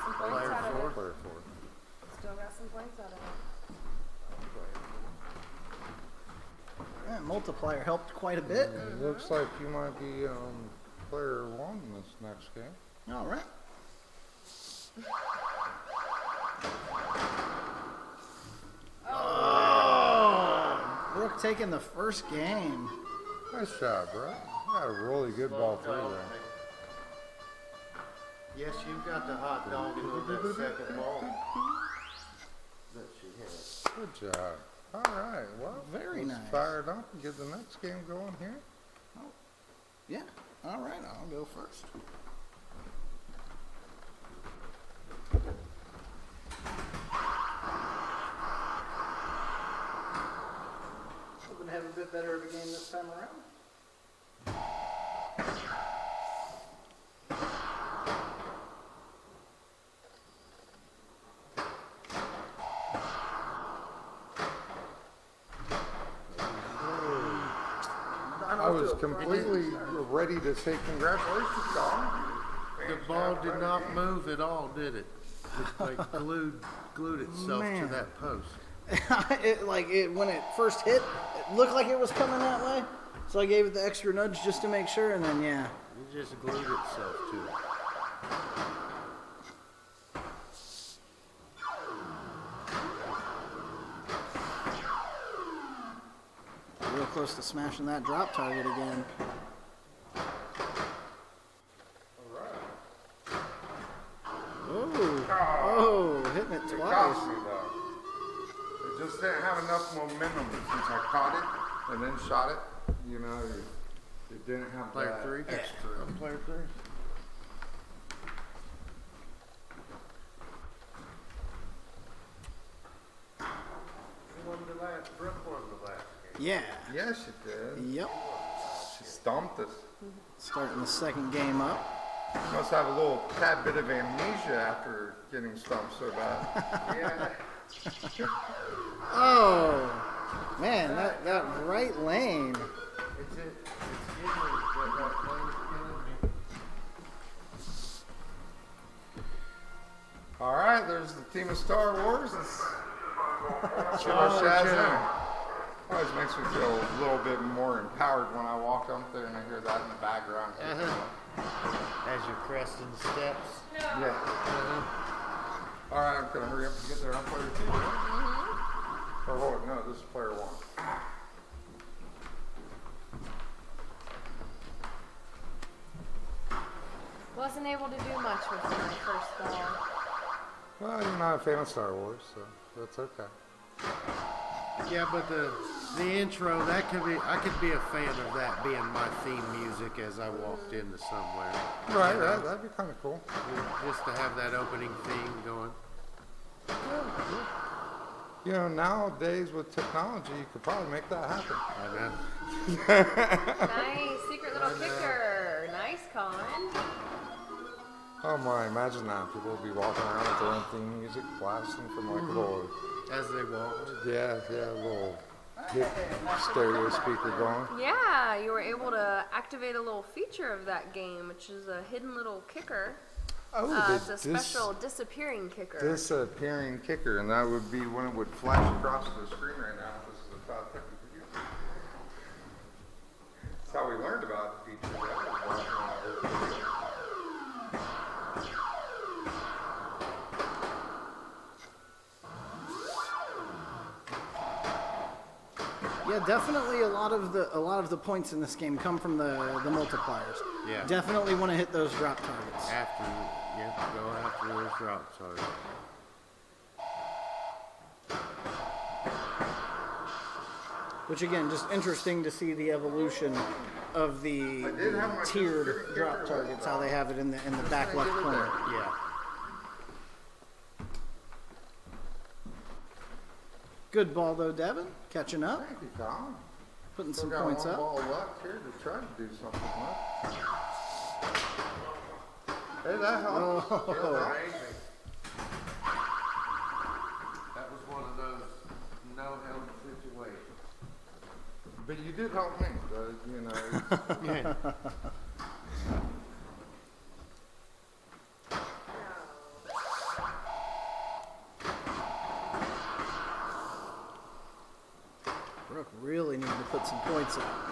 some points player out of four. it. Player four. Still got some points out of it. That multiplier helped quite a bit. It looks like you might be player one in this next game. All right. Oh, Brooke taking the first game. Nice job, bro. You got a really good ball through there. yes, you've got the hot dog with that second ball that she hit. Good job. All right. Well, Very let's nice. fire it up and get the next game going here. Yeah. All right, I'll go first. Hoping to have a bit better of a game this time around. I was completely ready to say congratulations, Tom. The ball did not move at all, did it? It like glued itself Man. to that post. When it first hit, it looked like it was coming that way. So I gave it the extra nudge just to make sure, and then yeah. It just glued itself to it. Real close to smashing that drop target again. Oh, hitting it It twice. cost me, though. It just didn't have enough momentum since I caught it and then shot it. You know, it didn't have Player that three? extra. Player three? Who won the last? Brooke won the last game. Yeah. Yes, it did. Yep. She stomped us. Starting the second game up. She must have a little tad bit of amnesia after getting stomped so bad. Yeah. Oh, man, that right lane. It's getting that plane's killing me. All right, there's the team of Star Wars. It's Charlie Chan. always makes me feel a little bit more empowered when I walk up there and I hear that in the background. As you're cresting steps. Yeah. All right, I'm gonna hurry up and get there. I'm player two. Right? Or hold it, no, this is player one. Wasn't able to do much with my first ball. Well, you're not a fan of Star Wars, so that's okay. Yeah, but the intro, I could be a fan of that being my theme music as I walked into somewhere. Right, You know, right, that'd be kind of cool. Just to have that opening theme going. You know, nowadays with technology, you could probably make that happen. I know. Nice secret little kicker. Nice, Colin. Oh my, imagine that. People would be walking around with their own theme music blasting from like a little, As they walked. a little hip stereo speaker going. Yeah, you were able to activate a little feature of that game, which is a hidden little kicker. Oh, It's a special disappearing kicker. disappearing kicker, and that would be when it would flash across the screen right now. This is a thought that we could use. That's how we learned about the feature. Yeah, definitely a lot of the points in this game come from the multipliers. Yeah. Definitely want to hit those drop targets. After, you have to go after those drop targets. Which again, just interesting to see the evolution of the tiered drop targets, how they have it in the back left corner. Yeah. Good ball though, Devin. Catching up, Thank you, Colin. putting Still some got points one up. ball left here to try to do something with. Hey, that helped. Oh. That was one of those no-help situations. But you did help me, you know. Yeah. Brooke really needed to put some points up.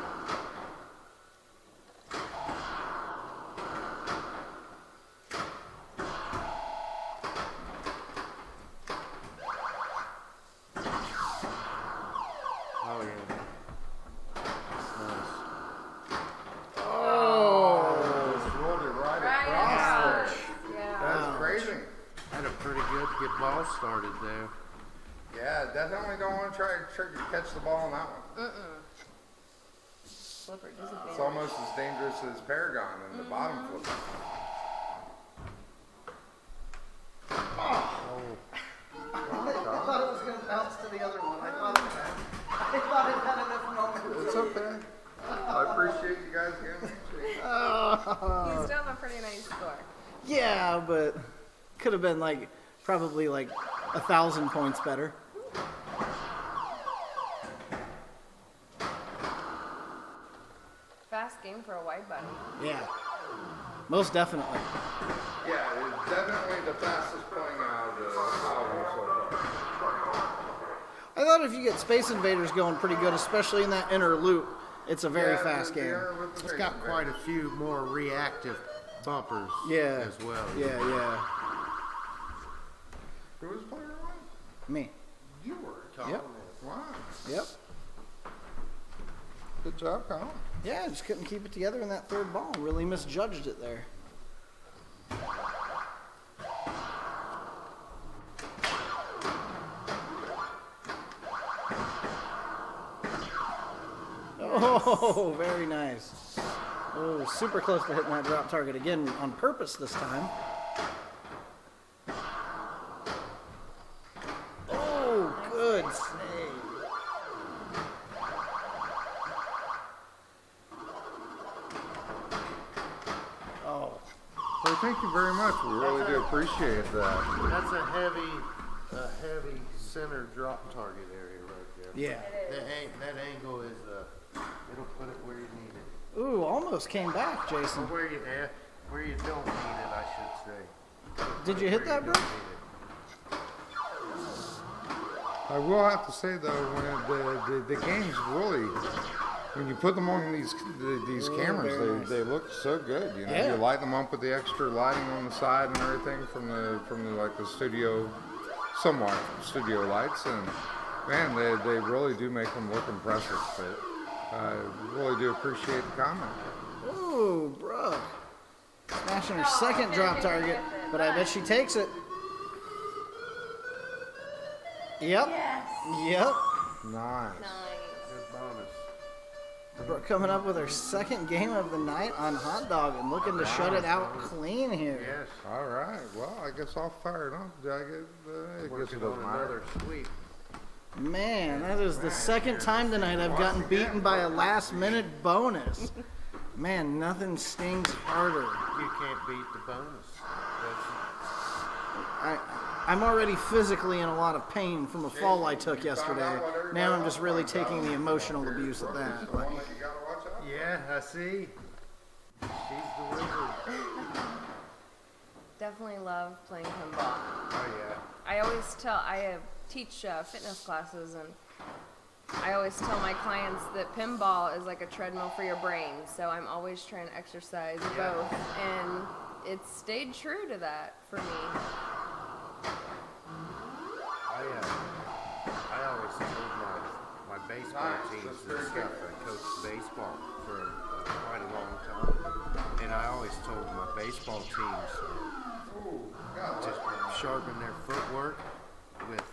Oh, yeah. Nice. Just rolled it right Right across. across. Yeah. That's crazy. Had a pretty good ball started there. Yeah, definitely don't want to try to catch the ball on that one. Flipper disadvantage. It's almost as dangerous as Paragon in the bottom flip. I thought it was going to bounce to the other one. I thought it had enough moment. It's okay. I appreciate you guys giving me a chance. You still have a pretty nice score. Yeah, but could have been like probably like 1,000 points better. Fast game for a wide body. Yeah, most definitely. Yeah, it's definitely the fastest playing out of the album so far. I thought if you get Space Invaders going pretty good, especially in that inner loop, it's a very Yeah, fast they game. are with the It's Space got quite a Invaders. few more reactive bumpers Yeah. as well. Yeah. Who was playing one? Me. You were. Yep. Wow. Yep. Good job, Colin. Yeah, just couldn't keep it together in that third ball. Really misjudged it there. Oh, very nice. Oh, super close to hitting that drop target again on purpose this time. Oh, good save. Oh, Well, thank you very much. We really do appreciate that. That's a heavy center drop target area right there. yeah. That angle is, it'll put it where you need it. Ooh, almost came back, Or Jason. where you don't need it, I should say. Did you hit that, bro? I will have to say though, when the games really, when you put them on these very cameras, nice. they look so good. You know, Yeah. you light them up with the extra lighting on the side and everything from the like the studio, somewhat studio lights, and man, they really do make them look impressive. But I really do appreciate the comment. Ooh, bro. Smashing her second drop target, but I bet she takes it. Yep. Yes. Yep. Nice. Nice. Good bonus. Brooke coming up with her second game of the night on Hotdoggin, looking to shut it out clean here. Yes. All right. Well, I guess I'll fire it up. I guess it Working doesn't on matter. another sweep. Man, that is the second time tonight I've gotten beaten by a last-minute bonus. Man, nothing stings harder. You can't beat the bonus. I'm already physically in a lot of pain from a fall I took yesterday. Now I'm just really taking the emotional abuse of that. Like, Yeah, I see. She's the wizard. Definitely love playing pinball. Oh, yeah. I teach fitness classes, and I always tell my clients that pinball is like a treadmill for your brain. So I'm always trying to exercise both, and it's stayed true to that for me. I always told my baseball teams and stuff. I coached baseball for quite a long time, and I always told my baseball teams to sharpen their footwork with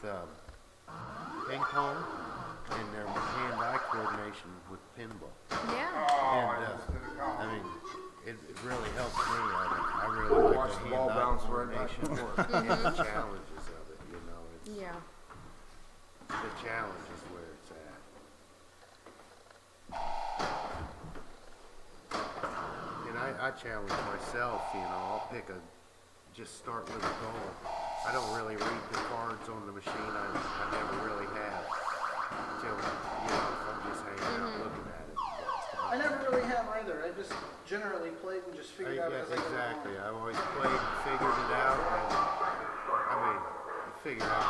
ping pong and their hand-eye coordination with pinball. Yeah. And I mean, it really helps me. I really like the ball hand-eye bounce right back coordination and forth. and the challenges of it. You know, it's, Yeah. the challenge is where it's at. And I challenge myself. You know, I'll just start with a goal. I don't really read the cards on the machine. I never really have until, you know, if I'm just hanging out looking at it. I never really have either. I just generally played and just figured out as I go along. Exactly. I've always played and figured it out. And, I mean, you figure out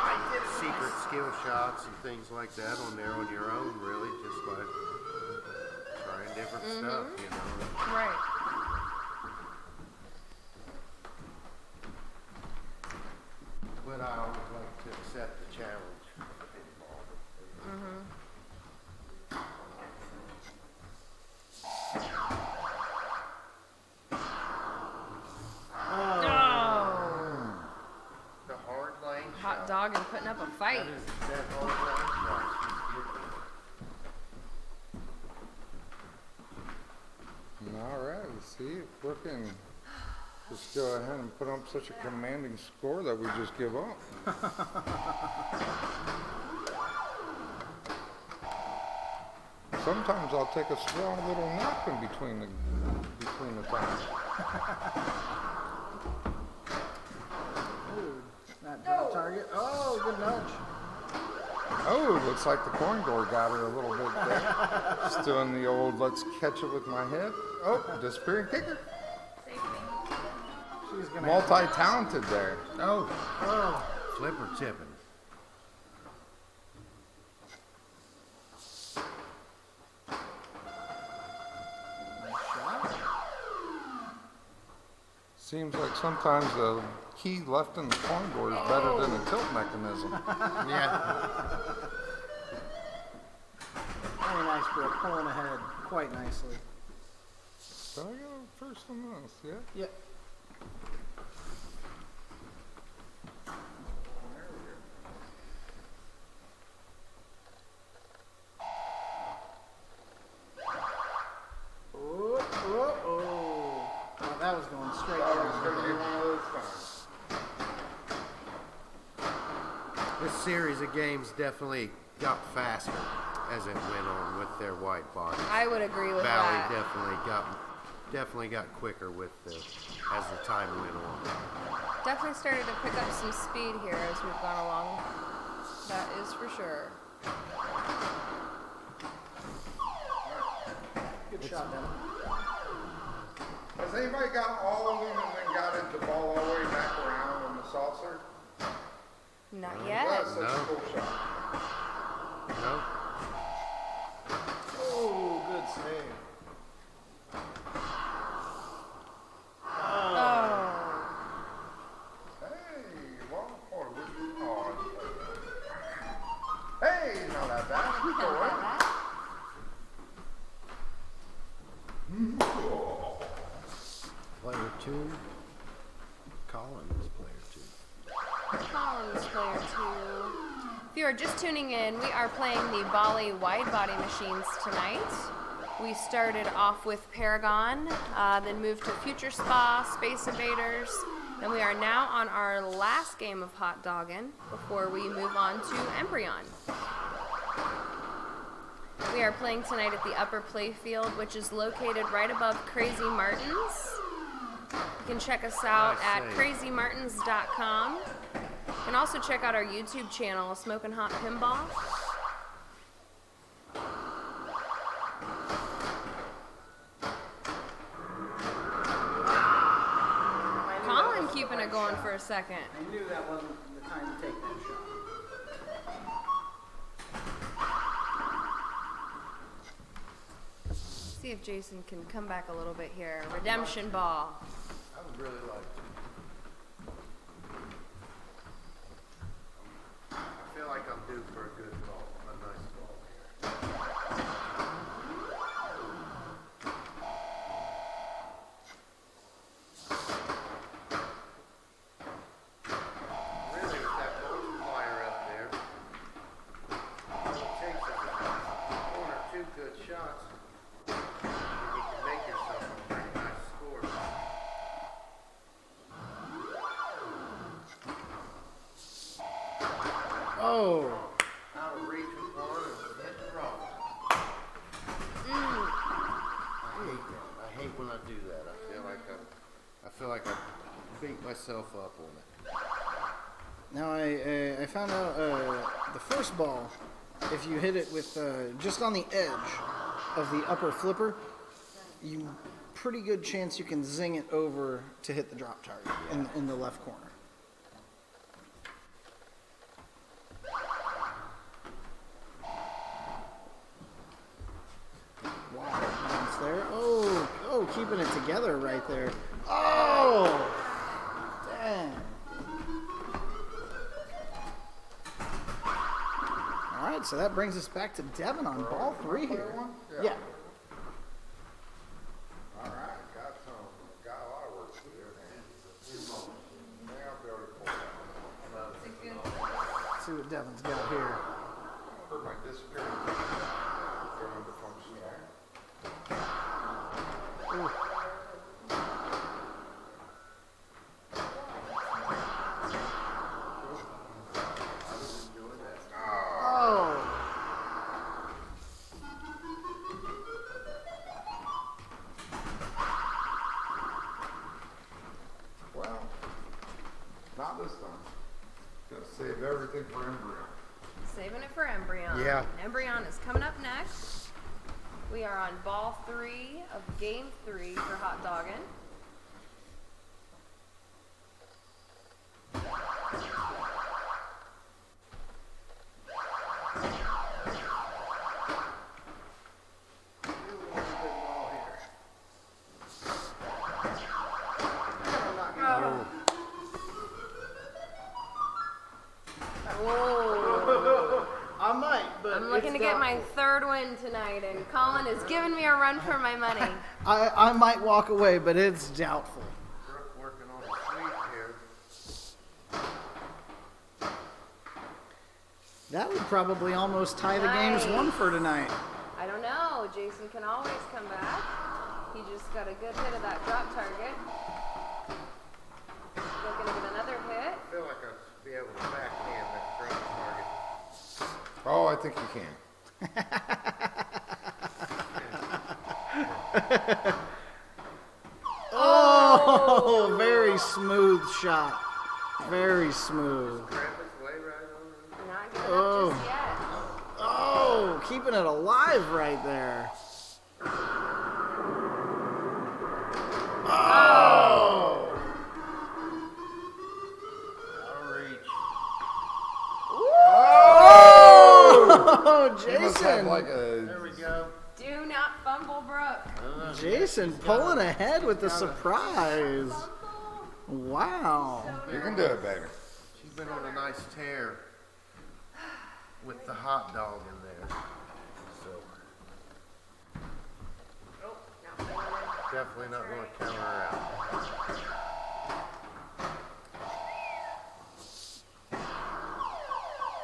secret skill shots and things like that on there on your own, really, just by trying different stuff, you know. Right. But I always like to accept the challenge of pinball. The hard lane shot. Hotdoggin putting up a fight. That hard lane shot. All right, see it working. Just go ahead and put up such a commanding score that we just give up. Sometimes I'll take a small little nap in between the times. Ooh, that drop target. Oh, good nudge. Oh, looks like the corn door got her a little bit there. Just doing the old let's catch it with my head. Oh, disappearing kicker. She's gonna Multi-talented there. Oh, flipper tipping. nice shot. Seems like sometimes the key left in the corn door is better than the tilt mechanism. Yeah. Very nice, Brooke. Pulling ahead quite nicely. So I got first on this, yeah? Yep. Oh, that was going straight That down. was going to be one of those times. This series of games definitely got faster as it went on with their white bodies. I would agree with Bally that. definitely got quicker with as the time went on. Definitely started to pick up some speed here as we've gone along. That is for sure. Good shot, Devin. Has anybody got all of them and then got it the ball all the way back around on the saucer? Not That's yet. such a cool shot. No? Oh, good save. Oh. Hey, well, boy, what you on? Hey, not that bad. Keep going. Player 2. Collins, player 2. Collins player 2. If you are just tuning in, we are playing the Bally Wide-body machines tonight. We started off with Paragon, then moved to Future Spa, Space Invaders, And we are now on our last game of Hotdoggin before we move on to Embryon. We are playing tonight at the Upper Playfield, which is located right above Crazy Martin's. You can check us out at crazymartins.com. You can also check out our YouTube channel, Smokin' Hot Pinball. Colin keeping it going for a second. I knew that wasn't the time to take that shot. See if Jason can come back a little bit here. Redemption ball. I would really like to. I feel like I'm due for a good ball, a nice ball here. Really, with that multiplier up there, all it takes is one or two good shots, and you can make yourself a pretty nice score. Oh, Out of reach with one and hit the wrong. I hate that. I hate when I do that. I feel like I beat myself up on it. now I found out the first ball, if you hit it with just on the edge of the upper flipper, you pretty good chance you can zing it over to hit the drop target in the left corner. Wow, bounce there. Oh, keeping it together right there. Oh, dang. All right, so that brings us back to Devin on ball 3 here. Yeah. All right, got a lot of work to do. I'll be able to pull that. Let's see what Devin's got here. Hurt my disappearance. Go into function there. Ooh. Oh. Well, not this time. Gonna save everything for Embryon. Saving it for Embryon. Yeah. Embryon is coming up next. We are on ball 3 of game 3 for Hotdoggin. I might, but I'm looking to get my 3rd win tonight, and Colin is giving me a run for my money. I might walk away, but it's doubtful. Brooke working on a sweep here. That would probably almost tie the game's Nice. 1 for tonight. I don't know. Jason can always come back. He just got a good hit of that drop target. Looking to get another hit. I feel like I should be able to backhand that drop target. Oh, I think you can. Oh, very smooth shot. Very smooth. Grab his way right on in. Not giving Oh. up just yet. Oh, keeping it alive right there. Oh. Out of reach. Oh, He must have Jason. like There we a. go. Do not fumble, Brooke. Jason pulling ahead with the surprise. Wow. You can do it, baby. She's been on a nice tear with the hot dog in there. So definitely not going to count her out.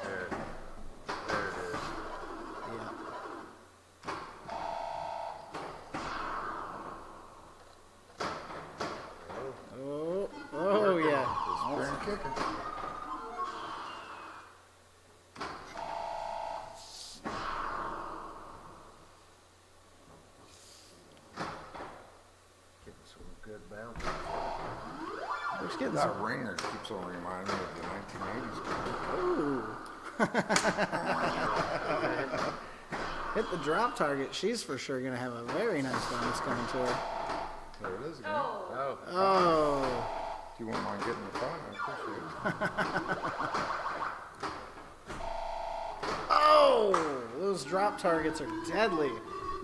There it is. Oh, yeah. kicking. Getting some good bounce. We're just getting That some. ringer keeps on reminding me of the 1980s game. Ooh. Hit the drop target. She's for sure going to have a very nice bonus coming to her. There it is again. Oh. Oh, Oh. If you wouldn't mind getting the phone, I appreciate it. Oh. Those drop targets are deadly.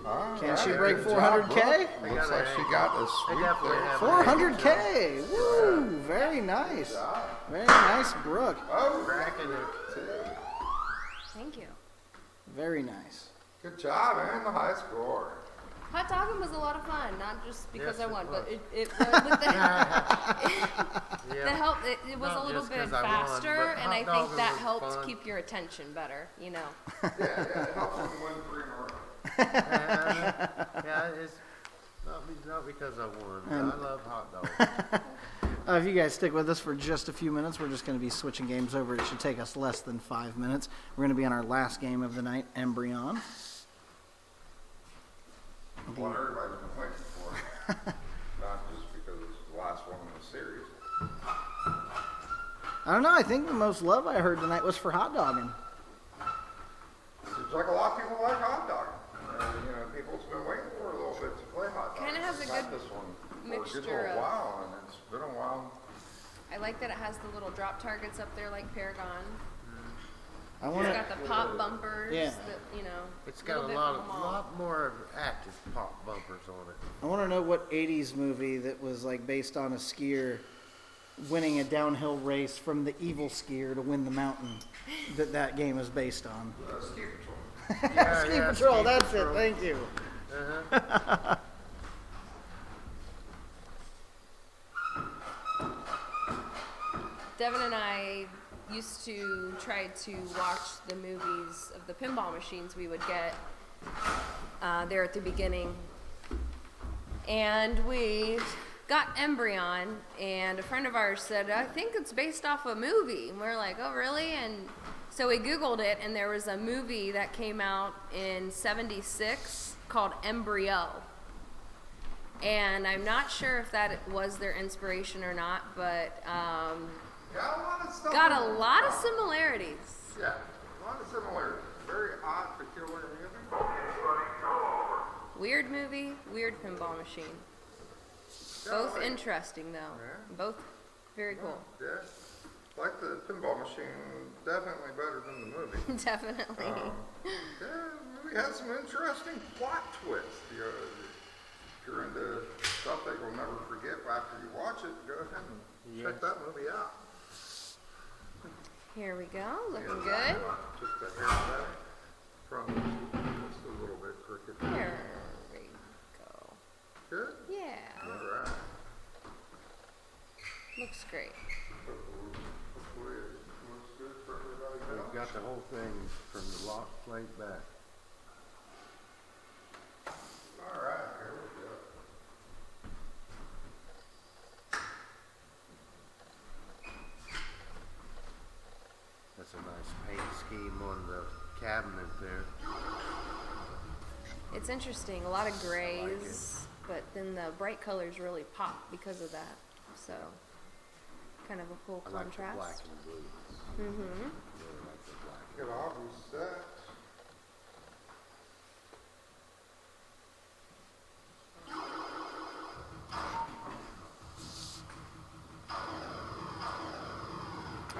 All Can right, she break good job, 400K? Brooke. Looks like she got the they sweep definitely there. have 400K. Woo. Very nice. Very nice, Brooke. Oh, cracking it. too. Thank you. Very nice. Good job, and the high score. Hotdoggin was a lot of fun, not just because Yes, I won, it but was. it with the Yeah. help. It was Not a little just bit 'cause I won, faster, but and I think Hotdoggin that was helps fun. keep your attention better. You know. Yeah, it helps them win 3 in a row. Yeah, it's not because I won. I love hot dogs. If you guys stick with us for just a few minutes, we're just going to be switching games over. It should take us less than 5 minutes. We're going to be on our last game of the night, Embryon. What everybody's been waiting for. Not just because it's the last one in the series. I don't know. I think the most love I heard tonight was for Hotdoggin. Seems like a lot of people like hot dog. You know, people's been waiting for a little bit to play hot dog. Kinda has a Got good this one for a mixture good little of- while, and it's been a while. I like that it has the little drop targets up there like Paragon. I It's want to. got the pop bumpers. Yeah. That, you know. It's got a bit lot from of them all. lot more active pop bumpers on it. I want to know what '80s movie that was like based on a skier winning a downhill race from the evil skier to win the mountain. That game is based on. Ski Patrol. Yeah, Ski yeah, Patrol. Ski That's Patrol. it. Thank you. Uh-huh. Devin and I used to try to watch the movies of the pinball machines we would get there at the beginning. And we got Embryon, and a friend of ours said, I think it's based off a movie. And we're like, oh, really? And so we Googled it, and there was a movie that came out in '76 called Embryo. And I'm not sure if that was their inspiration or not, but Got a lot of stuff. got in a it. lot of similarities. Yeah, a lot of similarities. Very odd, peculiar music. Weird movie, weird pinball machine. Yeah, Both like- Yeah. interesting though. Both very cool. Yeah, like the pinball machine, definitely better than the movie. Definitely. Yeah, the movie had some interesting plot twists. If you're into stuff that you'll never forget after you watch it, go ahead and check that movie out. Here we go. Looking Yeah, good. Just a hair better. Front just a little bit crooked. There we go. Good? Yeah. All right. Looks great. Hopefully it looks good for everybody else. We've got the whole thing from the lock plate back. All right, here we go. That's a nice paint scheme on the cabinet there. It's interesting. A lot of grays, but then the bright colors really pop because of that. So, kind of a cool I like the black contrast. and blue. Mm-hmm. Really like the black. Get all reset.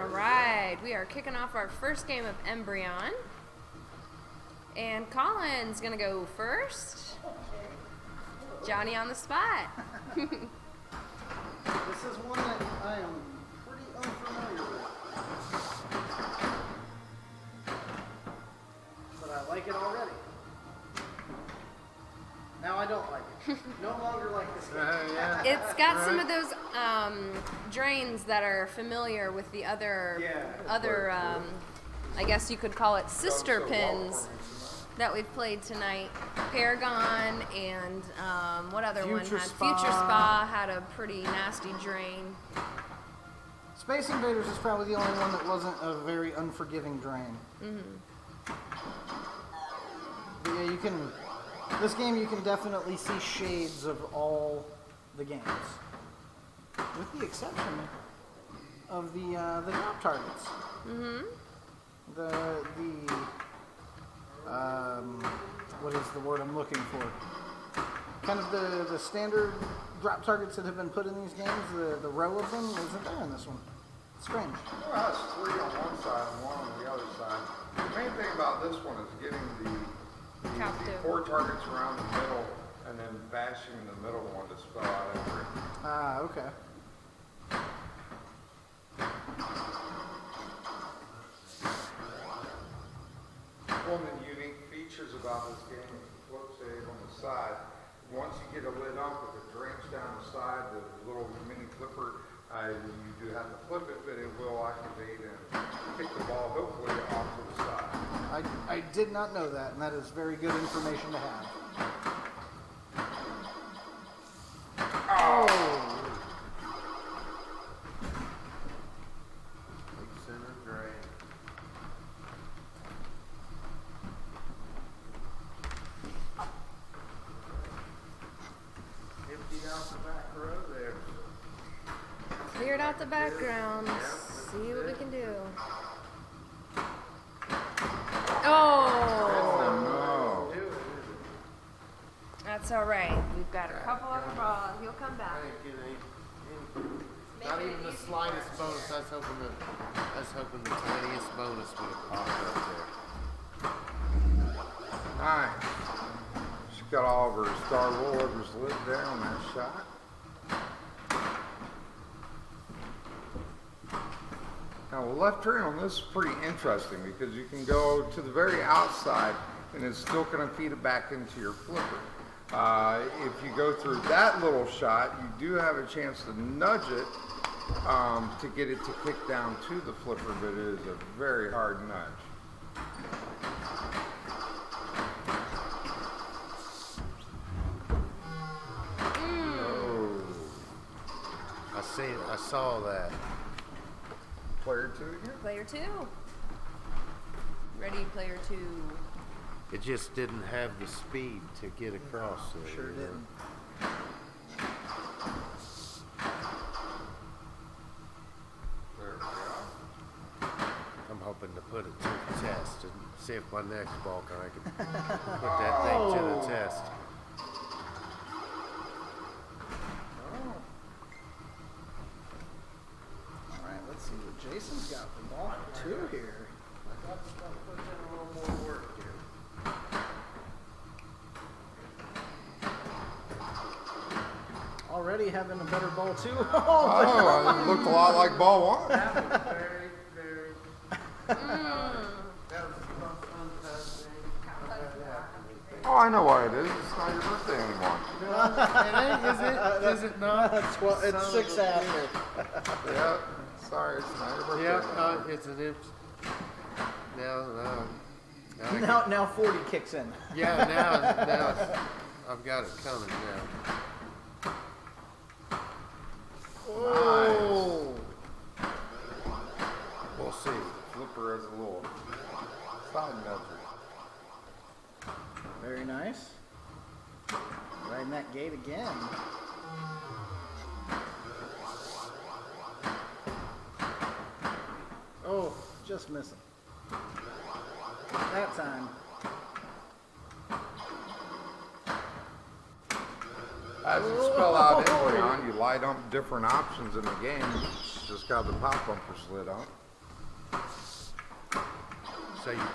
All right, we are kicking off our first game of Embryon. And Colin's gonna go first. Johnny on the spot. This is one that I am pretty unfamiliar with. But I like it already. Now I don't like it. No longer like this game. Yeah. It's got some of those drains that are familiar with the other, Yeah. I guess you could call it sister pins that we've played tonight. Paragon and what other one Future had? Spa. Future Spa had a pretty nasty drain. Space Invaders is probably the only one that wasn't a very unforgiving drain. But yeah, you can. This game, you can definitely see shades of all the games, with the exception of the drop targets. What is the word I'm looking for? Kind of the standard drop targets that have been put in these games. The row of them isn't there in this one. It's strange. Well, it's 3 on one side and 1 on the other side. The main thing about this one is getting the 4 targets around the middle and then bashing the middle one to spell out every. Ah, okay. One of the unique features about this game is the flip save on the side. Once you get a lid up, if it drains down the side, the little mini clipper, you do have to flip it, but it will activate and kick the ball hopefully off to the side. I did not know that, and that is very good information to have. Oh! Big center drain. Emptied out the back row there. Cleared out the background. See what we can do. Oh! Oh Do it, is That's all right. We've got a couple other balls. He'll come it? back. I didn't get any, not even the slightest bonus. I was hoping the tiniest bonus would have popped up there. nice. She got all of her Star Rollovers lit there on that shot. Now, the left turn on this is pretty interesting because you can go to the very outside and it's still going to feed it back into your flipper. If you go through that little shot, you do have a chance to nudge it to get it to kick down to the flipper, but it is a very hard nudge. I saw that. Player 2 again? Player 2. Ready, player 2. It just didn't have the speed to get across there. Sure you know? didn't. There we go. I'm hoping to put it to the test and see if my next ball I can put that thing to the test. All right, let's see what Jason's got for ball 2 here. I got to put in a little more work here. Already having a better ball 2. Oh, it looked a lot like ball 1. That was very, very. That was the most untimed thing I've had happen to me. Oh, I know why it is. It's not your birthday anymore. Is it not? It's 6 after. Yep. Sorry, it's not your birthday Yep, anymore. it's an empty. Now I Now 40 kicks in. yeah, now I've got it coming now. Oh! We'll see. Flipper has a little side nudger. Very nice. Riding that gate again. Oh, just missing. That time. As you spell out Embryon, you light up different options in the game. Just got the pop bumper slid up. So you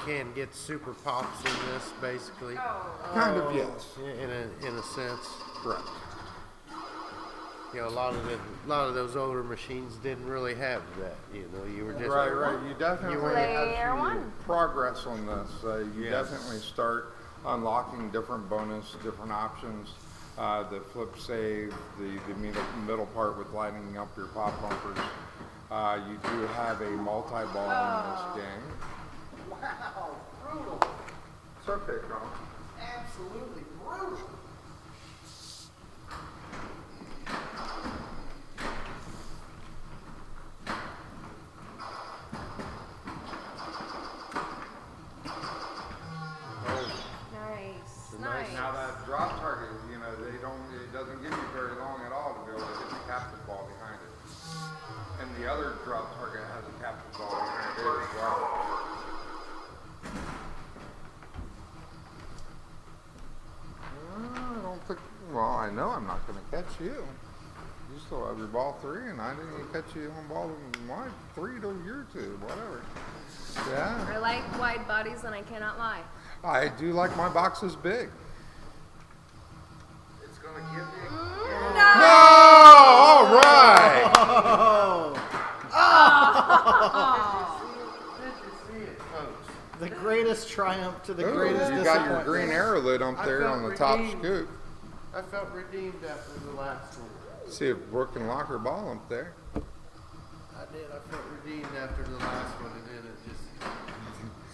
can get super pops in this basically. Kind of, yes. In a sense. Correct. You know, a lot of those older machines didn't really have that. You know, you were just Right. You definitely as Player you 1. progress on this, you Yes. definitely start unlocking different bonus, different options. The flip save, the middle part with lighting up your pop bumpers. You do have a multi-ball in this game. Wow, brutal. It's okay, Colin. Absolutely brutal. other drop target has a captain ball in there too as well. I don't think. Well, I know I'm not going to catch you. You still have your ball 3, and I didn't even catch you on ball 3 to your 2, whatever. Yeah. I like wide bodies, and I cannot lie. I do like my boxes big. It's gonna give me. No! All right. Did you see it, folks? The greatest triumph to the Ooh, greatest you got your disappointment. green arrow lid up there on the top redeemed. scoop. I felt redeemed after the last one. See if Brooke can lock her ball up there. I did. I felt redeemed after the last one, and then it just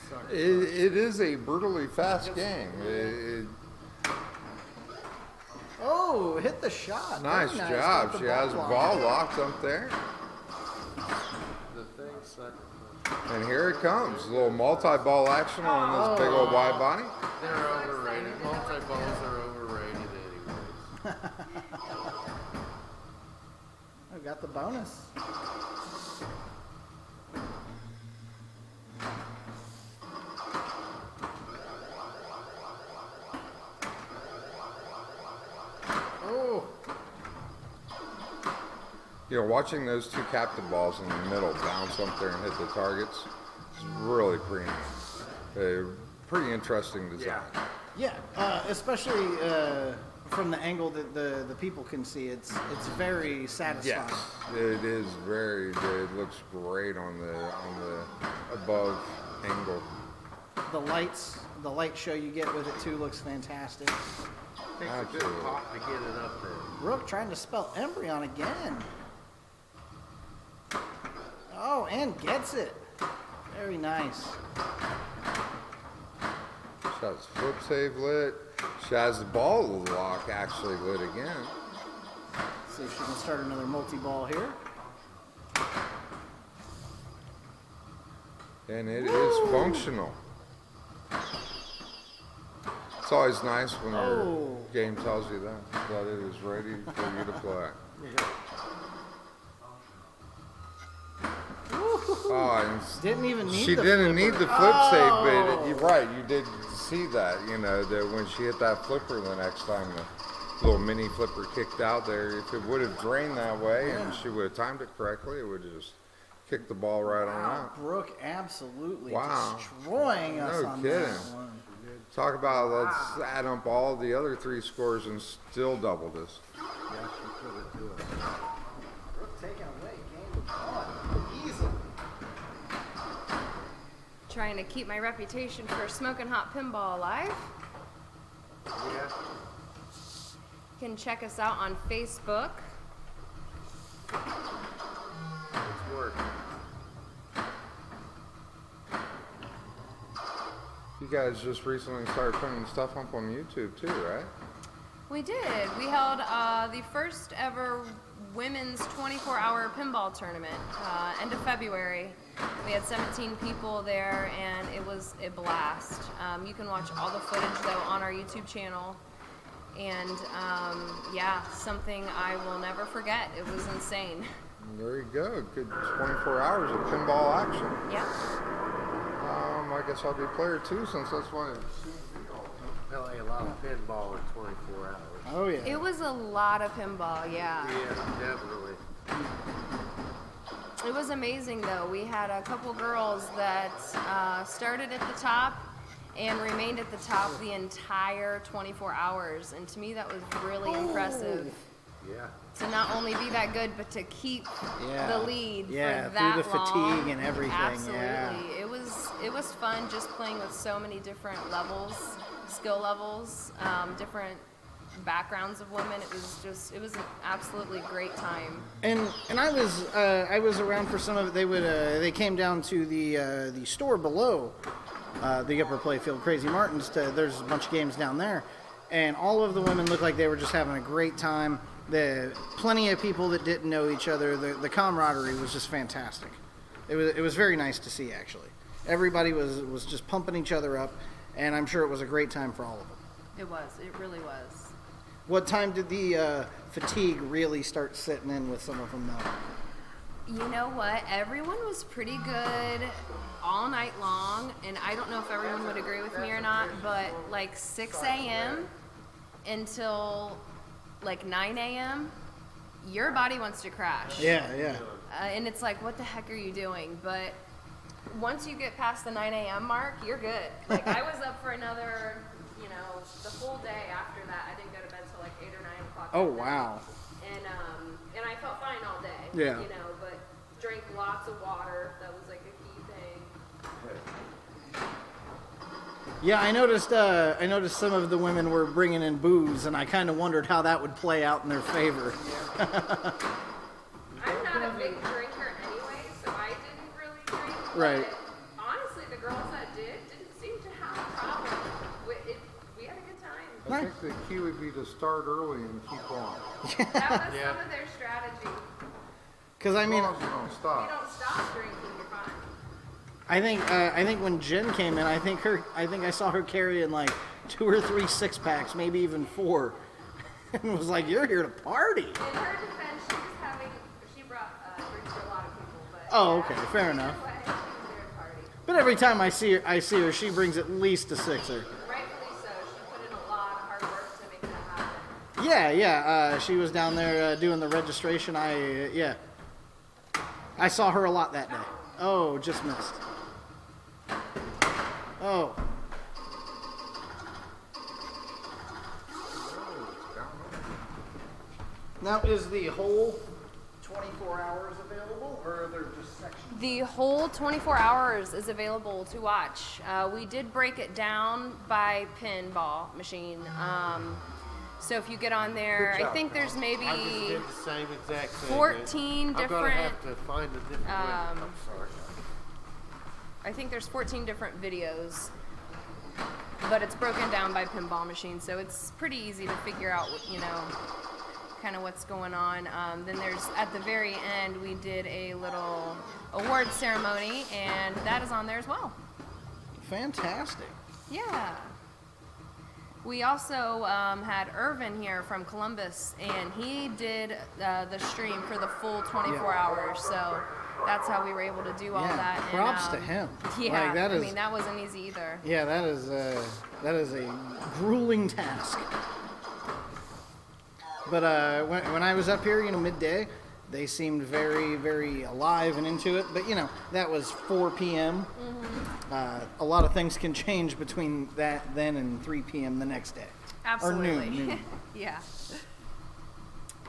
sucked. It is a brutally fast game. Oh, hit the shot. Nice Very job. Got the She has the ball locked up there. The thing sucked. And here it comes. A little multi-ball action on this big old wide body. They're overrated. Multi-balls are overrated anyways. I got the bonus. Oh, You know, watching those two captain balls in the middle bounce up there and hit the targets is really pretty neat. Pretty interesting design. yeah. Especially from the angle that the people can see, it's very satisfying. Yes, it is very good. It looks great on the above angle. The light show you get with it too looks fantastic. Takes a good Absolutely. pop to get it up there. Brooke trying to spell Embryon again. Oh, and gets it. Very nice. She has flip save lit. She has the ball lock actually lit again. See if she can start another multi-ball here. And it is functional. It's always nice when your Oh. game tells you that it is ready for you to play. Oh, and Didn't even need she the didn't need flipper. the flip save, but Oh. you're right. You did see that, you know, that when she hit that flipper the next time, the little mini flipper kicked out there. If it would have drained that way and she would have timed it correctly, it would have just kicked the ball right on Wow, out. Brooke absolutely Wow. destroying us No on kidding. that one. Talk about let's add up all the other 3 scores and still double this. Yeah, she put it to it. Brooke taking away game 1. Easy. Trying to keep my reputation for Smokin' Hot Pinball alive. Yeah. You can check us out on Facebook. It's working. You guys just recently started putting stuff up on YouTube too, right? We did. We held the first ever women's 24-hour pinball tournament end of February. We had 17 people there, and it was a blast. You can watch all the footage, though, on our YouTube channel. And, yeah, something I will never forget. It was insane. There you go. Good 24 hours of pinball action. Yeah. I guess I'll be player 2 since that's what it Play a lot of pinball in 24 hours. Oh, yeah. It was a lot of pinball, yeah. Yeah, definitely. It was amazing, though. We had a couple girls that started at the top and remained at the top the entire 24 hours. And to me, that was really impressive. Yeah. To not only be that good, but to keep Yeah. the lead Yeah, for through that the long. fatigue and everything, Absolutely. yeah. It was fun just playing with so many different levels, skill levels, different backgrounds of women. It was an absolutely great time. And I was around for some of it. They came down to the store below the Upper Playfield, Crazy Martin's. There's a bunch of games down there, and all of the women looked like they were just having a great time. Plenty of people that didn't know each other. The camaraderie was just fantastic. It was very nice to see, actually. Everybody was just pumping each other up, and I'm sure it was a great time for all of them. It was. It really was. What time did the fatigue really start setting in with some of them, though? You know what? Everyone was pretty good all night long, and I don't know if everyone would agree with me or not, but like 6 a.m. until like 9 a.m., your body wants to crash. Yeah. And it's like, what the heck are you doing? But once you get past the 9 a.m. mark, you're good. Like, I was up for another, the full day after that. I didn't go to bed till like 8 or 9 o'clock. Oh, that night. wow. And I felt fine all day. Yeah. But drank lots of water. That was like a key thing. Yeah, I noticed some of the women were bringing in booze, and I kind of wondered how that would play out in their favor. I'm not a big drinker anyway, so I didn't really drink. Right. But honestly, the girls that didn't seem to have a problem with it. We had a good time. I think the key would be to start early and keep on. That was some of their strategy. Because I mean, As long as you don't If stop. you don't stop drinking, you're fine. I think when Jen came in, I think I saw her carrying like 2 or 3 6-packs, maybe even 4, and was like, "You're here to party." In her defense, she brought drinks for a lot of people. But Oh, okay, fair enough. Either way, she was there to party. But every time I see her, she brings at least a 6er. Rightfully so. She put in a lot of hard work to make that happen. Yeah. She was down there doing the registration. I saw her a lot that day. Oh, just missed. Oh. Now, is the whole 24 hours available, or are there just sections? The whole 24 hours is available to watch. We did break it down by pinball machine. So if you get on there, Good I job, think there's maybe I just did the same exact thing. 14 I'm gonna different. have to find a different way. I'm sorry. I think there's 14 different videos, but it's broken down by pinball machine, so it's pretty easy to figure out, kind of what's going on. Then there's, at the very end, we did a little award ceremony, and that is on there as well. Fantastic. Yeah. We also had Irvin here from Columbus, and he did the stream for the full 24 hours, so that's how we were able to do all that. And, props to him. Yeah, Like, that is, that wasn't easy either. Yeah, that is a grueling task. But when I was up here, midday, they seemed very, very alive and into it. But that was 4 p.m. Mm-hmm. A lot of things can change between that then and 3 p.m. the next day. Absolutely. Or noon. Yeah.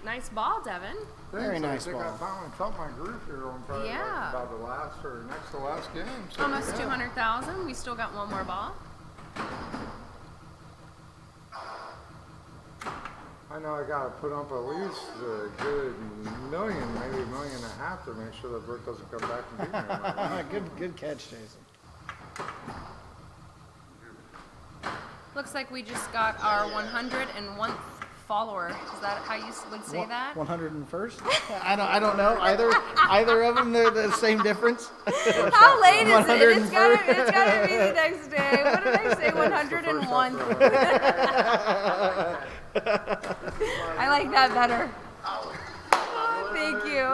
Nice ball, Devin. Very nice I think ball. I finally felt my groove here on probably Yeah. about the last or next to last game. So, Almost yeah. 200,000. We still got one more ball. I know I got to put up at least a good million, maybe $1.5 million to make sure that Brooke doesn't come back and beat me. Good catch, Jason. Looks like we just got our 101th follower. Is that how you would say that? 101st? I don't know. Either of them, they're the same difference. How late is it? It's 101st. gotta be the next day. What did I say? 101. I like that better. Oh, thank you.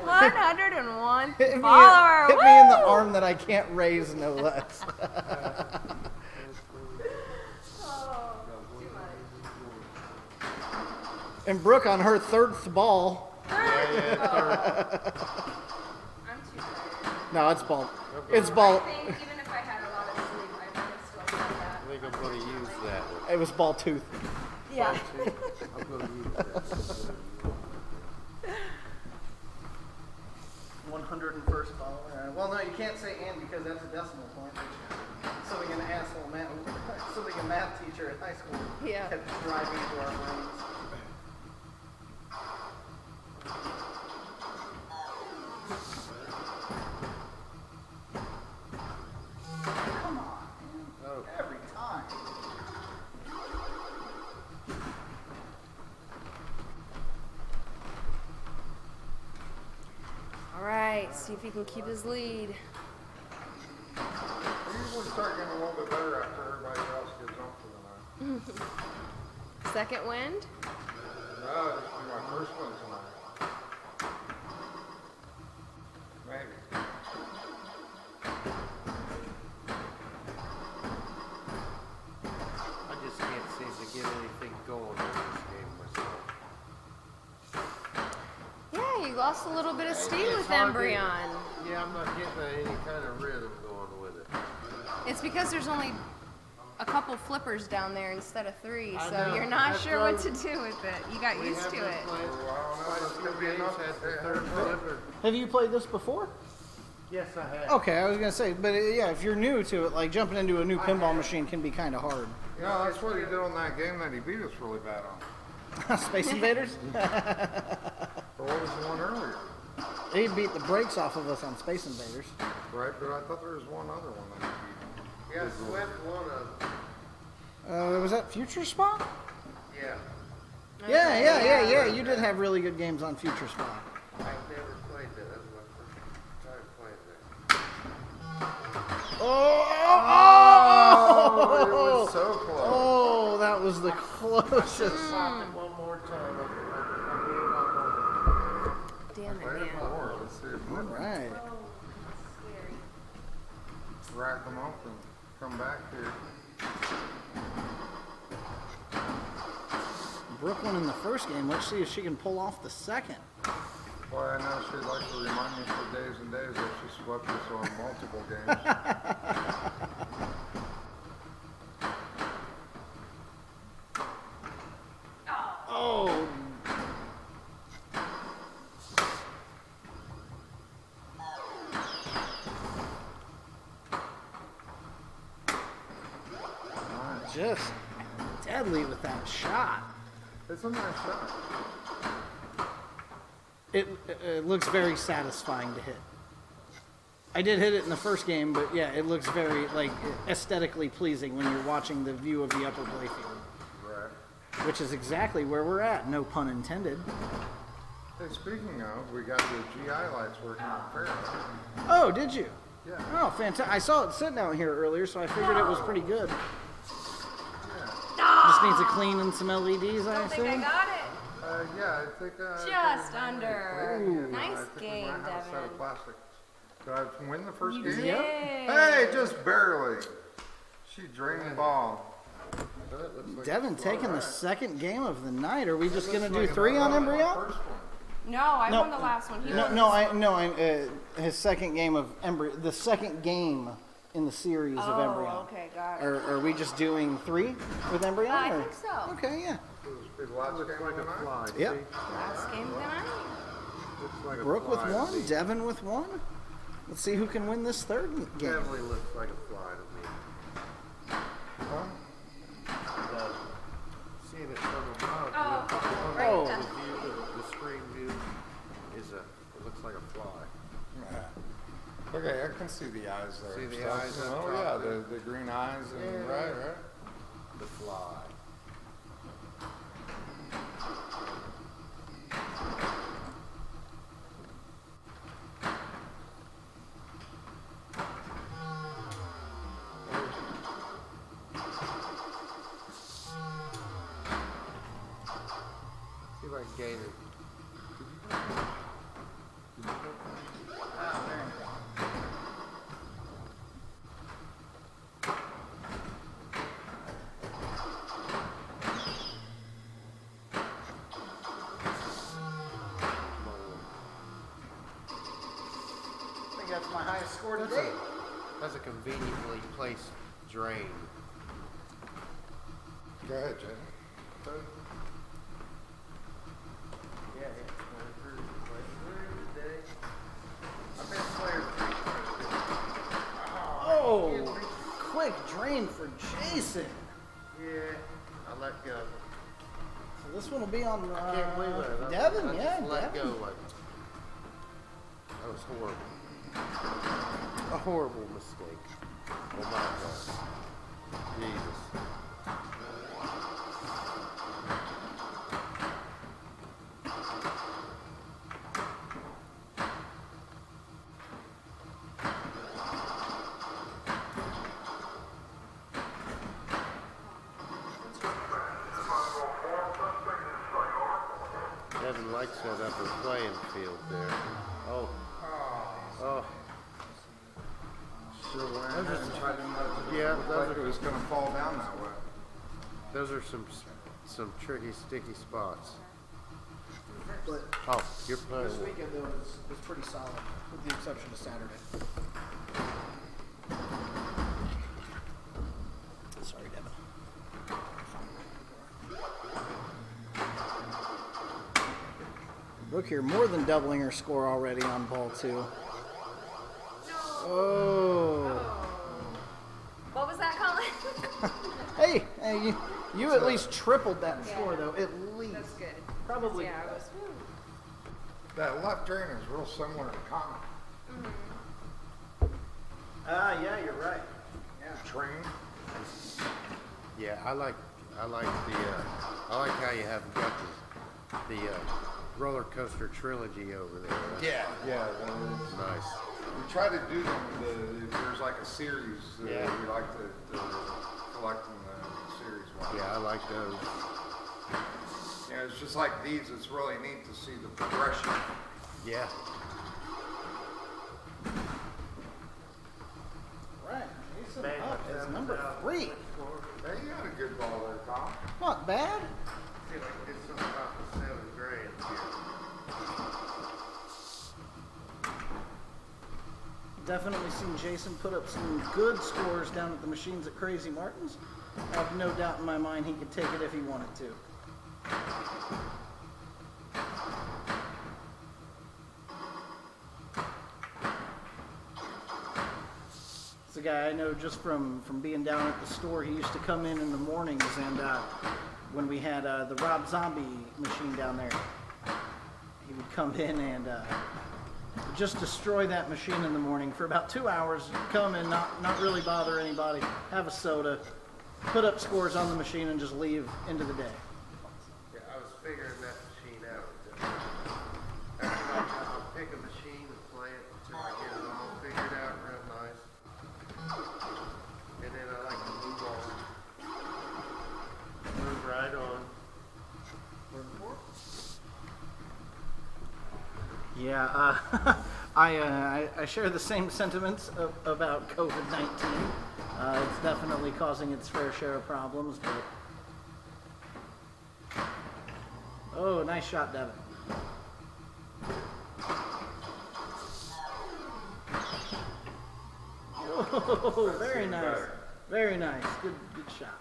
101 follower. Hit me in the arm that I can't raise, no less. Oh, too much. And Brooke on her 3rd ball. I'm too tired. No, it's ball. It's ball. I think even if I had a lot of sleep, I would have still said that. I think I'm going to use that. It was ball tooth. Yeah. I'm going to use that. 101st ball. Well, no, you can't say "and" because that's a decimal point. Something an asshole math, something a math teacher at high school Yeah. kept driving into our brains. Come on, man. Every time. All right. See if he can keep his lead. We usually start getting a little bit better after everybody else gives up for the night. Second wind. No, this will be my first one tonight. lost a little bit of steam with hard to- Embryon. Yeah, I'm not getting any kind of rhythm going with it. It's because there's only a couple flippers down there instead of 3, I so know. you're not That's sure what right. to do with it. You got We used have to been it. playing quite a few games at the third flipper. Have you played this before? Yes, I have. Okay, I was gonna say, but yeah, if you're new to it, like jumping into a new pinball machine can be kind of hard. Yeah, that's what he did on that game that he beat us really bad on. Space Invaders? Or what was the one earlier? He beat the brakes off of us on Space Invaders. Right, but I thought there was one other one that he beat. Yeah, swept one of them. Was that Future Spot? Yeah. Yeah. You did have really good games on Future Spot. I've never played that. That was my first time playing that. Oh, it was so close. Oh, that was the closest. Pop it one more time. Damn it, Play it man. more. Let's see if we can Right. rack them up and come back here. Brooklyn in the first game. Let's see if she can pull off the second. Boy, I know she'd like to remind me for days and days that she swept us on multiple games. Oh. Just deadly with that shot. It's a nice shot. It looks very satisfying to hit. I did hit it in the first game, but yeah, it looks very like aesthetically pleasing when you're watching the view of the Upper Playfield, Right. which is exactly where we're at. No pun intended. Hey, speaking of, we got the GI lights working on Paragon. Oh, did you? Yeah. Oh, fantastic! I saw it sitting out here earlier, so I figured it was pretty good. Yeah. Just needs a clean and some LEDs, I I think I assume. got it. Yeah, I think. Just under. Ooh. Nice I think we game, might have a set Devin. of plastic. Did I win the first You game? did. Hey, just barely. She drained the ball. Devin taking the second game of the night. Are we just gonna do Like 3 on another Embryon? first one. No, I No. won the last one. He won. His second game of Embryon, the second game in the series of Embryon. Oh, okay, got it. Are we just doing 3 with Embryon? I or- think so. Okay, yeah. Big last Looks game like of a the night. fly. Yep. See? Last game of the night. Looks like a Brooke with fly to 1, me. Devin with 1. Let's see who can win this third game. Definitely looks like a fly to me. Huh? Seeing it from above. Oh, the right. Oh. view, the screen view is it looks like a fly. Yeah. Okay, I can see the eyes there. See the So, eyes up Oh top yeah, there? the green eyes and Yeah. right. The fly. See if I can gain it. I think that's my highest score to date. That's a conveniently placed drain. Go ahead, Jay. Yeah, it's going through today. I've been playing 3. Oh, quick drain for Jason. Yeah, I let go. So this one will be on I can't believe it. Devin, I yeah, just let Devin. go like that was horrible. A horrible mistake. Oh my God. Jesus. Devin likes that upper playing field there. Oh. Oh. Sure went ahead and tried to let it Yeah, look those like are- it was gonna fall down that way. Those are some tricky, sticky spots. but Oh, you're playing. this weekend though was pretty solid, with the exception of Saturday. Sorry, Devin. Look here, more than doubling her score already on ball 2. Oh. What was that, Colin? Hey, you at least tripled that score though, at least. That's good. Probably. Yeah, I was. That left drain is real similar to common. Yeah, you're right. Yeah. Train. Yeah, I like how you have got the roller coaster trilogy over there. Yeah. Yeah. that is- Nice. We try to do them. There's like a series. Yeah. We like to collect them series wise. Yeah, I like those. Yeah, it's just like these. It's really neat to see the progression. Yeah. Right. Jason Man, up is that's number out. 3. Hey, you got a good ball there, Tom. Not bad. See if I can get something about the 7 grand here. Definitely seen Jason put up some good scores down at the machines at Crazy Martin's. I have no doubt in my mind he could take it if he wanted to. It's a guy I know just from being down at the store. He used to come in the mornings, and when we had the Rob Zombie machine down there, he would come in and just destroy that machine in the morning for about 2 hours, come and not really bother anybody, have a soda, put up scores on the machine, and just leave into the day. Yeah, I was figuring that machine out. I'll pick a machine and play it until I get it all figured out real nice. And then I like to move on. Move right on. Yeah, I share the same sentiments about COVID-19. It's definitely causing its fair share of problems, but... Oh, nice shot, Devin. Oh, very nice. Very nice. Good shot.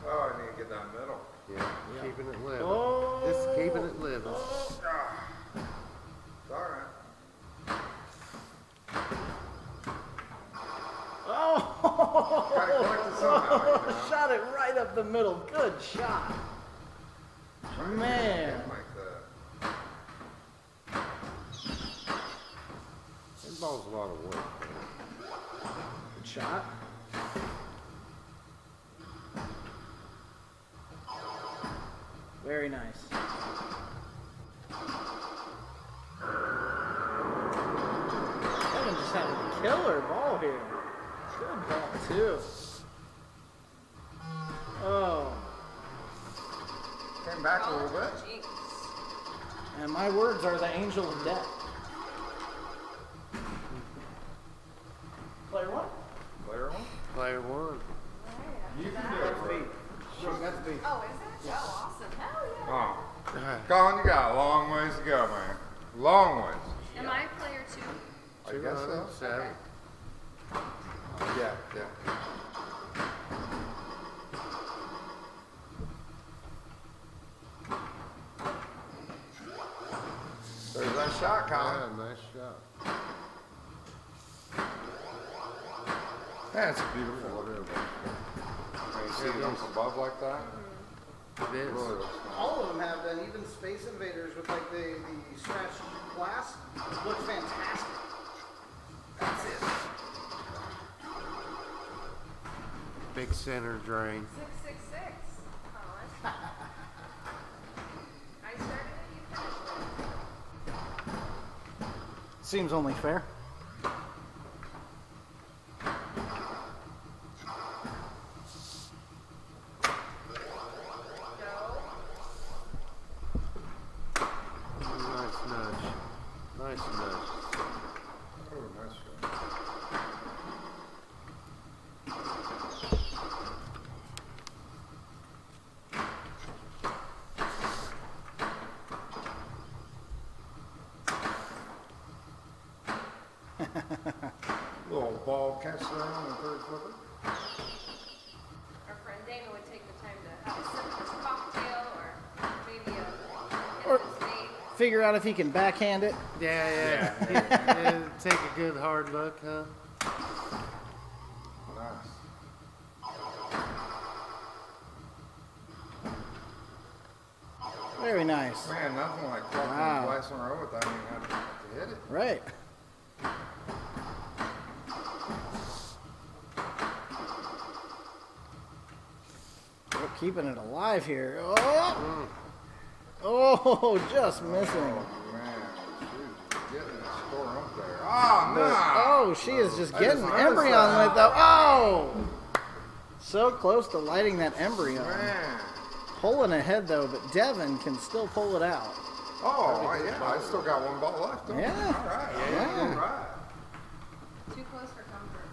Oh, I need to get that middle. Yeah. Keeping it living. Oh. Just keeping it living. It's all right. Oh! Gotta collect it somehow, you know? Shot it right up the middle. Good shot. Man. Like that. Pinball's a lot of work. Good shot. Very nice. Kevin just had a killer ball here. Good ball, too. Oh, Came back a little bit. Jinx. and my words are the angel of death. Player one? Player one. Player one. You can do it, bro. That's B. Oh, is it? Oh, awesome. Hell yeah. Oh, Colin, you got a long ways to go, man. Long ways. Am I player 2? I guess so. 207. Yeah, yeah. There's that shot, Colin. Yeah, nice shot. Yeah, it's a beautiful look. When you see it up above like that, It it is. really looks nice. All of them have been, even Space Invaders with like the scratched glass, look fantastic. That's it. Big center drain. 666. Colin. I started it, you finished it. Seems only fair. Go. Nice nudge. Nice nudge. Oh, nice shot. ball catch there on the third flipper. Our friend Dana would take the time to have a sip of his cocktail or maybe a Or- get his mate. Figure out if he can backhand it. Yeah. Yeah, take a good hard look, huh? Nice. Very nice. Man, nothing like fucking Wow. twice in a row without even having to hit it. Right. We're keeping it alive here. Oh, oh, just missing. Oh, man. She's getting the score up there. Oh, no. Oh, she is just I getting just noticed Embryon that. with though. Oh, so close to lighting that Embryon. Man. Pulling ahead though, but Devin can still pull it out. Oh, yeah. I still got one ball left. Don't I? Yeah. All right. Yeah. All right. Too close for comfort.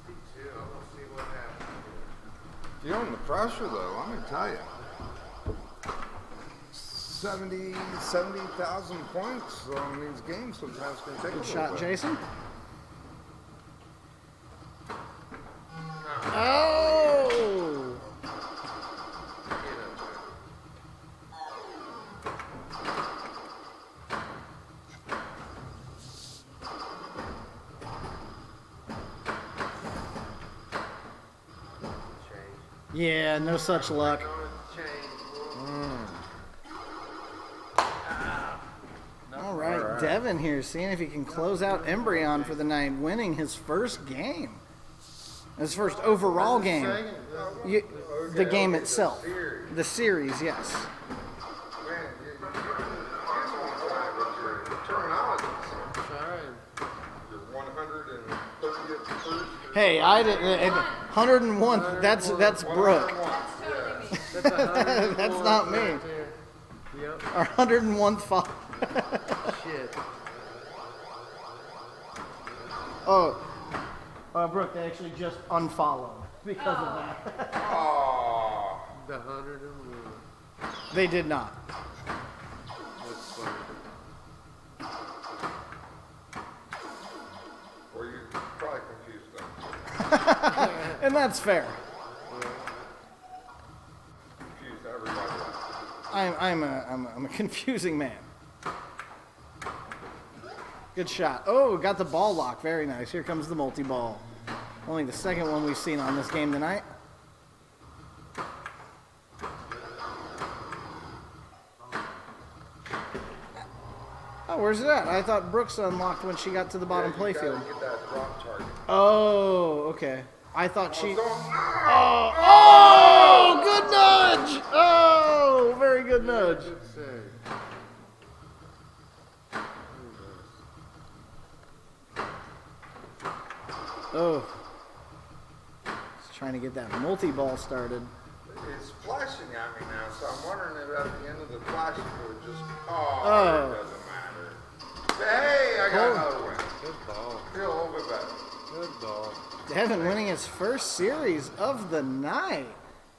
Me too. I'm gonna see what happens. Feeling the pressure, though, let me tell you. 70,000 points on these games sometimes can take a Good little shot, bit. Jason. Oh! Yeah, no such luck. All right, Devin here, seeing if he can close out Embryon for the night, winning his first game. His first overall game. The game itself. The series, yes. Man, you with your terminology. Your 130th first. Hey, I didn't. 101. That's Brooke. That's not me. Yep. Our 101th father. Shit. Oh, Brooke, they actually just unfollowed because of that. Oh, The 101. They did not. That's funny. well, you probably confused them. And that's fair. Confused everybody. I'm a confusing man. Good shot. Oh, got the ball lock. Very nice. Here comes the multi-ball. Only the second one we've seen on this game tonight. Oh, where's it at? I thought Brooks unlocked when she got to the bottom Yeah, you gotta playfield. get that drop target. Oh, okay. I thought she... Don't- Oh, good nudge! Oh, very good nudge. Good save. Oh. Just trying to get that multi-ball started. It's flashing at me now, so I'm wondering if at the end of the flash it would just. Oh. Oh, it doesn't matter. But hey, I got another win. Good ball. Feel a little bit better. Good ball. Devin winning his first series of the night.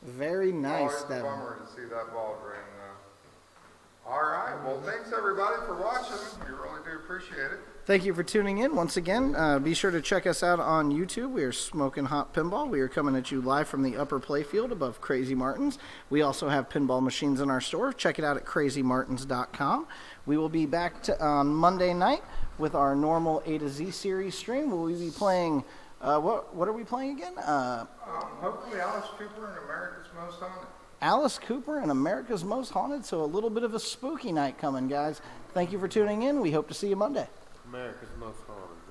Very nice, Always a Devin. bummer to see that ball drain, though. All right. Well, thanks everybody for watching. We really do appreciate it. Thank you for tuning in once again. Be sure to check us out on YouTube. We are Smokin' Hot Pinball. We are coming at you live from the Upper Playfield above Crazy Martin's. We also have pinball machines in our store. Check it out at crazymartins.com. We will be back on Monday night with our normal A to Z series stream. We'll be playing, what are we playing again? Hopefully Alice Cooper and America's Most Haunted. Alice Cooper and America's Most Haunted. So a little bit of a spooky night coming, guys. Thank you for tuning in. We hope to see you Monday. America's Most Haunted.